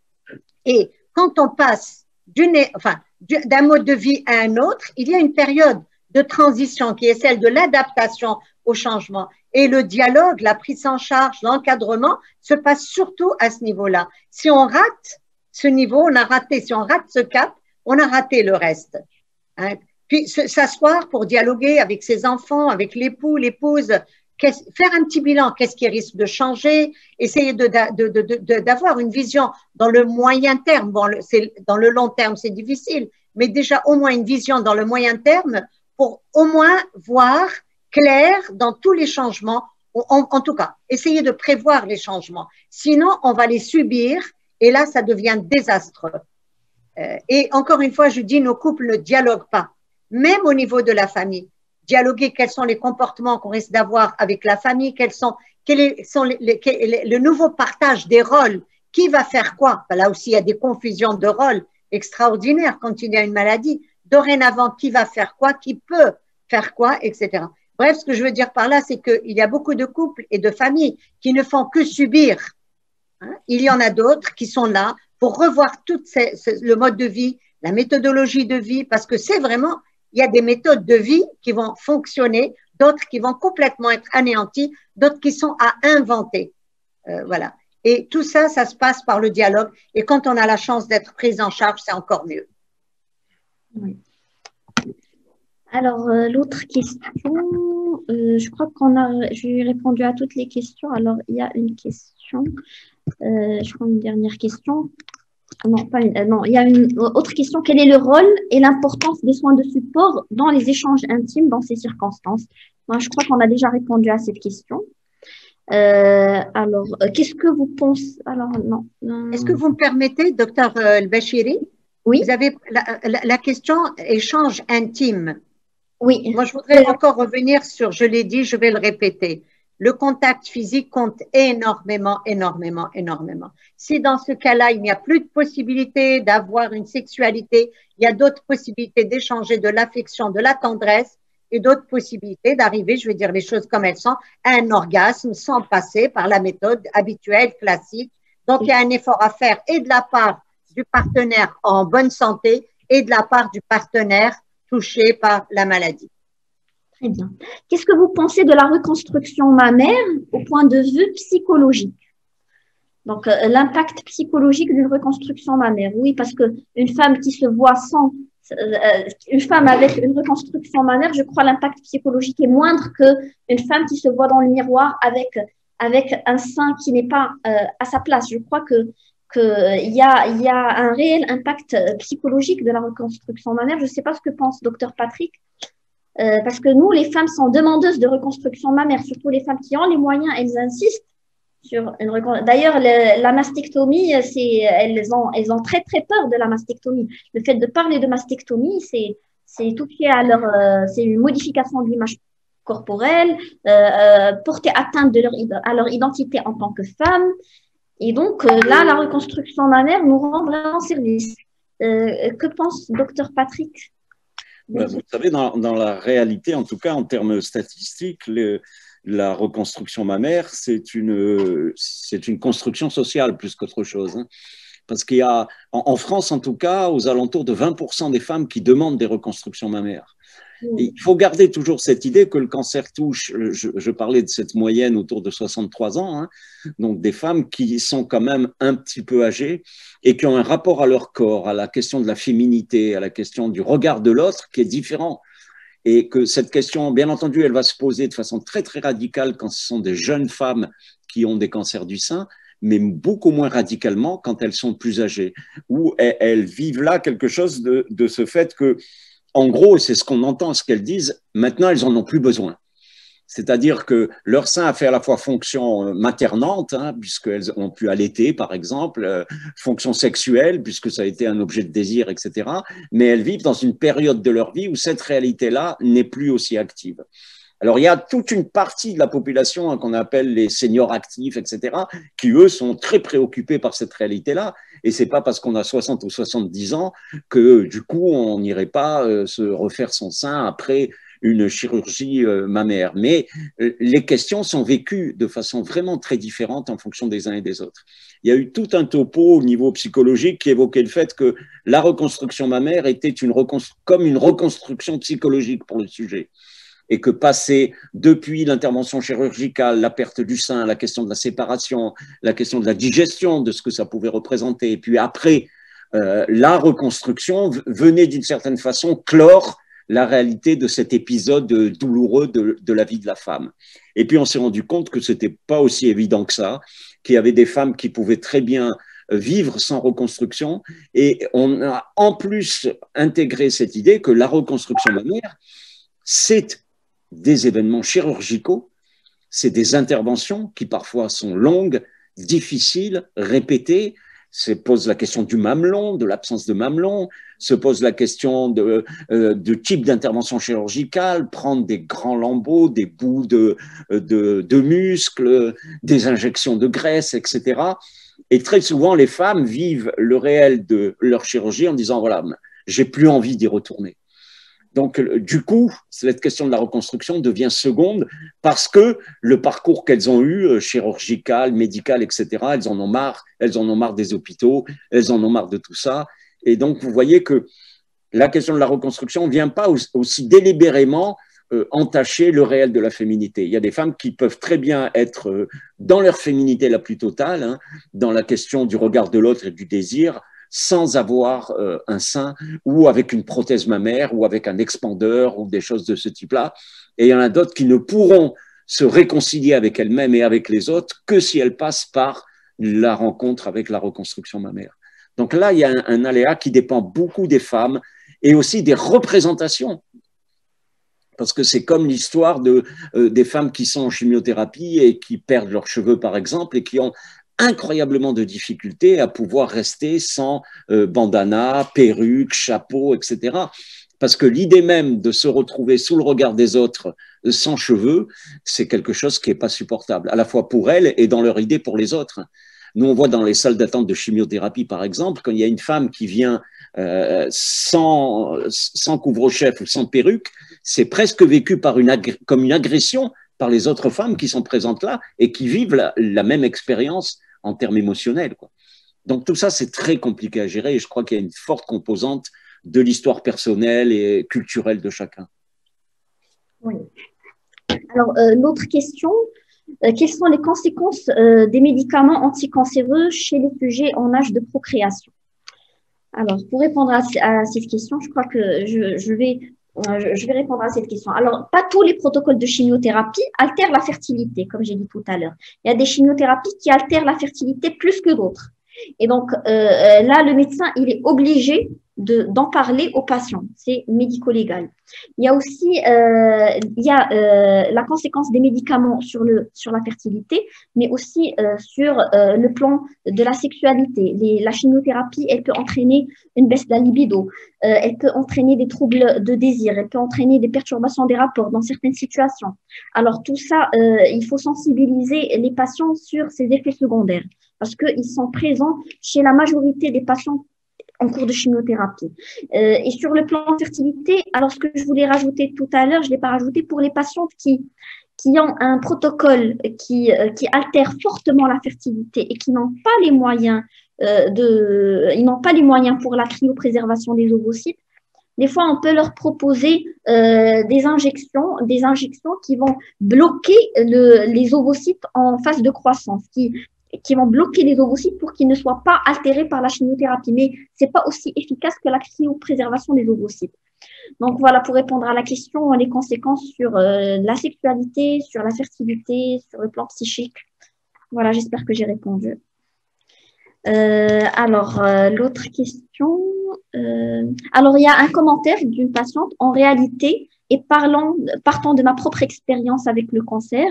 Et quand on passe d'un mode de vie à un autre, il y a une période de transition qui est celle de l'adaptation au changement. Et le dialogue, la prise en charge, l'encadrement se passe surtout à ce niveau-là. Si on rate ce niveau, on a raté. Si on rate ce cap, on a raté le reste. Hein? Puis s'asseoir pour dialoguer avec ses enfants, avec l'époux, l'épouse, faire un petit bilan, qu'est-ce qui risque de changer, essayer d'avoir une vision dans le moyen terme. Bon, dans le long terme, c'est difficile, mais déjà au moins une vision dans le moyen terme pour au moins voir clair dans tous les changements. En tout cas, essayer de prévoir les changements. Sinon, on va les subir et là, ça devient désastreux. Et encore une fois, je dis, nos couples ne dialoguent pas, même au niveau de la famille. Dialoguer quels sont les comportements qu'on risque d'avoir avec la famille, quel est le nouveau partage des rôles, qui va faire quoi. Là aussi, il y a des confusions de rôles extraordinaires quand il y a une maladie. Dorénavant, qui va faire quoi, qui peut faire quoi, etc. Bref, ce que je veux dire par là, c'est qu'il y a beaucoup de couples et de familles qui ne font que subir. Hein? Il y en a d'autres qui sont là pour revoir tout le mode de vie, la méthodologie de vie, parce que c'est vraiment, il y a des méthodes de vie qui vont fonctionner, d'autres qui vont complètement être anéanties, d'autres qui sont à inventer. Voilà. Et tout ça, ça se passe par le dialogue. Et quand on a la chance d'être prise en charge, c'est encore mieux. Oui. Alors, l'autre question, je crois j'ai répondu à toutes les questions. Alors, il y a une question, je crois une dernière question. Non, il y a une autre question. Quel est le rôle et l'importance des soins de support dans les échanges intimes dans ces circonstances? Moi, je crois qu'on a déjà répondu à cette question. Alors, qu'est-ce que vous pensez? Alors, non. Est-ce que vous me permettez, docteur El-Bachiri? Oui. Vous avez la question échange intime. Oui. Moi, je voudrais encore revenir sur, je l'ai dit, je vais le répéter. Le contact physique compte énormément, énormément, énormément. Si dans ce cas-là, il n'y a plus de possibilité d'avoir une sexualité, il y a d'autres possibilités d'échanger de l'affection, de la tendresse et d'autres possibilités d'arriver, je vais dire les choses comme elles sont, à un orgasme sans passer par la méthode habituelle, classique. Donc, il y a un effort à faire et de la part du partenaire en bonne santé et de la part du partenaire touché par la maladie. Très bien. Qu'est-ce que vous pensez de la reconstruction mammaire au point de vue psychologique? Donc, l'impact psychologique d'une reconstruction mammaire. Oui, parce qu'une femme qui se voit une femme avec une reconstruction mammaire, je crois l'impact psychologique est moindre qu'une femme qui se voit dans le miroir avec un sein qui n'est pas à sa place. Je crois qu'il y a un réel impact psychologique de la reconstruction mammaire. Je ne sais pas ce que pense Dr Patrick, parce que nous, les femmes sont demandeuses de reconstruction mammaire, surtout les femmes qui ont les moyens, elles insistent sur une reconstruction. D'ailleurs, la mastectomie, elles ont très très peur de la mastectomie. Le fait de parler de mastectomie, c'est toucher c'est une modification de l'image corporelle, porter atteinte à leur identité en tant que femme. Et donc, là, la reconstruction mammaire nous rend vraiment service. Que pense Dr Patrick? Vous savez, dans la réalité, en tout cas en termes statistiques, la reconstruction mammaire, c'est une construction sociale plus qu'autre chose. Hein. Parce qu'il y a, en France en tout cas, aux alentours de 20% des femmes qui demandent des reconstructions mammaires. Et il faut garder toujours cette idée que le cancer touche, je parlais de cette moyenne autour de 63 ans, hein, donc des femmes qui sont quand même un petit peu âgées et qui ont un rapport à leur corps, à la question de la féminité, à la question du regard de l'autre qui est différent. Et que cette question, bien entendu, elle va se poser de façon très, très radicale quand ce sont des jeunes femmes qui ont des cancers du sein, mais beaucoup moins radicalement quand elles sont plus âgées, où elles vivent là quelque chose de ce fait que, en gros, c'est ce qu'on entend, ce qu'elles disent, maintenant, elles n'en ont plus besoin. C'est-à-dire que leur sein a fait à la fois fonction maternante, hein, puisqu'elles ont pu allaiter, par exemple, fonction sexuelle, puisque ça a été un objet de désir, etc. Mais elles vivent dans une période de leur vie où cette réalité-là n'est plus aussi active. Alors, il y a toute une partie de la population hein, qu'on appelle les seniors actifs, etc., qui, eux, sont très préoccupés par cette réalité-là. Et ce n'est pas parce qu'on a 60 ou 70 ans que, du coup, on n'irait pas se refaire son sein après une chirurgie mammaire. Mais les questions sont vécues de façon vraiment très différente en fonction des uns et des autres. Il y a eu tout un topo au niveau psychologique qui évoquait le fait que la reconstruction mammaire était comme une reconstruction psychologique pour le sujet. Et que passer depuis l'intervention chirurgicale, la perte du sein, la question de la séparation, la question de la digestion, de ce que ça pouvait représenter, et puis après, la reconstruction venait d'une certaine façon clore la réalité de cet épisode douloureux de la vie de la femme. Et puis on s'est rendu compte que ce n'était pas aussi évident que ça, qu'il y avait des femmes qui pouvaient très bien vivre sans reconstruction, et on a en plus intégré cette idée que la reconstruction mammaire, c'est des événements chirurgicaux, c'est des interventions qui parfois sont longues, difficiles, répétées. Se pose la question du mamelon, de l'absence de mamelon, se pose la question de type d'intervention chirurgicale, prendre des grands lambeaux, des bouts de muscles, des injections de graisse, etc. Et très souvent, les femmes vivent le réel de leur chirurgie en disant, voilà, j'ai plus envie d'y retourner. Donc, du coup, cette question de la reconstruction devient seconde parce que le parcours qu'elles ont eu, chirurgical, médical, etc., elles en ont marre des hôpitaux, elles en ont marre de tout ça. Et donc, vous voyez que la question de la reconstruction ne vient pas aussi délibérément entacher le réel de la féminité. Il y a des femmes qui peuvent très bien être dans leur féminité la plus totale, hein, dans la question du regard de l'autre et du désir, sans avoir un sein ou avec une prothèse mammaire ou avec un expandeur ou des choses de ce type-là. Et il y en a d'autres qui ne pourront se réconcilier avec elles-mêmes et avec les autres que si elles passent par la rencontre avec la reconstruction mammaire. Donc là, il y a un aléa qui dépend beaucoup des femmes et aussi des représentations. Parce que c'est comme l'histoire des femmes qui sont en chimiothérapie et qui perdent leurs cheveux, par exemple, et qui ont incroyablement de difficultés à pouvoir rester sans bandana, perruque, chapeau, etc. Parce que l'idée même de se retrouver sous le regard des autres sans cheveux, c'est quelque chose qui n'est pas supportable, à la fois pour elles et dans leur idée pour les autres. Nous, on voit dans les salles d'attente de chimiothérapie, par exemple, quand il y a une femme qui vient sans couvre-chef ou sans perruque, c'est presque vécu comme une agression par les autres femmes qui sont présentes là et qui vivent la même expérience en termes émotionnels, quoi. Donc tout ça, c'est très compliqué à gérer et je crois qu'il y a une forte composante de l'histoire personnelle et culturelle de chacun. Oui. Alors, l'autre question, quelles sont les conséquences des médicaments anticancéreux chez les sujets en âge de procréation? Alors, pour répondre à cette question, je crois que je vais répondre à cette question. Alors, pas tous les protocoles de chimiothérapie altèrent la fertilité, comme j'ai dit tout à l'heure. Il y a des chimiothérapies qui altèrent la fertilité plus que d'autres. Et donc, là, le médecin, il est obligé d'en parler aux patients. C'est médico-légal. Il y a aussi la conséquence des médicaments sur la fertilité, mais aussi sur le plan de la sexualité. La chimiothérapie, elle peut entraîner une baisse de la libido, elle peut entraîner des troubles de désir, elle peut entraîner des perturbations des rapports dans certaines situations. Alors tout ça, il faut sensibiliser les patients sur ces effets secondaires parce qu'ils sont présents chez la majorité des patients en cours de chimiothérapie. Et sur le plan fertilité, alors ce que je voulais rajouter tout à l'heure, je ne l'ai pas rajouté pour les patientes qui ont un protocole qui altère fortement la fertilité et qui n'ont pas les moyens ils n'ont pas les moyens pour la cryopréservation des ovocytes. Des fois, on peut leur proposer des injections qui vont bloquer les ovocytes en phase de croissance, qui vont bloquer les ovocytes pour qu'ils ne soient pas altérés par la chimiothérapie. Mais ce n'est pas aussi efficace que la cryopréservation des ovocytes. Donc voilà, pour répondre à la question, les conséquences sur la sexualité, sur la fertilité, sur le plan psychique. Voilà, j'espère que j'ai répondu. L'autre question. Alors, il y a un commentaire d'une patiente. En réalité, et partant de ma propre expérience avec le cancer,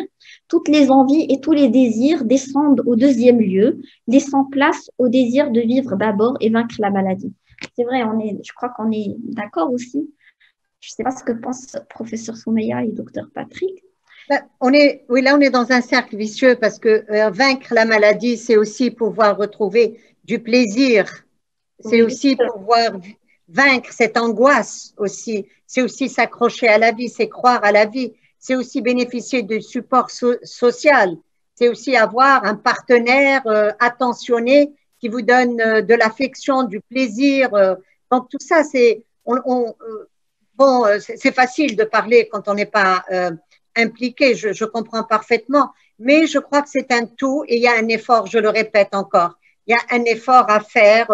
toutes les envies et tous les désirs descendent au deuxième lieu, laissant place au désir de vivre d'abord et vaincre la maladie. C'est vrai, je crois qu'on est d'accord aussi. Je ne sais pas ce que pense professeur Soumeya et docteur Patrick. Oui, là, on est dans un cercle vicieux parce que vaincre la maladie, c'est aussi pouvoir retrouver du plaisir. C'est aussi pouvoir vaincre cette angoisse aussi. C'est aussi s'accrocher à la vie, c'est croire à la vie. C'est aussi bénéficier de support social. C'est aussi avoir un partenaire attentionné qui vous donne de l'affection, du plaisir. Donc, tout ça, c'est facile de parler quand on n'est pas impliqué, je comprends parfaitement, mais je crois que c'est un tout et il y a un effort, je le répète encore, il y a un effort à faire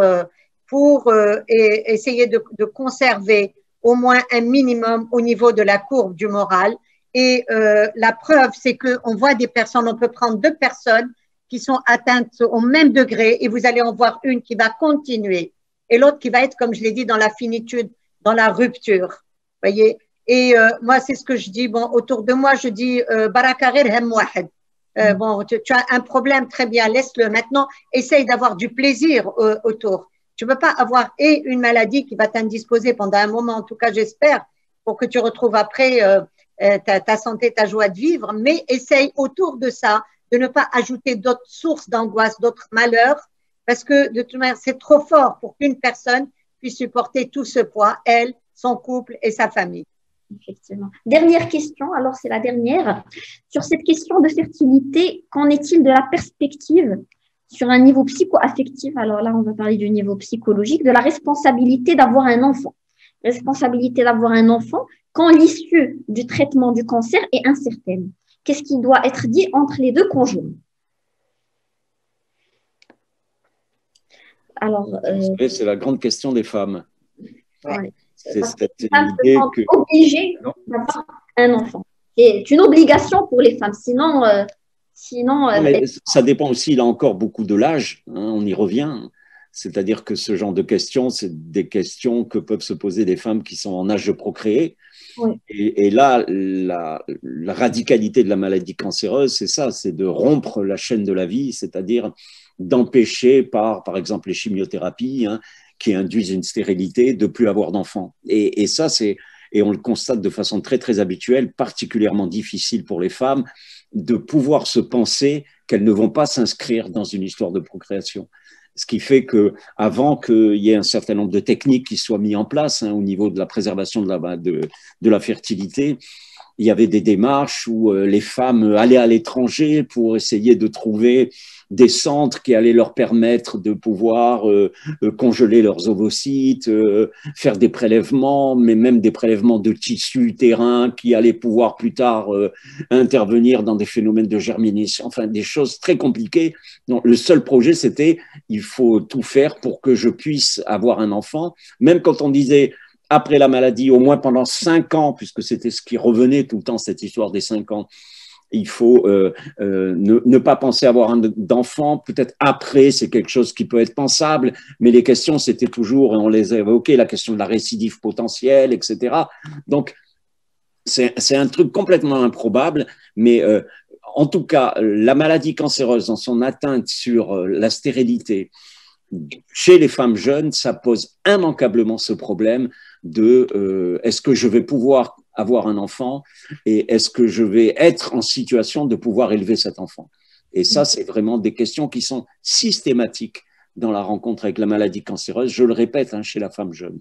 pour essayer de conserver au moins un minimum au niveau de la courbe du moral. Et la preuve, c'est qu'on voit des personnes, on peut prendre 2 personnes qui sont atteintes au même degré et vous allez en voir une qui va continuer et l'autre qui va être, comme je l'ai dit, dans la finitude, dans la rupture. Voyez. Et moi, c'est ce que je dis. Bon, autour de moi, je dis Barakarir hem wahed. Bon, tu as un problème, très bien, laisse-le. Maintenant, essaye d'avoir du plaisir autour. Tu ne peux pas avoir une maladie qui va t'indisposer pendant un moment, en tout cas, j'espère, pour que tu retrouves après ta santé, ta joie de vivre, mais essaye autour de ça de ne pas ajouter d'autres sources d'angoisse, d'autres malheurs, parce que de toute manière, c'est trop fort pour qu'une personne puisse supporter tout ce poids, elle, son couple et sa famille. Effectivement. Dernière question, alors c'est la dernière. Sur cette question de fertilité, qu'en est-il de la perspective sur un niveau psycho-affectif? Alors là, on va parler du niveau psychologique, de la responsabilité d'avoir un enfant. Responsabilité d'avoir un enfant quand l'issue du traitement du cancer est incertaine. Qu'est-ce qui doit être dit entre les 2 conjoints? Alors, c'est la grande question des femmes. Ouais. C'est cette idée que obligées d'avoir un enfant. C'est une obligation pour les femmes. Sinon, ça dépend aussi, là encore, beaucoup de l'âge. Hein, on y revient. C'est-à-dire que ce genre de questions, c'est des questions que peuvent se poser des femmes qui sont en âge de procréer. Oui. Et là, la radicalité de la maladie cancéreuse, c'est ça, c'est de rompre la chaîne de la vie, c'est-à-dire d'empêcher par exemple, les chimiothérapies, hein, qui induisent une stérilité, de plus avoir d'enfants. Et ça, et on le constate de façon très, très habituelle, particulièrement difficile pour les femmes, de pouvoir se penser qu'elles ne vont pas s'inscrire dans une histoire de procréation. Ce qui fait qu'avant qu'il y ait un certain nombre de techniques qui soient mises en place, hein, au niveau de la préservation de la fertilité, il y avait des démarches où les femmes allaient à l'étranger pour essayer de trouver des centres qui allaient leur permettre de pouvoir congeler leurs ovocytes, faire des prélèvements, mais même des prélèvements de tissus utérins qui allaient pouvoir plus tard intervenir dans des phénomènes de germination, enfin des choses très compliquées. Donc, le seul projet, c'était il faut tout faire pour que je puisse avoir un enfant, même quand on disait après la maladie, au moins pendant 5 ans, puisque c'était ce qui revenait tout le temps, cette histoire des 5 ans, il faut ne pas penser avoir d'enfant. Peut-être après, c'est quelque chose qui peut être pensable, mais les questions, c'était toujours, et on les a évoquées, la question de la récidive potentielle, etc. Donc, c'est un truc complètement improbable, mais en tout cas, la maladie cancéreuse, dans son atteinte sur la stérilité, chez les femmes jeunes, ça pose immanquablement ce problème de est-ce que je vais pouvoir avoir un enfant et est-ce que je vais être en situation de pouvoir élever cet enfant. Et ça, c'est vraiment des questions qui sont systématiques dans la rencontre avec la maladie cancéreuse, je le répète, hein, chez la femme jeune.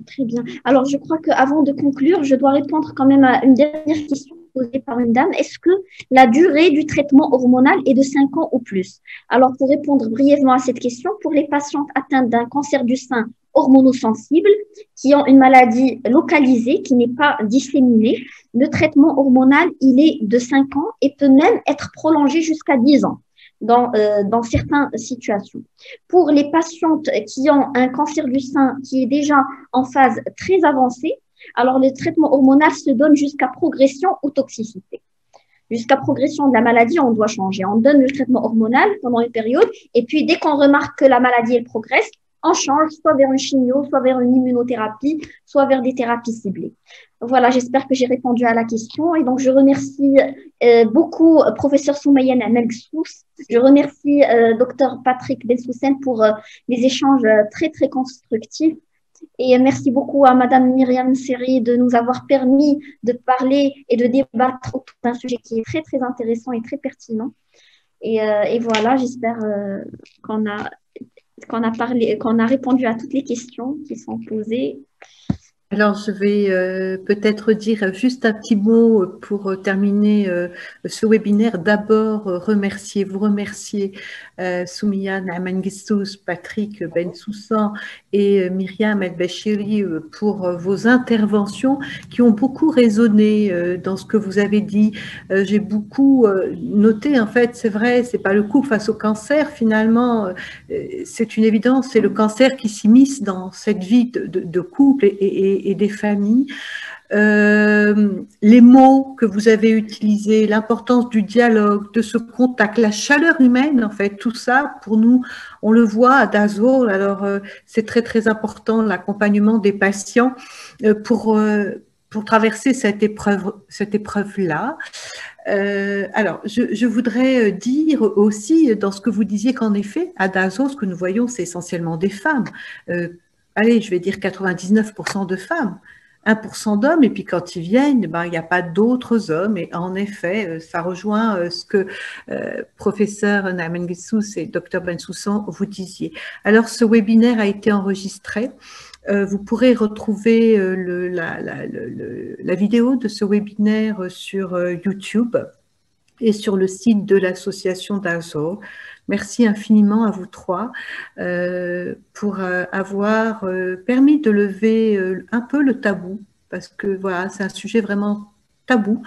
Très bien. Alors, je crois qu'avant de conclure, je dois répondre quand même à une dernière question posée par une dame. Est-ce que la durée du traitement hormonal est de 5 ans ou plus? Alors, pour répondre brièvement à cette question, pour les patientes atteintes d'un cancer du sein hormonosensible, qui ont une maladie localisée, qui n'est pas disséminée, le traitement hormonal, il est de 5 ans et peut même être prolongé jusqu'à 10 ans. Dans certaines situations. Pour les patientes qui ont un cancer du sein qui est déjà en phase très avancée, alors le traitement hormonal se donne jusqu'à progression ou toxicité. Jusqu'à progression de la maladie, on doit changer. On donne le traitement hormonal pendant une période et puis dès qu'on remarque que la maladie elle progresse, on change soit vers une chimio, soit vers une immunothérapie, soit vers des thérapies ciblées. Voilà, j'espère que j'ai répondu à la question. Et donc, je remercie beaucoup professeur Soumeya Melksous. Je remercie docteur Patrick Bensoussen pour les échanges très, très constructifs. Et merci beaucoup à madame Myriam Seri de nous avoir permis de parler et de débattre autour d'un sujet qui est très, très intéressant et très pertinent. Et voilà, j'espère qu'on a répondu à toutes les questions qui sont posées. Alors, je vais peut-être dire juste un petit mot pour terminer ce webinaire. D'abord, vous remercier Soumeya Mengesous, Patrick Bensoussan et Myriam El-Bachiri pour vos interventions qui ont beaucoup résonné dans ce que vous avez dit. J'ai beaucoup noté, en fait, c'est vrai, c'est pas le couple face au cancer, finalement, c'est une évidence, c'est le cancer qui s'immisce dans cette vie de couple et des familles. Les mots que vous avez utilisés, l'importance du dialogue, de ce contact, la chaleur humaine, en fait, tout ça, pour nous, on le voit à Dassault. Alors, c'est très, très important, l'accompagnement des patients pour traverser cette épreuve-là. Alors, je voudrais dire aussi, dans ce que vous disiez, qu'en effet, à Dassault, ce que nous voyons, c'est essentiellement des femmes. Allez, je vais dire 99% de femmes, 1% d'hommes, et puis quand ils viennent, ben, il n'y a pas d'autres hommes. Et en effet, ça rejoint ce que professeur Naaman Gessous et docteur Bensoussan vous disiez. Alors, ce webinaire a été enregistré. Vous pourrez retrouver la vidéo de ce webinaire sur YouTube et sur le site de l'association Dassault. Merci infiniment à vous trois pour avoir permis de lever un peu le tabou, parce que voilà, c'est un sujet vraiment tabou.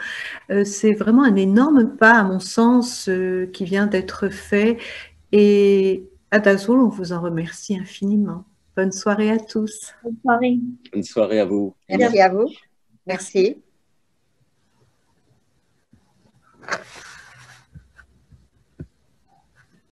C'est vraiment un énorme pas, à mon sens, qui vient d'être fait. Et à Dassault, on vous en remercie infiniment. Bonne soirée à tous. Bonne soirée. Bonne soirée à vous. Merci à vous. Merci.